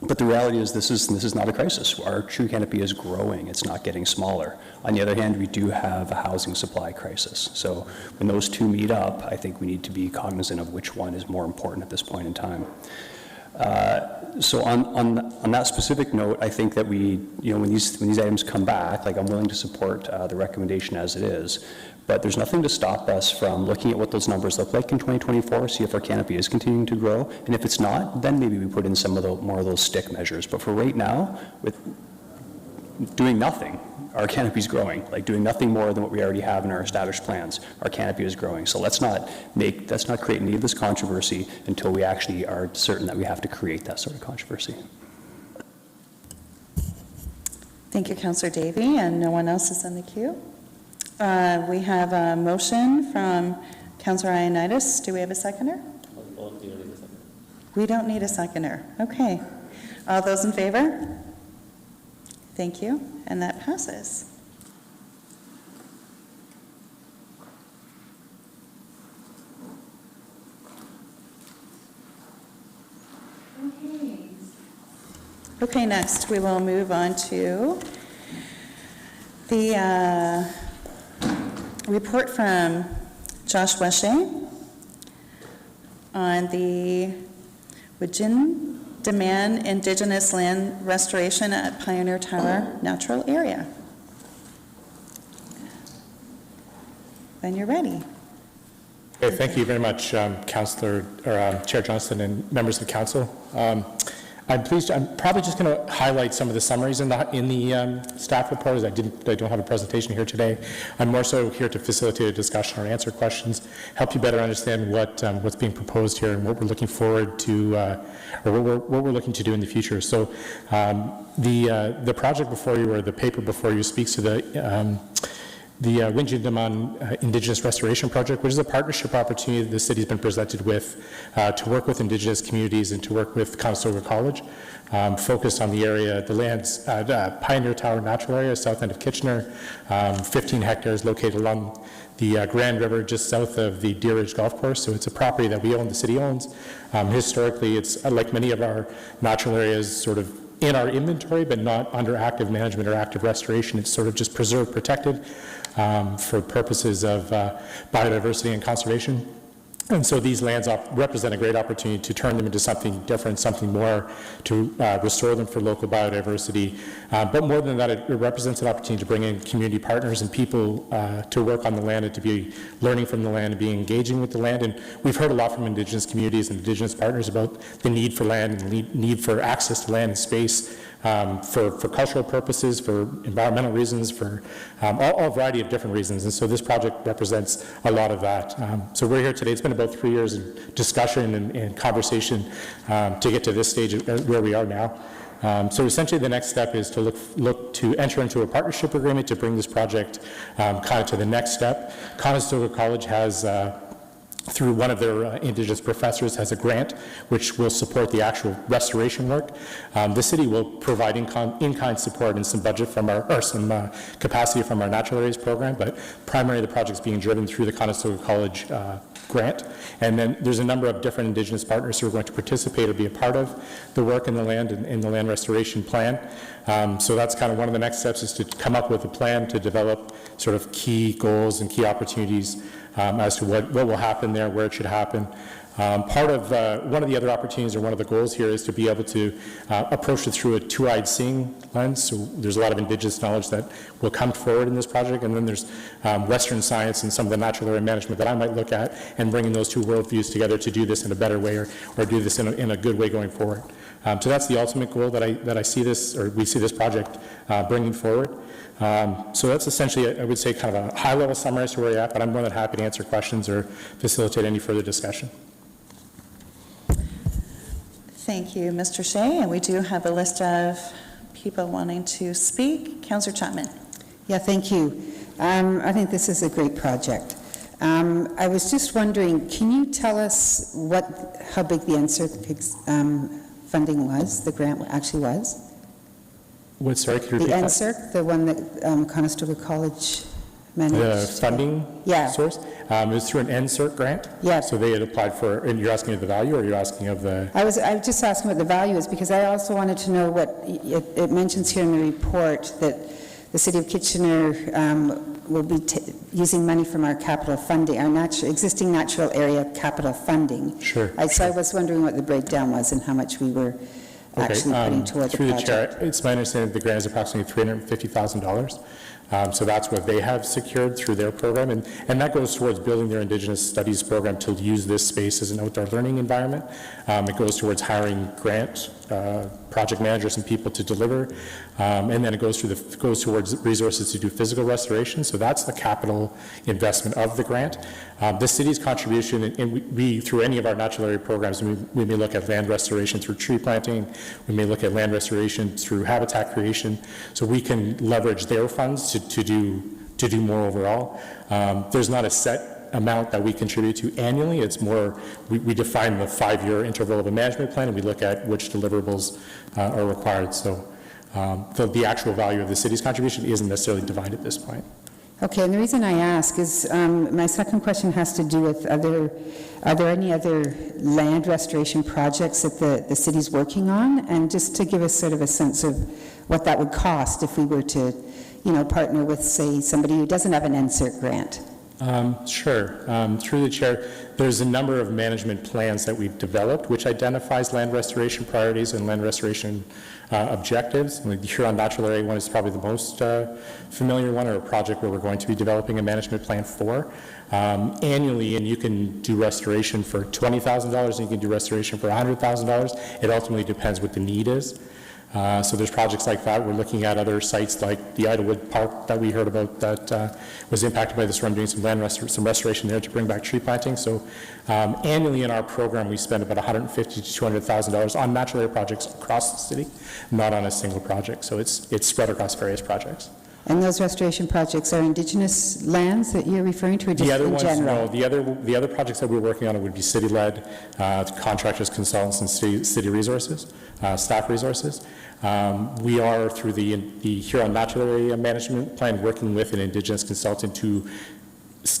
But the reality is this is not a crisis. Our tree canopy is growing. It's not getting smaller. On the other hand, we do have a housing supply crisis. So when those two meet up, I think we need to be cognizant of which one is more important at this point in time. So on that specific note, I think that when these items come back, like, I'm willing to support the recommendation as it is, but there's nothing to stop us from looking at what those numbers look like in 2024, see if our canopy is continuing to grow, and if it's not, then maybe we put in some of the more of those stick measures. But for right now, with doing nothing, our canopy is growing. Like, doing nothing more than what we already have in our established plans, our canopy is growing. So let's not create needless controversy until we actually are certain that we have to create that sort of controversy. Thank you, Councillor Davey, and no one else is in the queue. We have a motion from Councillor Ioannidis. Do we have a seconder? We don't need a seconder. Okay. All those in favor? Thank you, and that passes. Okay, next we will move on to the report from Josh Weshay on the Wajin Demand Indigenous Land Restoration at Pioneer Tower Natural Area. When you're ready. Okay, thank you very much, Councillor, or Chair Johnson and members of the council. I'm probably just going to highlight some of the summaries in the staff report, as I don't have a presentation here today. I'm more so here to facilitate a discussion or answer questions, help you better understand what's being proposed here and what we're looking forward to, or what we're looking to do in the future. So the project before you, or the paper before you, speaks to the Wajin Indigenous Restoration Project, which is a partnership opportunity that the city's been presented with to work with Indigenous communities and to work with Conestoga College, focused on the area, the lands, Pioneer Tower Natural Area, south end of Kitchener, 15 hectares located along the Grand River just south of the Deer Ridge Golf Course. So it's a property that we own, the city owns. Historically, it's like many of our natural areas, sort of in our inventory, but not under active management or active restoration. It's sort of just preserved, protected for purposes of biodiversity and conservation. And so these lands represent a great opportunity to turn them into something different, something more, to restore them for local biodiversity. But more than that, it represents an opportunity to bring in community partners and people to work on the land and to be learning from the land and be engaging with the land. And we've heard a lot from Indigenous communities and Indigenous partners about the need for land and the need for access to land and space for cultural purposes, for environmental reasons, for all variety of different reasons. And so this project represents a lot of that. So we're here today. It's been about 3 years of discussion and conversation to get to this stage where we are now. So essentially the next step is to look to enter into a partnership agreement to bring this project kind of to the next step. Conestoga College has through one of their Indigenous professors, has a grant which will support the actual restoration work. The city will provide in-kind support and some budget from some capacity from our natural areas program, but primarily the project is being driven through the Conestoga College grant. And then there's a number of different Indigenous partners who are going to participate or be a part of the work in the land and in the land restoration plan. So that's kind of one of the next steps, is to come up with a plan to develop sort of key goals and key opportunities as to what will happen there, where it should happen. Part of one of the other opportunities, or one of the goals here, is to be able to approach it through a two-eyed seeing lens. So there's a lot of Indigenous knowledge that will come forward in this project, and then there's Western science and some of the natural area management that I might look at, and bringing those two worldviews together to do this in a better way, or do this in a good way going forward. So that's the ultimate goal that I see this, or we see this project bringing forward. So that's essentially, I would say, kind of a high-level summary as to where we're at, but I'm more than happy to answer questions or facilitate any further discussion. Thank you, Mr. Shea, and we do have a list of people wanting to speak. Councillor Chapman. Yeah, thank you. I think this is a great project. I was just wondering, can you tell us how big the NSERC funding was, the grant actually was? What, sorry, could you repeat The that? NSERC, the one that Conestoga College managed? The funding source? It was through an NSERC grant? Yeah. So they had applied for, and you're asking of the value, or you're asking of the? I was just asking what the value is, because I also wanted to know what, it mentions here in the report that the City of Kitchener will be using money from our capital funding, our existing natural area capital funding. Sure. So I was wondering what the breakdown was and how much we were actually putting toward the project. Through the chair, it's my understanding that the grant is approximately $350,000. So that's what they have secured through their program, and that goes towards building their Indigenous Studies program to use this space as an outdoor learning environment. It goes towards hiring grant project managers and people to deliver, and then it goes towards resources to do physical restoration. So that's the capital investment of the grant. The city's contribution, and we through any of our natural area programs, we may look at land restoration through tree planting, we may look at land restoration through habitat creation, so we can leverage their funds to do more overall. There's not a set amount that we contribute to annually. It's more, we define the 5-year interval of a management plan, and we look at which deliverables are required. So the actual value of the city's contribution isn't necessarily defined at this point. Okay, and the reason I ask is, my second question has to do with are there any other land restoration projects that the city's working on? And just to give us sort of a sense of what that would cost if we were to, partner with, say, somebody who doesn't have an NSERC grant. Sure. Through the chair, there's a number of management plans that we've developed which identifies land restoration priorities and land restoration objectives. The Huron Natural Area one is probably the most familiar one, or a project where we're going to be developing a management plan for. Annually, and you can do restoration for $20,000 and you can do restoration for $100,000. It ultimately depends what the need is. So there's projects like that. We're looking at other sites like the Idlewood Park that we heard about that was impacted by the storm, doing some some restoration there to bring back tree planting. So annually in our program, we spend about $150,000 to $200,000 on natural area projects across the city, not on a single project. So it's spread across various projects. And those restoration projects are Indigenous lands that you're referring to, or just in general? No, the other projects that we're working on would be city-led, contractors, consultants, and city resources, staff resources. We are, through the Huron Natural Area Management Plan, working with an Indigenous consultant to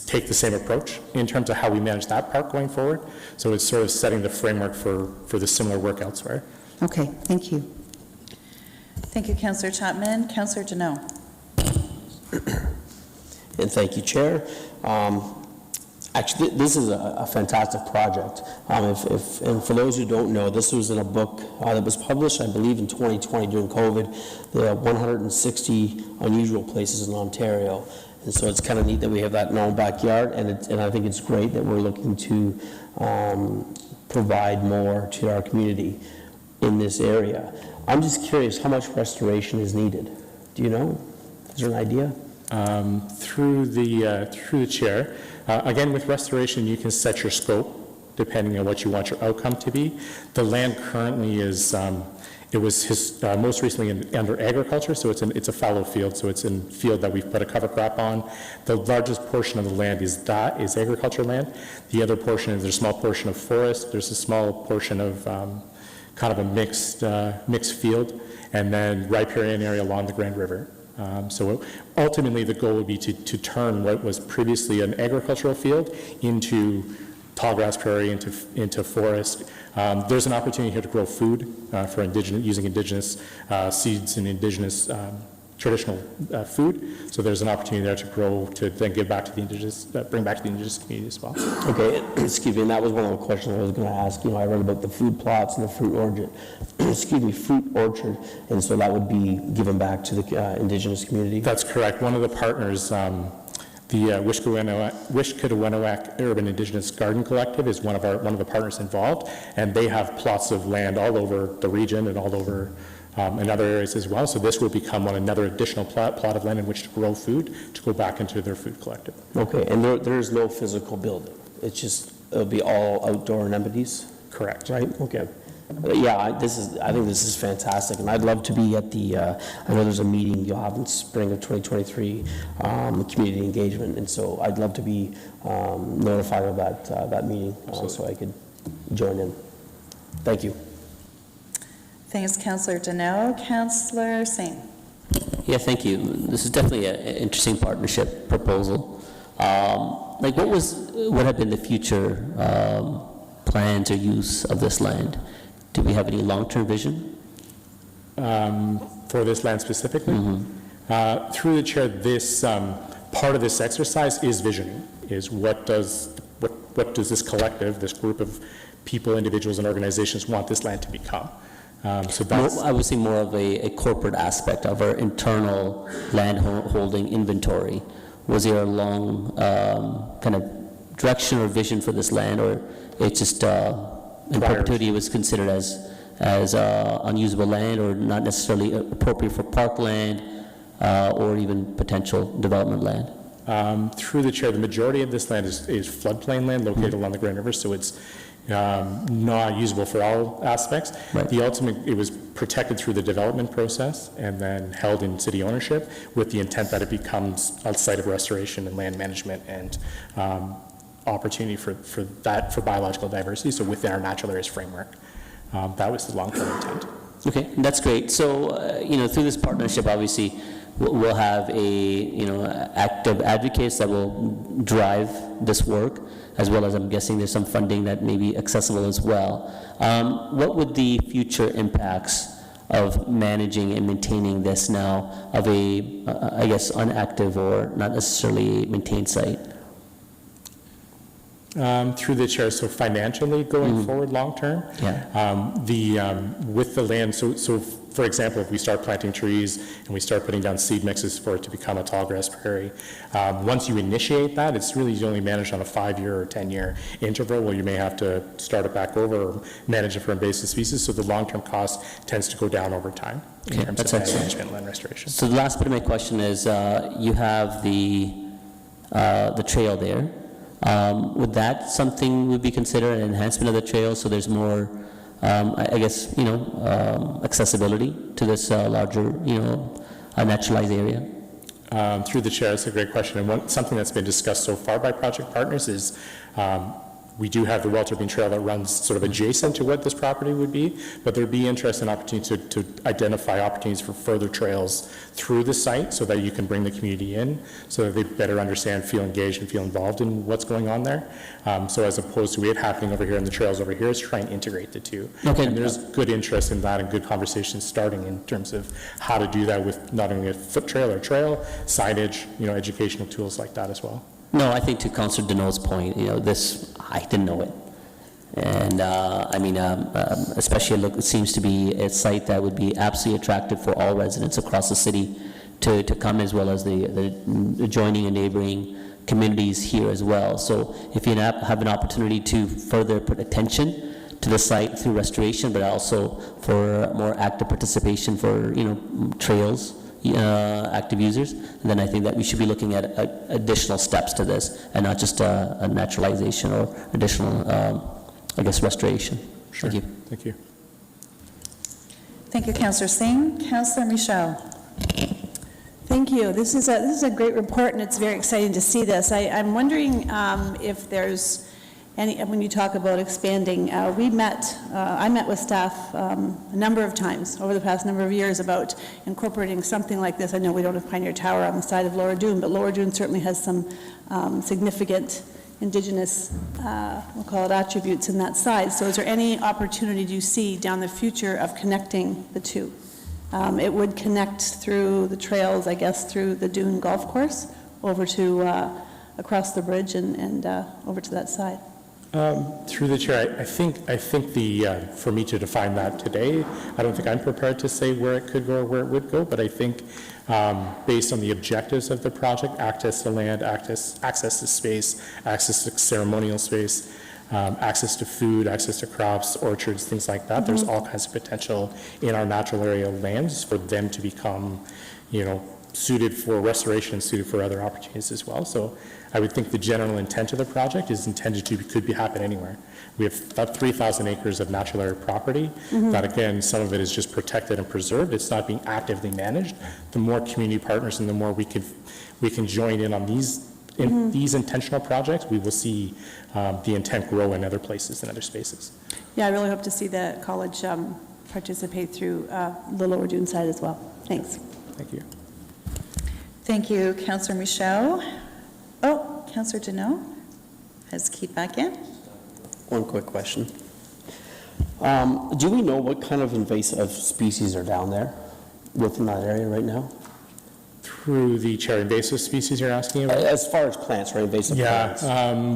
take the same approach in terms of how we manage that park going forward. So it's sort of setting the framework for the similar work elsewhere. Okay, thank you. Thank you, Councillor Chapman. Councillor Deneau. And thank you, Chair. Actually, this is a fantastic project. And for those who don't know, this was in a book that was published, I believe, in 2020 during COVID, the 160 Unusual Places in Ontario. And so it's kind of neat that we have that in our own backyard, and I think it's great that we're looking to provide more to our community in this area. I'm just curious how much restoration is needed. Do you know? Is there an idea? Through the chair, again, with restoration, you can set your scope depending on what you want your outcome to be. The land currently is, it was most recently under agriculture, so it's a fallow field, so it's a field that we've put a cover crop on. The largest portion of the land is agriculture land. The other portion is, there's a small portion of forest. There's a small portion of kind of a mixed field, and then riparian area along the Grand River. So ultimately, the goal would be to turn what was previously an agricultural field into tallgrass prairie, into forest. There's an opportunity here to grow food for using indigenous seeds and indigenous traditional food. So there's an opportunity there to grow, to then give back to the indigenous, bring back to the indigenous community as well. Okay, excuse me, and that was one of the questions I was going to ask. I read about the food plots and the fruit orchard, fruit orchard, and so that would be given back to the indigenous community? That's correct. One of the partners, the Wishkatawanayak Urban Indigenous Garden Collective, is one of the partners involved, and they have plots of land all over the region and all over in other areas as well. So this will become another additional plot of land in which to grow food to go back into their food collective. Okay, and there's no physical building. It'll be all outdoor amenities? Correct. Right? Okay. Yeah, I think this is fantastic, and I'd love to be at the, I know there's a meeting you'll have in spring of 2023, community engagement, and so I'd love to be notified of that meeting so I could join in. Thank you. Thanks, Councillor Deneau. Councillor Singh. Yeah, thank you. This is definitely an interesting partnership proposal. What have been the future plans or use of this land? Do we have any long-term vision? For this land specifically? Mm-hmm. Through the chair, this part of this exercise is visioning, is what does this collective, this group of people, individuals, and organizations want this land to become? So that's, I would say more of a corporate aspect of our internal land holding inventory. Was there a long kind of direction or vision for this land, or it's just in perpetuity it was considered as unusable land, or not necessarily appropriate for parkland or even potential development land? Through the chair, the majority of this land is floodplain land located along the Grand River, so it's not usable for all aspects. Right. It was protected through the development process and then held in city ownership with the intent that it becomes a site of restoration and land management and opportunity for that, for biological diversity, so within our natural areas framework. That was the long-term intent. Okay, that's great. So, through this partnership, obviously, we'll have active advocates that will drive this work, as well as I'm guessing there's some funding that may be accessible as well. What would the future impacts of managing and maintaining this now of a, I guess, unactive or not necessarily maintained site? Through the chair, so financially going forward long-term, with the land, so for example, if we start planting trees and we start putting down seed mixes for it to become a tall grass prairie, once you initiate that, it's really only managed on a 5-year or 10-year interval where you may have to start it back over or manage it for invasive species, so the long-term cost tends to go down over time in terms of land management, land restoration. So the last bit of my question is, you have the trail there. Would that something would be considered an enhancement of the trail so there's more, I guess, accessibility to this larger, naturalized area? Through the chair, that's a great question. And something that's been discussed so far by project partners is we do have the Walter Bean Trail that runs sort of adjacent to what this property would be, but there'd be interest and opportunity to identify opportunities for further trails through the site so that you can bring the community in, so that they better understand, feel engaged, and feel involved in what's going on there. So as opposed to it happening over here and the trails over here, is try and integrate the two. Okay. And there's good interest in that and good conversations starting in terms of how to do that with not only a foot trail or trail, signage, educational tools like that as well. No, I think to Councillor Deneau's point, this, I didn't know it. And, especially it seems to be a site that would be absolutely attractive for all residents across the city to come, as well as the adjoining and neighboring communities here as well. So if you have an opportunity to further put attention to the site through restoration, but also for more active participation for, trails, active users, then I think that we should be looking at additional steps to this and not just a naturalization or additional, restoration. Sure. Thank you. Thank you. Thank you, Councillor Singh. Councillor Michelle. Thank you. This is a great report, and it's very exciting to see this. I'm wondering if there's any, when you talk about expanding, I met with staff a number of times over the past number of years about incorporating something like this. I know we don't have Pioneer Tower on the side of Lower Dune, but Lower Dune certainly has some significant Indigenous, we'll call it attributes in that side. So is there any opportunity do you see down the future of connecting the two? It would connect through the trails, I guess, through the Dune Golf Course over to across the bridge and over to that side. Through the chair, I think for me to define that today, I don't think I'm prepared to say where it could go or where it would go, but I think based on the objectives of the project, access to land, access to space, access to ceremonial space, access to food, access to crops, orchards, things like that, there's all kinds of potential in our natural area lands for them to become, suited for restoration and suited for other opportunities as well. So I would think the general intent of the project is intended to could happen anywhere. We have about 3,000 acres of natural area property that, again, some of it is just protected and preserved. It's not being actively managed. The more community partners and the more we can join in on these intentional projects, we will see the intent grow in other places and other spaces. Yeah, I really hope to see the college participate through the Lower Dune side as well. Thanks. Thank you. Thank you, Councillor Michaud. Oh, Councillor Deneau has keyed back in. One quick question. Do we know what kind of invasive species are down there within that area right now? Through the chair, invasive species you're asking about? As far as plants, right? Invasive plants.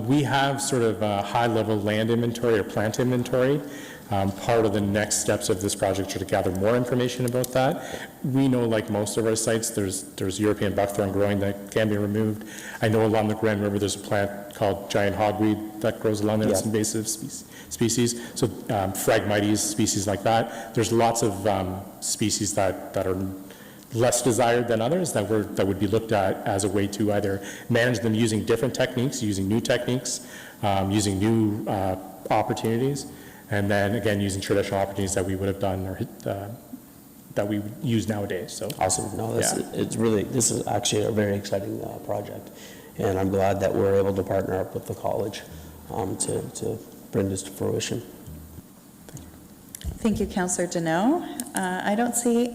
We have sort of a high-level land inventory or plant inventory. Part of the next steps of this project are to gather more information about that. We know, like most of our sites, there's European buckthorn growing that can be removed. I know along the Grand River there's a plant called giant hogweed that grows along there. It's invasive species. So Phragmites, species like that. There's lots of species that are less desired than others that would be looked at as a way to either manage them using different techniques, using new techniques, using new opportunities. And then again, using traditional opportunities that we would have done or that we use nowadays. So awesome. No, this is actually a very exciting project. and I'm glad that we're able to partner up with the college to bring this to fruition. Thank you, Councillor Deneau. I don't see,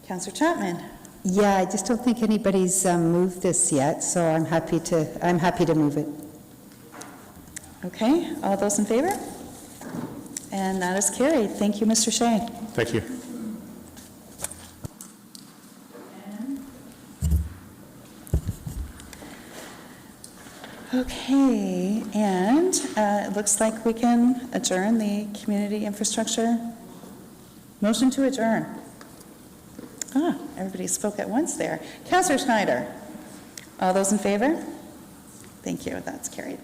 Councillor Chapman. Yeah, I just don't think anybody's moved this yet, so I'm happy to move it. Okay, all those in favor? And that is carried. Thank you, Mr. Shea. Thank you. Okay, and it looks like we can adjourn the community infrastructure. Motion to adjourn. Everybody spoke at once there. Councillor Schneider. All those in favor? Thank you, that's carried.